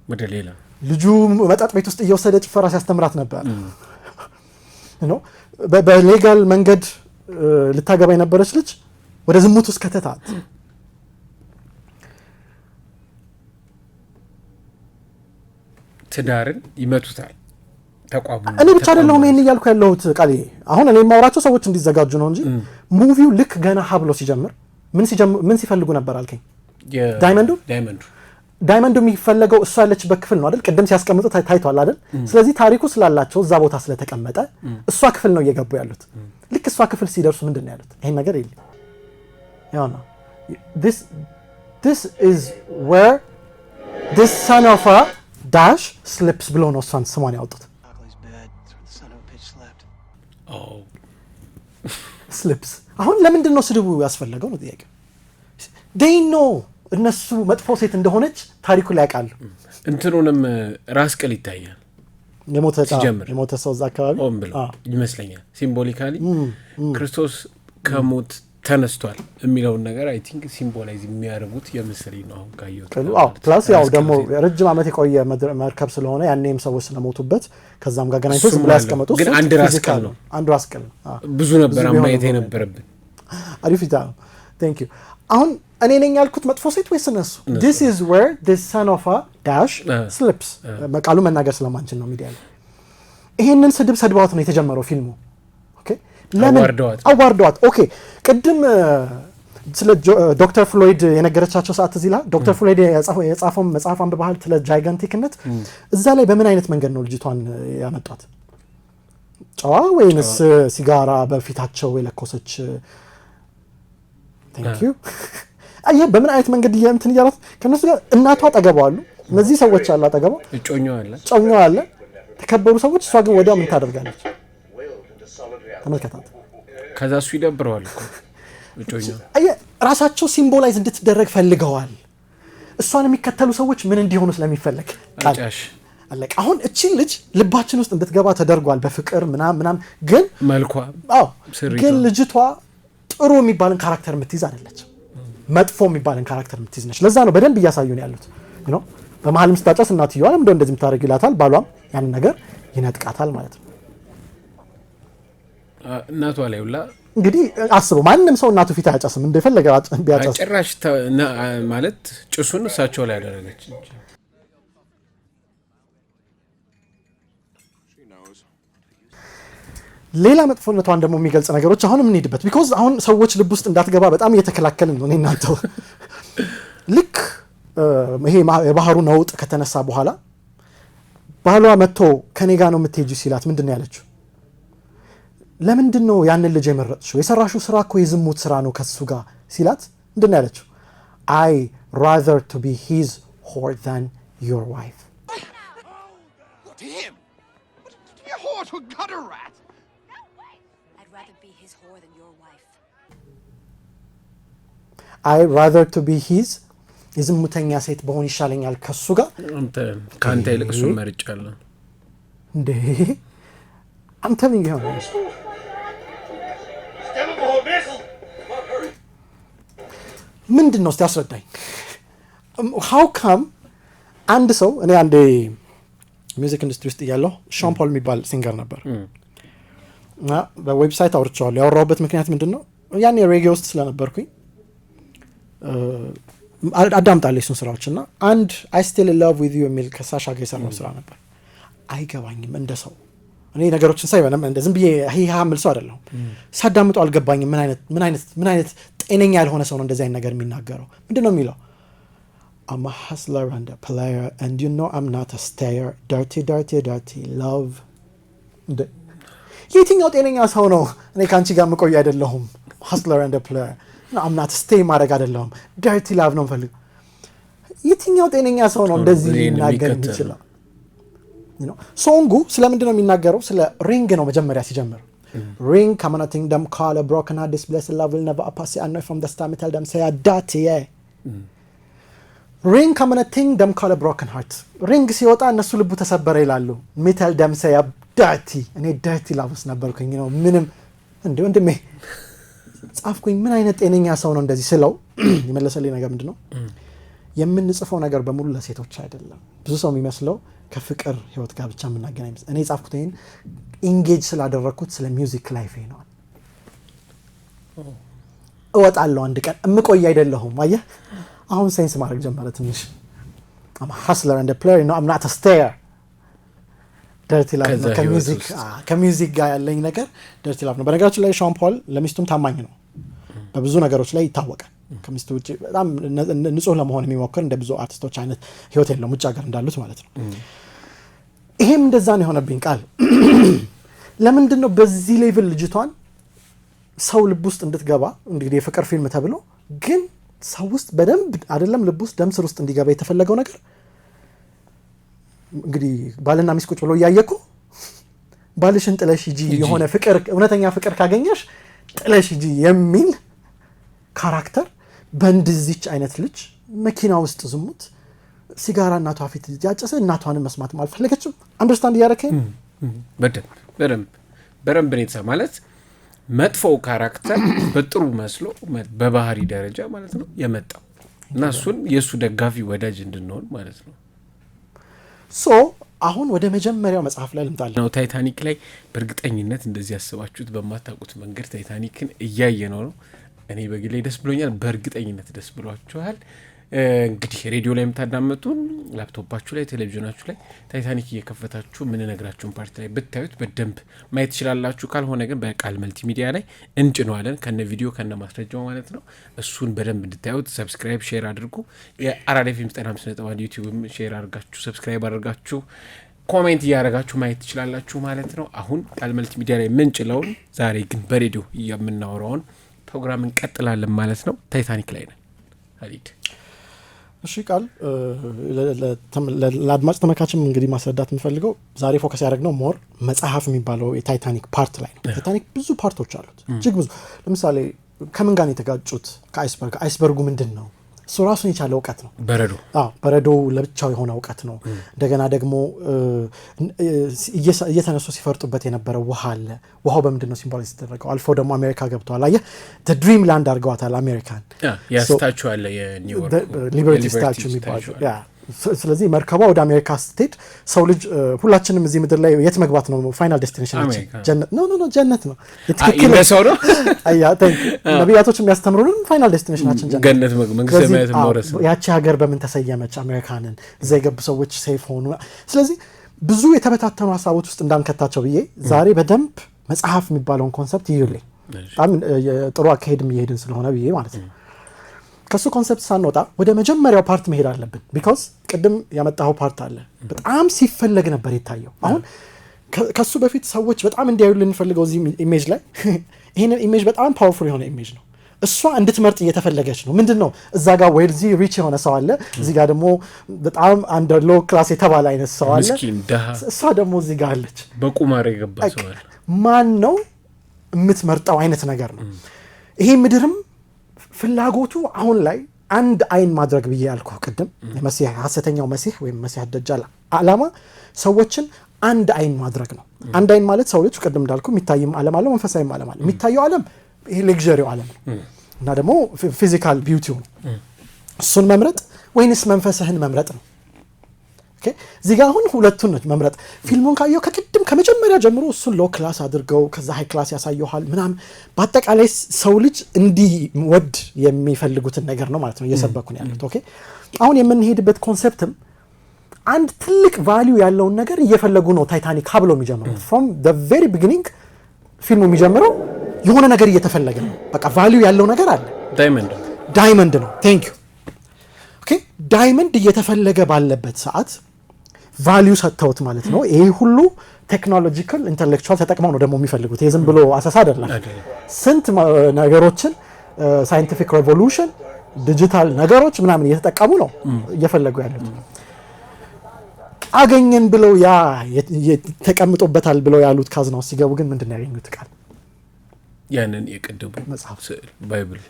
ወደ ሌላ ልጁ መጠጥ ቤት ውስጥ እየወሰደ ጭፈራ ሲያስተምራት ነበር ነው። በሌጋል መንገድ ልታገባ የነበረች ልጅ ወደ ዝሙት ውስጥ ከተታት። ትዳርን ይመቱታል ተቋሙ። እኔ ብቻ አይደለሁም ይሄን እያልኩ ያለሁት ቃል። አሁን እኔ የማወራቸው ሰዎች እንዲዘጋጁ ነው እንጂ ሙቪው ልክ ገና ሀብሎ ሲጀምር ምን ሲፈልጉ ነበር አልከኝ? ዳይመንዱ የሚፈለገው እሷ ያለችበት ክፍል ነው አይደል? ቅድም ሲያስቀምጡ ታይቷል አይደል? ስለዚህ ታሪኩ ስላላቸው እዛ ቦታ ስለተቀመጠ እሷ ክፍል ነው እየገቡ ያሉት። ልክ እሷ ክፍል ሲደርሱ ምንድን ነው ያሉት? ይሄን ነገር የለም ያው ነው this is where this son of a dash slips ብሎ ነው እሷን ስሟን ያወጡት። ስሊፕስ አሁን ለምንድን ነው ስድቡ ያስፈለገው ነው ጥያቄው። they know እነሱ መጥፎ ሴት እንደሆነች ታሪኩ ላይ ያውቃሉ። እንትኑንም ራስ ቅል ይታያል የሞተ ሰው እዛ አካባቢ ይመስለኛል ሲምቦሊካሊ ክርስቶስ ከሞት ተነስቷል የሚለውን ነገር አይ ቲንክ ሲምቦላይዝ የሚያደርጉት የምስሌ ነው አሁን ካየሁት። ፕላስ ያው ደግሞ ረጅም ዓመት የቆየ መርከብ ስለሆነ ያኔም ሰዎች ስለሞቱበት ከዛም ጋር ገናኝቶ ዝም ብሎ ያስቀመጡ ግን አንድ ራስ ቅል ነው ብዙ ነበር ማየት የነበረብን። አሪፍ ይታ ቴንክ ዩ። አሁን እኔ ነኝ ያልኩት መጥፎ ሴት ወይስ እነሱ? this is where the son of a dash slips በቃሉ መናገር ስለማንችል ነው ሚዲያ ላይ ይሄንን ስድብ ሰድባውት ነው የተጀመረው ፊልሙ። ኦኬ ለምን አዋርደዋት? ኦኬ ቅድም ስለ ዶክተር ፍሎይድ የነገረቻቸው ሰዓት እዚህ ላይ ዶክተር ፍሎይድ የጻፈው መጽሐፍ አንብበሃል ስለ ጃይጋንቲክነት? እዛ ላይ በምን አይነት መንገድ ነው ልጅቷን ያመጣት? ጨዋ ወይንስ ሲጋራ በፊታቸው የለኮሰች? ቴንክ ዩ። አየ በምን አይነት መንገድ እንትን እያላት ከነሱ ጋር እናቷ አጠገባው አሉ። እነዚህ ሰዎች አሉ አጠገባው፣ ጮኛው አለ ተከበሩ ሰዎች። እሷ ግን ወዲያው ምን ታደርጋለች? ተመልከታት። ከዛ እሱ ይደብረዋል እኮ እጮኛ ራሳቸው ሲምቦላይዝ እንድትደረግ ፈልገዋል። እሷን የሚከተሉ ሰዎች ምን እንዲሆኑ ስለሚፈልግ አጫሽ አለቀ። አሁን እቺን ልጅ ልባችን ውስጥ እንድትገባ ተደርጓል በፍቅር ምናምን ግን መልኳ ግን ልጅቷ ጥሩ የሚባልን ካራክተር የምትይዝ አይደለች፣ መጥፎ የሚባልን ካራክተር የምትይዝ ነች። ለዛ ነው በደንብ እያሳዩን ያሉት ነው። በመሀልም ስታጫስ እናትየዋ ለምን እንደዚህ የምታደርግ ይላታል፣ ባሏም ያንን ነገር ይነጥቃታል ማለት ነው። እናቷ ላይ ሁላ እንግዲህ አስበው፣ ማንም ሰው እናቱ ፊት አያጫስም፣ እንደፈለገ ቢያጫስ ጭራሽ ማለት ጭሱን እሳቸው ላይ ያደረገች እንጂ ሌላ መጥፎነቷን ደግሞ የሚገልጽ ነገሮች አሁን የምንሄድበት ቢኮዝ አሁን ሰዎች ልብ ውስጥ እንዳትገባ በጣም እየተከላከልን ነው። እናንተው ልክ ይሄ የባህሩ ነውጥ ከተነሳ በኋላ ባሏ መጥቶ ከኔ ጋር ነው የምትሄጂው ሲላት ምንድን ነው ያለችው? ለምንድን ነው ያንን ልጅ የመረጥሽው? የሰራሽው ስራ እኮ የዝሙት ስራ ነው ከሱ ጋር ሲላት ምንድን ነው ያለችው? I rather to be his whore than your wife. To him? To be a whore to a gutter rat? I'd rather be his whore than your wife. I rather to be his የዝሙተኛ ሴት በሆን ይሻለኛል ከሱ ጋር ከአንተ ይልቅ እሱን መርጫለሁ። እንዴ አንተ ምን ይሆን ምንድን ነው እስቲ አስረዳኝ። how come አንድ ሰው እኔ አንዴ ሚውዚክ ኢንዱስትሪ ውስጥ እያለሁ ሻን ፖል የሚባል ሲንገር ነበር እና በዌብሳይት አውርቼዋለሁ። ያወራሁበት ምክንያት ምንድን ነው? ያኔ ሬጌ ውስጥ ስለነበርኩኝ አዳምጣለሁ እሱን ስራዎች እና አንድ I still in love with you የሚል ከሳሻ ጋር የሰራው ስራ ነበር። አይገባኝም እንደ ሰው እኔ ነገሮችን ሳይ በነም እንደ ዝም ብዬ ሂሃ ምል ሰው አይደለሁም። ሳዳምጠው አልገባኝም። ምን አይነት ጤነኛ ያልሆነ ሰው ነው እንደዚህ አይነት ነገር የሚናገረው? ምንድነው የሚለው? I'm a hustler and a player and you know I'm not a stayer. Dirty dirty dirty love. የትኛው ጤነኛ ሰው ነው እኔ ካንቺ ጋር መቆይ አይደለሁም? hustler and a player. No, I'm not stay ማድረግ አይደለሁም። dirty love ነው ፈልግ። የትኛው ጤነኛ ሰው ነው እንደዚህ ሊናገር የሚችለው? ሶንጉ ስለምንድን ነው የሚናገረው? ስለ ሪንግ ነው መጀመሪያ ሲጀምር። ሪንግ ከመናቲንግ ደም ካለ ብሮከን ሃርት ዲስ ብሌስ ላቭ ዊል ነቨር አፓስ አይ ኖ ፍሮም ዘ ስታርት ቴል ደም ሴይ ዳት ያ ሪንግ ከመናቲንግ ደም ካለ ብሮከን ሃርት ሪንግ ሲወጣ እነሱ ልቡ ተሰበረ ይላሉ። ሚተል ደም ሴይ ዳቲ እኔ ዳቲ ላቭስ ነበርኩኝ ነው ምንም እንዴ ወንድሜ ጻፍኩኝ። ምን አይነት ጤነኛ ሰው ነው እንደዚህ ስለው የመለሰልኝ ነገር ምንድነው? የምንጽፈው ነገር በሙሉ ለሴቶች አይደለም። ብዙ ሰው የሚመስለው ከፍቅር ህይወት ጋር ብቻ የምናገናኝ እኔ ጻፍኩት ይሄን ኢንጌጅ ስላደረኩት ስለ ሚውዚክ ላይፍ ነው። እወጣለሁ አንድ ቀን እምቆይ አይደለሁም። አየህ አሁን ሴንስ ማድረግ ጀመረ ትንሽ። I'm a hustler and a player, no I'm not a stayer. dirty love ነው ከሚውዚክ ጋር ያለኝ ነገር dirty love ነው። በነገራችን ላይ ሻን ፖል ለሚስቱም ታማኝ ነው። በብዙ ነገሮች ላይ ይታወቃል። ከሚስቱ ውጪ በጣም ንጹህ ለመሆን የሚሞክር እንደ ብዙ አርቲስቶች አይነት ህይወት የለውም ውጭ ሀገር እንዳሉት ማለት ነው። ይሄም እንደዛ ነው የሆነብኝ ቃል። ለምንድን ነው በዚህ ሌቭል ልጅቷን ሰው ልብ ውስጥ እንድትገባ እንግዲህ የፍቅር ፊልም ተብሎ ግን ሰው ውስጥ በደንብ አይደለም ልብ ውስጥ ደም ስር ውስጥ እንዲገባ የተፈለገው ነገር እንግዲህ ባልና ሚስት ቁጭ ብሎ እያየኩ ባልሽን ጥለሽ ሂጂ የሆነ ፍቅር እውነተኛ ፍቅር ካገኘሽ ጥለሽ ሂጂ የሚል ካራክተር በእንደዚች አይነት ልጅ መኪና ውስጥ ዝሙት ሲጋራ እናቷ ፊት ያጨሰ እናቷን መስማት አልፈለገችም። አንደርስታንድ ያደረከኝ በደንብ ነው ማለት መጥፎው ካራክተር በጥሩ መስሎ በባህሪ ደረጃ ማለት ነው የመጣው እና እሱን የእሱ ደጋፊ ወዳጅ እንድንሆን ማለት ነው። ሶ አሁን ወደ መጀመሪያው መጽሐፍ ላይ ልምጣለን ነው። ታይታኒክ ላይ በእርግጠኝነት እንደዚህ ያስባችሁት በማታውቁት መንገድ ታይታኒክን እያየ ነው። እኔ በግሌ ደስ ብሎኛል። በእርግጠኝነት ደስ ብሏችኋል። እንግዲህ ሬዲዮ ላይ የምታዳመጡን ላፕቶፓችሁ ላይ ቴሌቪዥናችሁ ላይ ታይታኒክ እየከፈታችሁ ምን ነግራችሁን ፓርቲ ላይ ብታዩት በደንብ ማየት ትችላላችሁ። ካልሆነ ግን በቃል መልቲ ሚዲያ ላይ እንጭነዋለን ከነ ቪዲዮ ከነ ማስረጃው ማለት ነው። እሱን በደንብ እንድታዩት ሰብስክራይብ ሼር አድርጉ። የአራዳ ፊልም 95.1 ዩቲዩብም ሼር አድርጋችሁ ሰብስክራይብ አድርጋችሁ ኮሜንት እያደረጋችሁ ማየት ትችላላችሁ ማለት ነው። አሁን ቃል መልቲ ሚዲያ ላይ ምንጭለውን ዛሬ ግን በሬዲዮ የምናወራውን ፕሮግራም እንቀጥላለን ማለት ነው። ታይታኒክ ላይ ነን። አሊድ እሺ ቃል ለአድማጭ ተመልካችም እንግዲህ ማስረዳት የምፈልገው ዛሬ ፎከስ ያደረግነው ሞር መጽሐፍ የሚባለው የታይታኒክ ፓርት ላይ ነው። ታይታኒክ ብዙ ፓርቶች አሉት፣ እጅግ ብዙ። ለምሳሌ ከምን ጋር የተጋጩት? ከአይስበርግ። አይስበርጉ ምንድን ነው? እሱ ራሱን የቻለ እውቀት ነው። በረዶ በረዶ ለብቻው የሆነ እውቀት ነው። እንደገና ደግሞ እየተነሱ ሲፈርጡበት የነበረው ውሃ አለ። ውሃው በምንድን ነው ሲምቦላይዝ የተደረገው? አልፎ ደግሞ አሜሪካ ገብተዋል። አየህ ድሪም ላንድ አድርገዋታል አሜሪካን። ያስታችሁ አለ የኒውዮርክ ሊበርቲ ስታቹ የሚባለው ያ። ስለዚህ መርከቧ ወደ አሜሪካ ስትሄድ ሰው ልጅ ሁላችንም እዚህ ምድር ላይ የት መግባት ነው ፋይናል ዴስቲኔሽናችን? ጀነት ነው። ጀነት ነው። ትክክል ነው። አያ ነቢያቶች የሚያስተምሩን ፋይናል ዴስቲኔሽናችን ጀነት መንግስተ ሰማያት መውረስ። ያቺ ሀገር በምን ተሰየመች? አሜሪካንን። እዛ የገቡ ሰዎች ሴፍ ሆኑ። ስለዚህ ብዙ የተበታተኑ ሀሳቦች ውስጥ እንዳንከታቸው ብዬ ዛሬ በደንብ መጽሐፍ የሚባለውን ኮንሰፕት ይዩልኝ። በጣም ጥሩ አካሄድም እየሄድን ስለሆነ ብዬ ማለት ነው። ከሱ ኮንሰፕት ሳንወጣ ወደ መጀመሪያው ፓርት መሄድ አለብን። ቢኮዝ ቅድም ያመጣው ፓርት አለ በጣም ሲፈለግ ነበር የታየው። አሁን ከሱ በፊት ሰዎች በጣም እንዲያዩልን እንፈልገው እዚህ ኢሜጅ ላይ ይሄንን ኢሜጅ በጣም ፓወርፉል የሆነ ኢሜጅ ነው። እሷ እንድትመርጥ እየተፈለገች ነው። ምንድነው እዛ ጋር ዌልዚ ሪች የሆነ ሰው አለ፣ እዚህ ጋር ደግሞ በጣም አንደር ሎ ክላስ የተባለ አይነት ሰው አለ። እሷ ደግሞ እዚህ ጋር አለች፣ በቁማር የገባ ሰው አለ። ማን ነው የምትመርጠው አይነት ነገር ነው ይሄ ምድርም ፍላጎቱ አሁን ላይ አንድ አይን ማድረግ ብዬ ያልኩ ቅድም የመሲህ ሐሰተኛው መሲህ ወይም መሲህ ደጃል ዓላማ ሰዎችን አንድ አይን ማድረግ ነው። አንድ አይን ማለት ሰው ልጅ ቅድም እንዳልኩ የሚታይም ዓለም አለ፣ መንፈሳዊም ዓለም አለ። የሚታየው ዓለም ይሄ ሌክዠሪው ዓለም ነው እና ደግሞ ፊዚካል ቢዩቲው ነው። እሱን መምረጥ ወይንስ መንፈስህን መምረጥ ነው? ኦኬ እዚህ ጋር አሁን ሁለቱን ነው መምረጥ። ፊልሙን ካየው ከቅድም ከመጀመሪያ ጀምሮ እሱን ሎ ክላስ አድርገው ከዛ ሃይ ክላስ ያሳየዋል ምናምን። በአጠቃላይ ሰው ልጅ እንዲወድ የሚፈልጉትን ነገር ነው ማለት ነው እየሰበኩን ያሉት። ኦኬ አሁን የምንሄድበት ኮንሰፕትም አንድ ትልቅ ቫልዩ ያለውን ነገር እየፈለጉ ነው። ታይታኒክ ሀብሎ የሚጀምረው from the very beginning ፊልሙ የሚጀምረው የሆነ ነገር እየተፈለገ ነው። በቃ ቫልዩ ያለው ነገር አለ። ዳይመንድ ነው። ቴንክ ዩ። ኦኬ ዳይመንድ እየተፈለገ ባለበት ሰዓት ቫልዩ ሰጥተውት ማለት ነው። ይሄ ሁሉ ቴክኖሎጂካል ኢንተሌክቹዋል ተጠቅመው ነው ደግሞ የሚፈልጉት። ይሄ ዝም ብሎ አሰሳ አይደለም። ስንት ነገሮችን ሳይንቲፊክ ሬቮሉሽን ዲጂታል ነገሮች ምናምን እየተጠቀሙ ነው እየፈለጉ ያሉት። አገኘን ብለው ያ ተቀምጦበታል ብለው ያሉት ካዝናው ሲገቡ ግን ምንድነው ያገኙት? ቃል ያንን የቀደሙ መጽሐፍ ስዕል ባይብል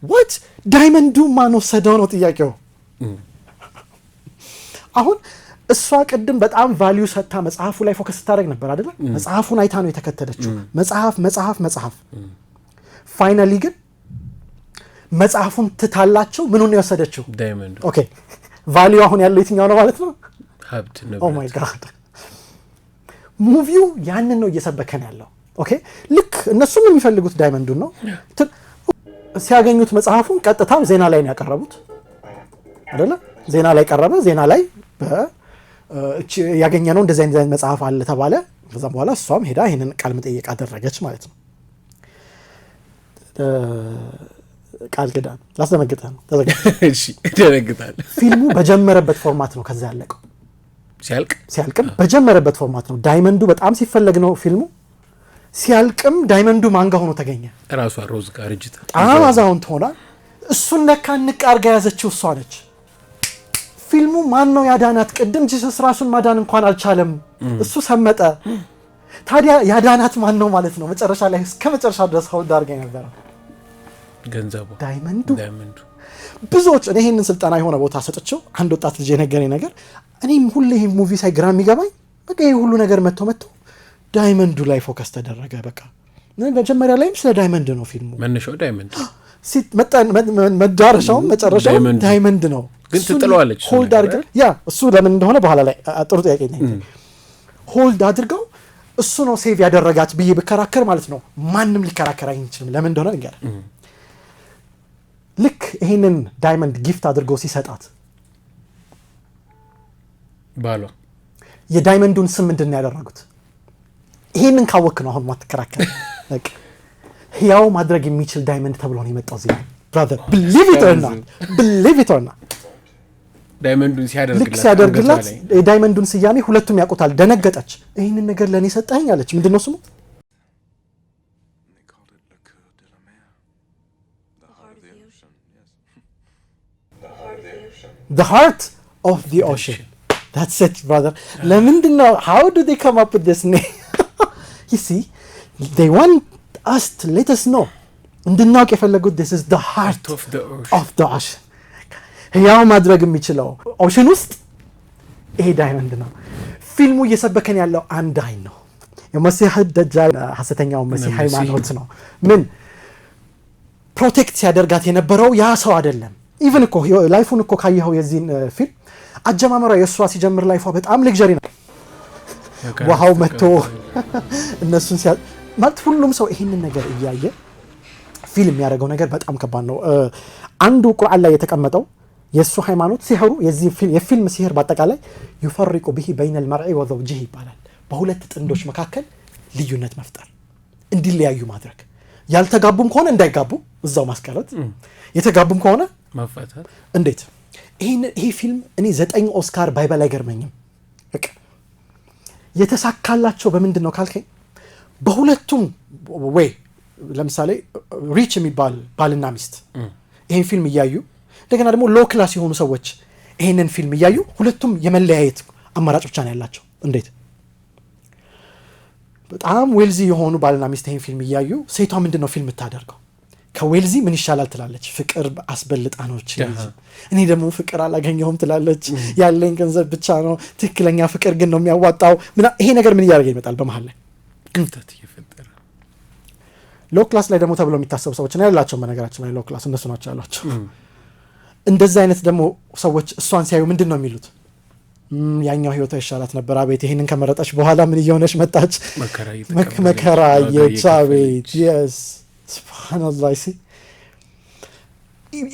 what ዳይመንዱ ማን ወሰደው ነው ጥያቄው። አሁን እሷ ቅድም በጣም ቫልዩ ሰጥታ መጽሐፉ ላይ ፎከስ ታደርግ ነበር አይደል? መጽሐፉን አይታ ነው የተከተለችው። መጽሐፍ ፋይናሊ ግን መጽሐፉን ትታላቸው ምኑን ነው የወሰደችው? ዳይመንዱ። ኦኬ ቫልዩ አሁን ያለው የትኛው ነው ማለት ነው? ሀብት ነው። ኦ ማይ ጋድ ሙቪው ያንን ነው እየሰበከን ያለው። ኦኬ ልክ እነሱም የሚፈልጉት ዳይመንዱን ነው። ሲያገኙት መጽሐፉን ቀጥታ ዜና ላይ ነው ያቀረቡት አይደለ? ዜና ላይ ቀረበ። ዜና ላይ ያገኘነው እንደዚህ አይነት መጽሐፍ አለ ተባለ። ከዛ በኋላ እሷም ሄዳ ይሄንን ቃል መጠየቅ አደረገች ማለት ነው። ቃል ኪዳን ላስደነግጠህ ነው። እሺ ደነግጣል። ፊልሙ በጀመረበት ፎርማት ነው ከዛ ያለቀው። ሲያልቅም በጀመረበት ፎርማት ነው። ዳይመንዱ በጣም ሲፈለግ ነው ፊልሙ። ሲያልቅም ዳይመንዱ ማንጋ ሆኖ ተገኘ። ራሷ ሮዝ ጋር እጅታ በጣም አዛውንት ሆና እሱን ለካ ንቅ አድርጋ ያዘችው እሷ ነች። ፊልሙ ማን ነው ያዳናት? ቅድም ጂሰስ ራሱን ማዳን እንኳን አልቻለም፣ እሱ ሰመጠ። ታዲያ ያዳናት ማን ነው ማለት ነው? መጨረሻ ላይ እስከ መጨረሻ ድረስ ሆልድ አድርጋ ነበር ገንዘቡ ዳይመንዱ። ብዙዎች እኔ ይሄንን ስልጠና የሆነ ቦታ ሰጥቼው አንድ ወጣት ልጅ የነገረኝ ነገር እኔም ሁሌ ይሄ ሙቪ ሳይ ግራ የሚገባኝ በቃ ይሄ ሁሉ ነገር መጥቶ ዳይመንዱ ላይ ፎከስ ተደረገ። በቃ መጀመሪያ ላይም ስለ ዳይመንድ ነው ፊልሙ። መነሻው ዳይመንድ መዳረሻውም መጨረሻው ዳይመንድ ነው። ግን ትጥለዋለች ሆልድ አድርገው ያ እሱ ለምን እንደሆነ በኋላ ላይ ጥሩ ጥያቄ ነው። ሆልድ አድርገው እሱ ነው ሴቭ ያደረጋት ብዬ ብከራከር ማለት ነው ማንም ሊከራከር አይችልም። ለምን እንደሆነ ንገር። ልክ ይሄንን ዳይመንድ ጊፍት አድርገው ሲሰጣት ባሏ የዳይመንዱን ስም ምንድን ነው ያደረጉት? ይሄንን ካወክ ነው አሁን ማትከራከር። በቃ ህያው ማድረግ የሚችል ዳይመንድ ተብሎ ነው የመጣው እዚህ። ብራዘር ቢሊቭ ኢት ኦር ናት ዳይመንዱን ልክ ሲያደርግላት ዳይመንዱን ስያሜ ሁለቱም ያውቁታል። ደነገጠች። ይህንን ነገር ለእኔ ሰጠኸኝ አለች። ምንድነው ስሙ? The heart of the ocean. That's it, brother. ለምንድነው how do they come up with this name? You see, they want us to let us know. እንድናውቅ የፈለጉት this is the heart of the ocean. ያው ማድረግ የሚችለው ኦሽን ውስጥ ይሄ ዳይመንድ ነው። ፊልሙ እየሰበከን ያለው አንድ አይን ነው። የመሲህ ደጃል ሐሰተኛው መሲህ ሃይማኖት ነው። ምን ፕሮቴክት ሲያደርጋት የነበረው ያ ሰው አይደለም። ኢቭን እኮ ላይፉን እኮ ካየኸው የዚህን ፊልም አጀማመሯ የእሷ ሲጀምር ላይፏ በጣም ሌክዠሪ ነው። ውሃው መጥቶ እነሱን ማለት ሁሉም ሰው ይሄንን ነገር እያየ ፊልም የሚያደርገው ነገር በጣም ከባድ ነው። አንዱ ቁርአን ላይ የተቀመጠው የሱ ሃይማኖት ሲህሩ የፊልም ሲህር በአጠቃላይ ይፈርቁ به بين المرء وزوجه ይባላል። በሁለት ጥንዶች መካከል ልዩነት መፍጠር፣ እንዲለያዩ ማድረግ፣ ያልተጋቡም ከሆነ እንዳይጋቡ እዛው ማስቀረት፣ የተጋቡም ከሆነ ማፋታት። እንዴት ይሄ ፊልም እኔ 9 ኦስካር ባይበል አይገርመኝም። በቃ የተሳካላቸው በምንድነው ካልከኝ በሁለቱም ወይ ለምሳሌ ሪች የሚባል ባልና ሚስት ይሄን ፊልም እያዩ እንደገና ደግሞ ሎ ክላስ የሆኑ ሰዎች ይሄንን ፊልም እያዩ ሁለቱም የመለያየት አማራጭ ብቻ ነው ያላቸው። እንዴት በጣም ዌልዚ የሆኑ ባልና ሚስት ይሄን ፊልም እያዩ ሴቷ ምንድነው ፊልም ታደርገው ከዌልዚ ምን ይሻላል ትላለች። ፍቅር አስበልጣ ነው እቺ። እኔ ደግሞ ፍቅር አላገኘሁም ትላለች። ያለኝ ገንዘብ ብቻ ነው ትክክለኛ ፍቅር ግን ነው የሚያዋጣው። ይሄ ነገር ምን እያደረገ ይመጣል በመሃል ላይ ክፍተት እየፈጠረ። ሎ ክላስ ላይ ደግሞ ተብሎ የሚታሰቡ ሰዎች ነው ያላቸው። በነገራችን ላይ ሎ ክላስ እነሱ ናቸው ያሏቸው። እንደዛ አይነት ደግሞ ሰዎች እሷን ሲያዩ ምንድነው የሚሉት? ያኛው ህይወቷ ይሻላት ነበር። አቤት ይሄንን ከመረጣች በኋላ ምን እየሆነች መጣች? መከራ የቻቤት yes subhanallah see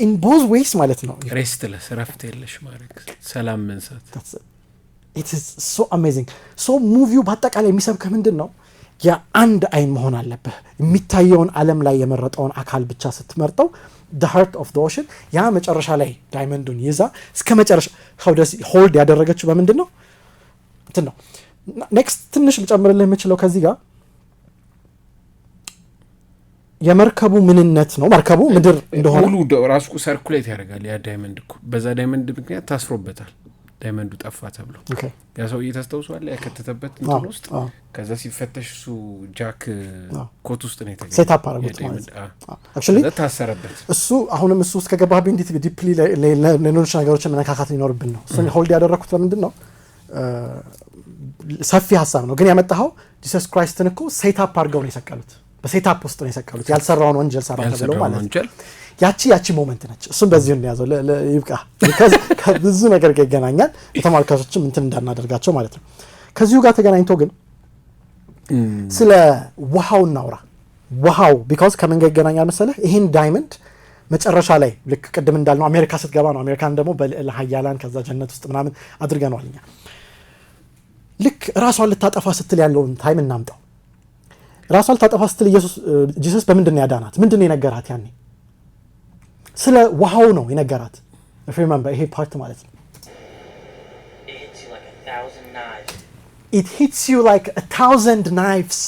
in both ways ማለት ነው። ሬስትለስ ረፍት የለሽ ማድረግ ሰላም መንሳት it is so amazing so ሙቪው በአጠቃላይ የሚሰብከው ምንድነው? የአንድ አይን መሆን አለበት። የሚታየውን ዓለም ላይ የመረጠውን አካል ብቻ ስትመርጠው the heart of the ocean ያ መጨረሻ ላይ ዳይመንዱን ይዛ እስከ መጨረሻ how does hold ያደረገችው በምንድነው? እንትን ነው። ኔክስት ትንሽ ልጨምርልህ የምችለው ከዚህ ጋር የመርከቡ ምንነት ነው። መርከቡ ምድር እንደሆነ ሁሉ ራሱ ሰርኩሌት ያደርጋል። ያ ዳይመንድ እኮ በዛ ዳይመንድ ምክንያት ታስሮበታል። ዳይመንዱ ጠፋ ተብሎ ያ ሰው እየተስተውሷል ያከተተበት እንትን ውስጥ ከዛ ሲፈተሽ እሱ ጃክ ኮት ውስጥ ነው የተገኘው። ሴት አፕ አረጋግጥ ማለት actually ታሰረበት እሱ። አሁንም እሱ ውስጥ ከገባህብኝ ዲፕሊ ለሌሎች ነገሮችን መነካካት ሊኖርብን ነው። እሱን ሆልድ ያደረኩት ለምንድን ነው? ሰፊ ሀሳብ ነው ግን ያመጣኸው ጂሰስ ክራይስትን እኮ ሴት አፕ አድርገው ነው የሰቀሉት። በሴት አፕ ውስጥ ነው የሰቀሉት። ያልሰራውን ወንጀል ሰራ ተብሎ ማለት ነው። ያቺ ሞመንት ነች። እሱም በዚህ ነው ያዘው ይብቃ። ከብዙ ነገር ጋር ይገናኛል። ተማልካቾችም እንትን እንዳናደርጋቸው ማለት ነው። ከዚሁ ጋር ተገናኝቶ ግን ስለ ውሃው እናውራ። ውሃው because ከምን ጋር ይገናኛል መሰለህ? ይሄን ዳይመንድ መጨረሻ ላይ ልክ ቅድም እንዳልነው አሜሪካ ስትገባ ነው። አሜሪካን ደግሞ ለሀያላን ከዛ ጀነት ውስጥ ምናምን አድርገናል እኛ። ልክ ራሷን ልታጠፋ ስትል ያለውን ታይም እናምጣው። ራሷን ልታጠፋ ስትል ኢየሱስ በምንድን ነው ያዳናት? ምንድን ነው የነገራት? ያኔ ስለ ውሃው ነው የነገራት። if you remember ይሄ ፓርት ማለት ነው it hits you like 1,000 knives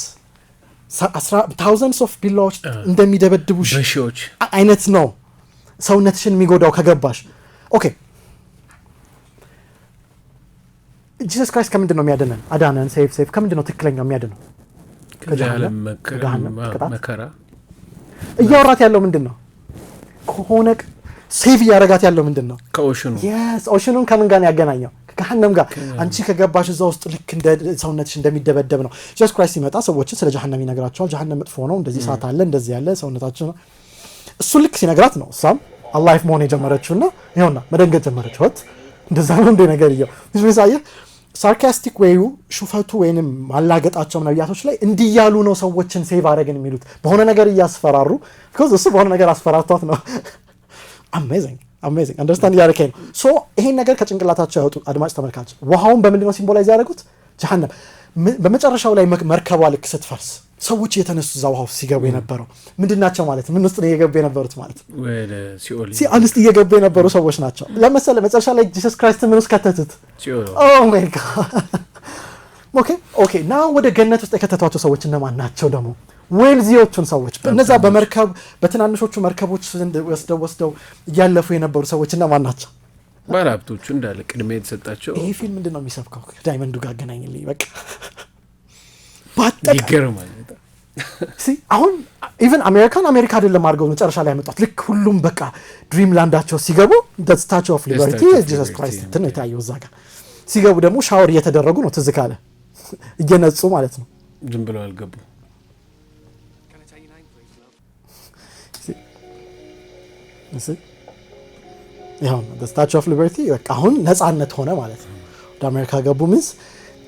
thousands of billows እንደሚደበድቡሽ በሺዎች አይነት ነው ሰውነትሽን የሚጎዳው ከገባሽ። ኦኬ ጂሰስ ክራይስት ከምንድን ነው የሚያድነን? አዳነን። ሴፍ ከምንድን ነው ትክክለኛው የሚያድነው? ከጀሃነም መከራ። እያወራት ያለው ምንድን ነው? ከሆነ ሴቭ እያረጋት ያለው ምንድን ነው? ከኦሽኑ yes ኦሽኑን ከምን ጋር ያገናኘው? ከጀሃነም ጋር። አንቺ ከገባሽ እዛ ውስጥ ልክ እንደ ሰውነትሽ እንደሚደበደብ ነው። ጂሰስ ክራይስት ሲመጣ ሰዎችን ስለ ጀሃነም ይነግራቸዋል። ጀሃነም መጥፎ ነው፣ እንደዚህ ሰዓት አለ፣ እንደዚህ ያለ ሰውነታችን ነው። እሱ ልክ ሲነግራት ነው እሷም አላህ መሆን የጀመረችውና ይኸውና መደንገጥ ጀመረች። ወጥ እንደዛ ነው እንደ ነገር ይየው ይሳየ ሳርካስቲክ ወይው ሹፈቱ ወይንም ማላገጣቸው ነብያቶች ላይ እንዲያሉ ነው ሰዎችን ሴቭ አረግን የሚሉት በሆነ ነገር እያስፈራሩ because እሱ በሆነ ነገር አስፈራርቷት ነው። amazing understand ያረከኝ ሶ ይሄን ነገር ከጭንቅላታቸው ያወጡ አድማጭ ተመልካች ውሃውን በምንድን ነው ሲምቦላይዝ ያደረጉት? ጀሃነም። በመጨረሻው ላይ መርከቧ ልክ ሰዎች የተነሱ እዛ ውሃ ውስጥ ሲገቡ የነበረው ምንድን ናቸው ማለት ምን ውስጥ ነው እየገቡ የነበሩት ማለት ወደ ሲኦል ውስጥ እየገቡ የነበሩ ሰዎች ናቸው ለምሳሌ መጨረሻ ላይ ጂሰስ ክራይስት ምን ውስጥ ከተቱት ኦ ማይ ጋድ ኦኬ ናው ወደ ገነት ውስጥ የከተቷቸው ሰዎች እነማን ናቸው ደግሞ ዌልዚዎቹን ሰዎች እነዛ በመርከብ በትናንሾቹ መርከቦች ወስደው እያለፉ የነበሩ ሰዎች እነማን ናቸው ባለሀብቶቹ እንዳለ ቅድሚያ የተሰጣቸው ይሄ ፊልም ምንድን ነው የሚሰብከው ዳይመንዱ ጋር አገናኝልኝ በቃ ይገርማል አሁን ኢቨን አሜሪካ አይደለም አድርገው መጨረሻ ላይ ያመጣት ልክ ሁሉም በቃ ድሪም ላንዳቸው ሲገቡ ስታቹ ኦፍ ሊበርቲ ጂሰስ ክራይስት ነው የታየው እዛ ጋር ሲገቡ ደግሞ ሻወር እየተደረጉ ነው ትዝ ካለ እየነጹ ማለት ነው ዝም ብለው አልገቡ ይኸው ስታቹ ኦፍ ሊበርቲ በቃ አሁን ነጻነት ሆነ ማለት ነው ወደ አሜሪካ ገቡ ምንስ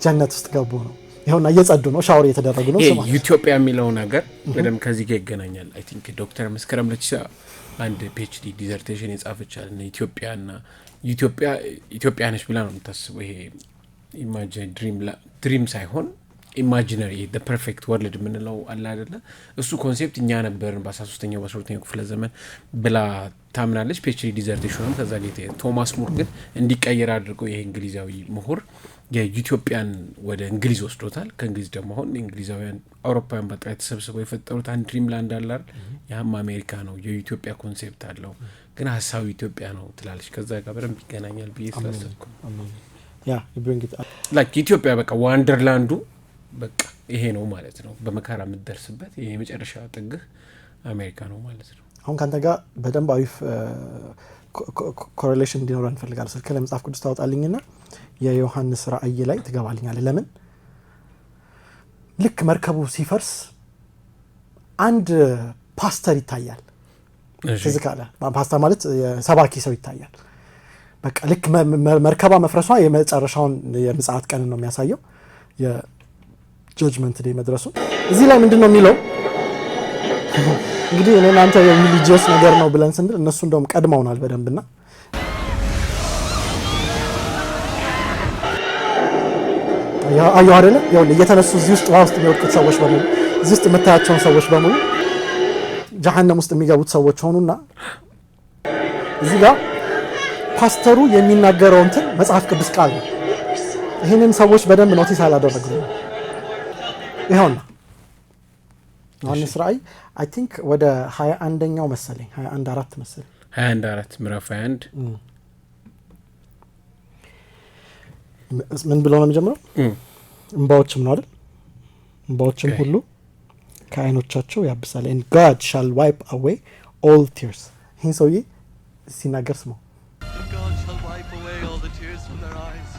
ጀነት ውስጥ ገቡ ነው ይኸውና እየጸዱ ነው ሻወር እየተደረጉ ነው ኢትዮጵያ የሚለው ነገር በደም ከዚህ ጋር ይገናኛል አይ ቲንክ ዶክተር መስከረም ለቺሳ አንድ ፒኤችዲ ዲዘርቴሽን የጻፈቻል እና ኢትዮጵያ ነች ብላ ነው የምታስበው ይሄ ኢማጂን ድሪም ሳይሆን ኢማጂነሪ the perfect world የምንለው አለ አይደለ እሱ ኮንሴፕት እኛ ነበርን በ13ኛው በ12ኛው ክፍለ ዘመን ብላ ታምናለች ፒኤችዲ ዲዘርቴሽኑም ከዛ ጋር ቶማስ ሙር ግን እንዲቀየር አድርገው ይሄ እንግሊዛዊ ምሁር የኢትዮጵያን ወደ እንግሊዝ ወስዶታል ከእንግሊዝ ደግሞ አሁን እንግሊዛውያን አውሮፓውያን በጣም ተሰብስበው የፈጠሩት አንድ ድሪም ላንድ አለ አይደል ያም አሜሪካ ነው የኢትዮጵያ ኮንሴፕት አለው ግን ሐሳቡ ኢትዮጵያ ነው ትላለች ከዛ ጋር በደንብ ይገናኛል ብዬ ስላሰብኩ ያ ይብሪንግ ላይክ ኢትዮጵያ በቃ ዋንደርላንዱ በቃ ይሄ ነው ማለት ነው በመካራ የምትደርስበት ይሄ የመጨረሻ ጥግህ አሜሪካ ነው ማለት ነው አሁን ካንተ ጋር በደንብ አሪፍ ኮሬሌሽን እንዲኖር እንፈልጋለን ስልክ ለመጻፍ ቅዱስ ታወጣልኝና የዮሐንስ ራእይ ላይ ትገባልኛለህ ለምን ልክ መርከቡ ሲፈርስ አንድ ፓስተር ይታያል እዚህ ካለ ፓስተር ማለት ሰባኪ ሰው ይታያል በቃ ልክ መርከባ መፍረሷ የመጨረሻውን የምጽአት ቀን ነው የሚያሳየው የጀጅመንት ዴይ መድረሱ እዚህ ላይ ምንድነው የሚለው እንግዲህ እናንተ የሪሊጂየስ ነገር ነው ብለን ስንል እነሱ እንደውም ቀድመውናል በደንብና አዩ አይደለ ያው እየተነሱ እዚህ ውስጥ ውስጥ የሚወድቁት ሰዎች በሙሉ እዚህ ውስጥ የምታያቸውን ሰዎች በሙሉ ጀሃነም ውስጥ የሚገቡት ሰዎች ሆኑና እዚህ ጋር ፓስተሩ የሚናገረው እንትን መጽሐፍ ቅዱስ ቃል ነው ይሄንን ሰዎች በደንብ ኖቲስ አላደረጉም ይሄውና ዮሐንስ ራእይ አይ ቲንክ ወደ 21ኛው መሰለኝ 21 መሰለኝ 21 ምዕራፍ 21 ምን ብሎ ነው የሚጀምረው እንባዎችም ነው አይደል እንባዎችም ሁሉ ከዓይኖቻቸው ያብሳል and God shall wipe away all tears ይህን ሰውዬ ሲናገር ስማው God shall wipe away all the tears from their eyes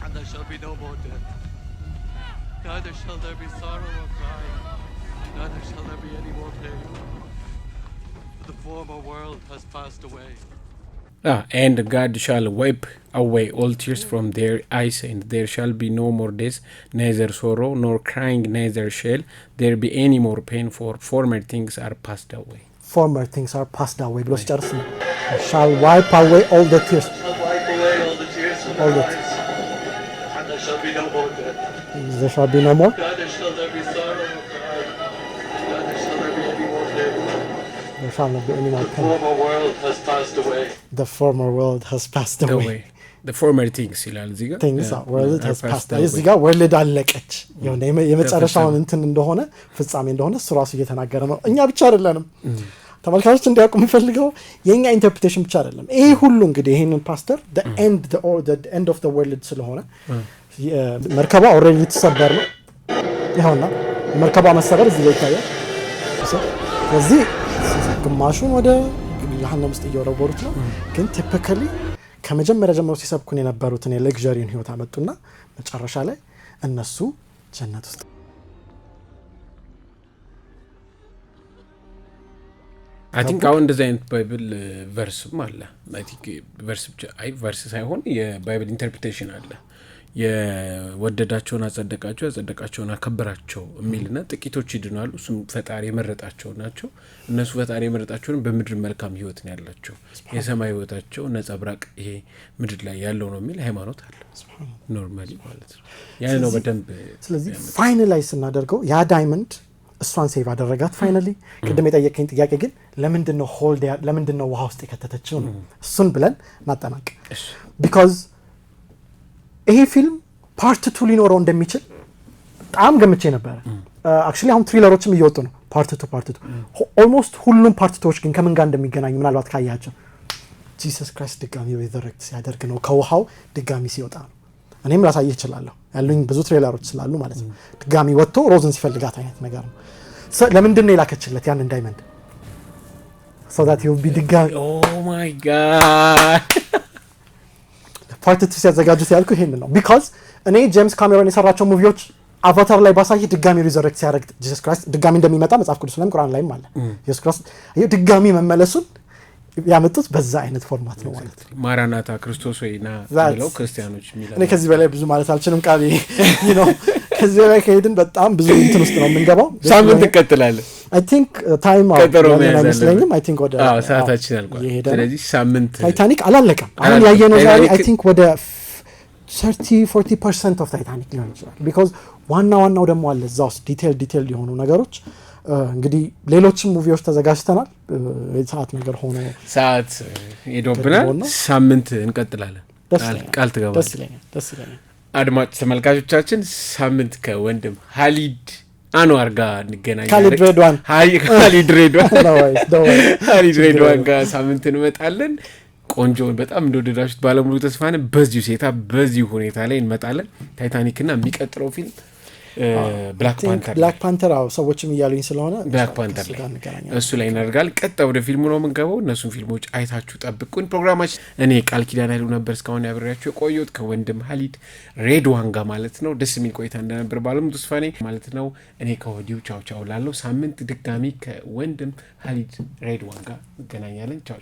and there shall be no more death neither shall there be sorrow or crying neither shall there be any more pain the former world has passed away and God shall wipe away all tears from their eyes and there shall be no more death neither sorrow nor crying neither shall there be any more pain for former things are passed away ብሎ ሲጨርስ ነው shall wipe away all the tears shall wipe away all the tears from all their the eyes and there shall be no more death there shall be no more neither shall there be sorrow or crying neither shall there be any more pain there shall not be any more the pain former world has passed away the former world has passed away the former things ይላል እዚህ ጋር things world has passed away እዚህ ጋር ወርልድ አለቀች የመጨረሻውን እንትን እንደሆነ ፍጻሜ እንደሆነ እሱ ራሱ እየተናገረ ነው እኛ ብቻ አይደለንም ተመልካቾች እንዲያውቁ የሚፈልገው የኛ ኢንተርፕሬቴሽን ብቻ አይደለም ይሄ ሁሉ እንግዲህ ይሄንን ፓስተር the end of the world ስለሆነ መርከባ ኦሬዲ ተሰበር ነው ይኸውና መርከባ መሰበር እዚህ ላይ ይታያል ስለዚህ ግማሹን ወደ ጀሃነም ውስጥ እየወረወሩት ነው ግን ቲፒካሊ ከመጀመሪያ ጀምሮ ሲሰብኩን የነበሩትን የለግዠሪን ህይወት አመጡና መጨረሻ ላይ እነሱ ጀነት ውስጥ አይ ቲንክ አሁን እንደዚህ አይነት ባይብል ቨርስም አለ አይ ቲንክ ቨርስ ሳይሆን የባይብል ኢንተርፕሬቴሽን አለ የወደዳቸውን አጸደቃቸው ያጸደቃቸውን አከበራቸው የሚልና ጥቂቶች ይድናሉ እሱም ፈጣሪ የመረጣቸው ናቸው እነሱ ፈጣሪ የመረጣቸውን በምድር መልካም ህይወት ነው ያላቸው የሰማይ ህይወታቸው ነጸብራቅ ይሄ ምድር ላይ ያለው ነው የሚል ሃይማኖት አለ ኖርማሊ ማለት ነው ያ ነው በደንብ ስለዚህ ፋይናላይዝ እናደርገው ያ ዳይመንድ እሷን ሴቭ አደረጋት ፋይናሊ ቅድም የጠየቀኝ ጥያቄ ግን ለምንድነው ውሃ ውስጥ የከተተችው ነው እሱን ብለን ማጠናቅ ቢኮዝ ይሄ ፊልም ፓርት 2 ሊኖረው እንደሚችል በጣም ገምቼ ነበር አክቹሊ አሁን ትሪለሮችም እየወጡ ነው ፓርት 2 ኦልሞስት ሁሉም ፓርት 2ዎች ግን ከምን ጋር እንደሚገናኙ ምናልባት ካያቸው ጂሰስ ክራይስት ድጋሚ ሪዘረክት ሲያደርግ ነው ከውሃው ድጋሚ ሲወጣ ነው እኔም ላሳየህ እችላለሁ ያሉኝ ብዙ ትሬለሮች ስላሉ ማለት ነው ድጋሚ ወጥቶ ሮዝን ሲፈልጋት አይነት ነገር ነው ለምንድን ነው የላከችለት ያንን ዳይመንድ so that he will be ድጋሚ oh my god ፓርት 2 ሲያዘጋጁት ያልኩ ይሄን ነው ቢኮዝ እኔ ጄምስ ካሜሮን የሰራቸው ሙቪዎች አቫታር ላይ ባሳይ ድጋሚ ሪዘረክት ሲያደርግ ጂሰስ ክራይስት ድጋሚ እንደሚመጣ መጽሐፍ ቅዱስ ላይም ቁርአን ላይም አለ ኢየሱስ ክርስቶስ ድጋሚ መመለሱን ያመጡት በዛ አይነት ፎርማት ነው ማለት ነው ማራናታ ክርስቶስ ወይና ብለው ክርስቲያኖች የሚላሉ እኔ ከዚህ በላይ ብዙ ማለት አልችልም ቃል ከዚህ በላይ ከሄድን በጣም ብዙ እንትን ውስጥ ነው የምንገባው ሳምንት እንቀጥላለን I think time አይመስለኝም I think ወደ ሰዓታችን አልቋል ስለዚህ ሳምንት ታይታኒክ አላለቀም አሁን ያየነው ዛሬ I think ወደ 30-40% of ታይታኒክ ሊሆን ይችላል because ዋናው ደግሞ አለ እዛ ውስጥ ዲቴል የሆኑ ነገሮች እንግዲህ ሌሎችም ሙቪዎች ተዘጋጅተናል ሰዓት ነገር ሆኖ ሰዓት ሄዶብናል ሳምንት እንቀጥላለን ቃል ትገባለህ ደስ ይለኛል አድማጭ ተመልካቾቻችን ሳምንት ከወንድም ሀሊድ አንዋር ጋር እንገናኛለን ሀሊድ ሬድዋን ጋር ሳምንት እንመጣለን ቆንጆ በጣም እንደወደዳችሁት ባለሙሉ ተስፋ ነን በዚሁ ሴታ በዚሁ ሁኔታ ላይ እንመጣለን ታይታኒክና የሚቀጥለው ፊልም ብላክ ፓንተር ሰዎችም እያሉኝ ስለሆነ ብላክ ፓንተር ላይ እሱ ላይ እናደርጋለን ቀጣይ ወደ ፊልሙ ነው የምንገባው እነሱን ፊልሞች አይታችሁ ጠብቁን ፕሮግራማችን እኔ ቃል ኪዳን ኃይሉ ነበር እስካሁን ያብሬያችሁ የቆየሁት ከወንድም ሀሊድ ሬድዋን ጋር ማለት ነው ደስ የሚል ቆይታ እንደነበር ባለሙሉ ተስፋ ነኝ ማለት ነው እኔ ከወዲሁ ቻው ላለው ሳምንት ድጋሚ ከወንድም ሀሊድ ሬድዋን ጋር እንገናኛለን ቻው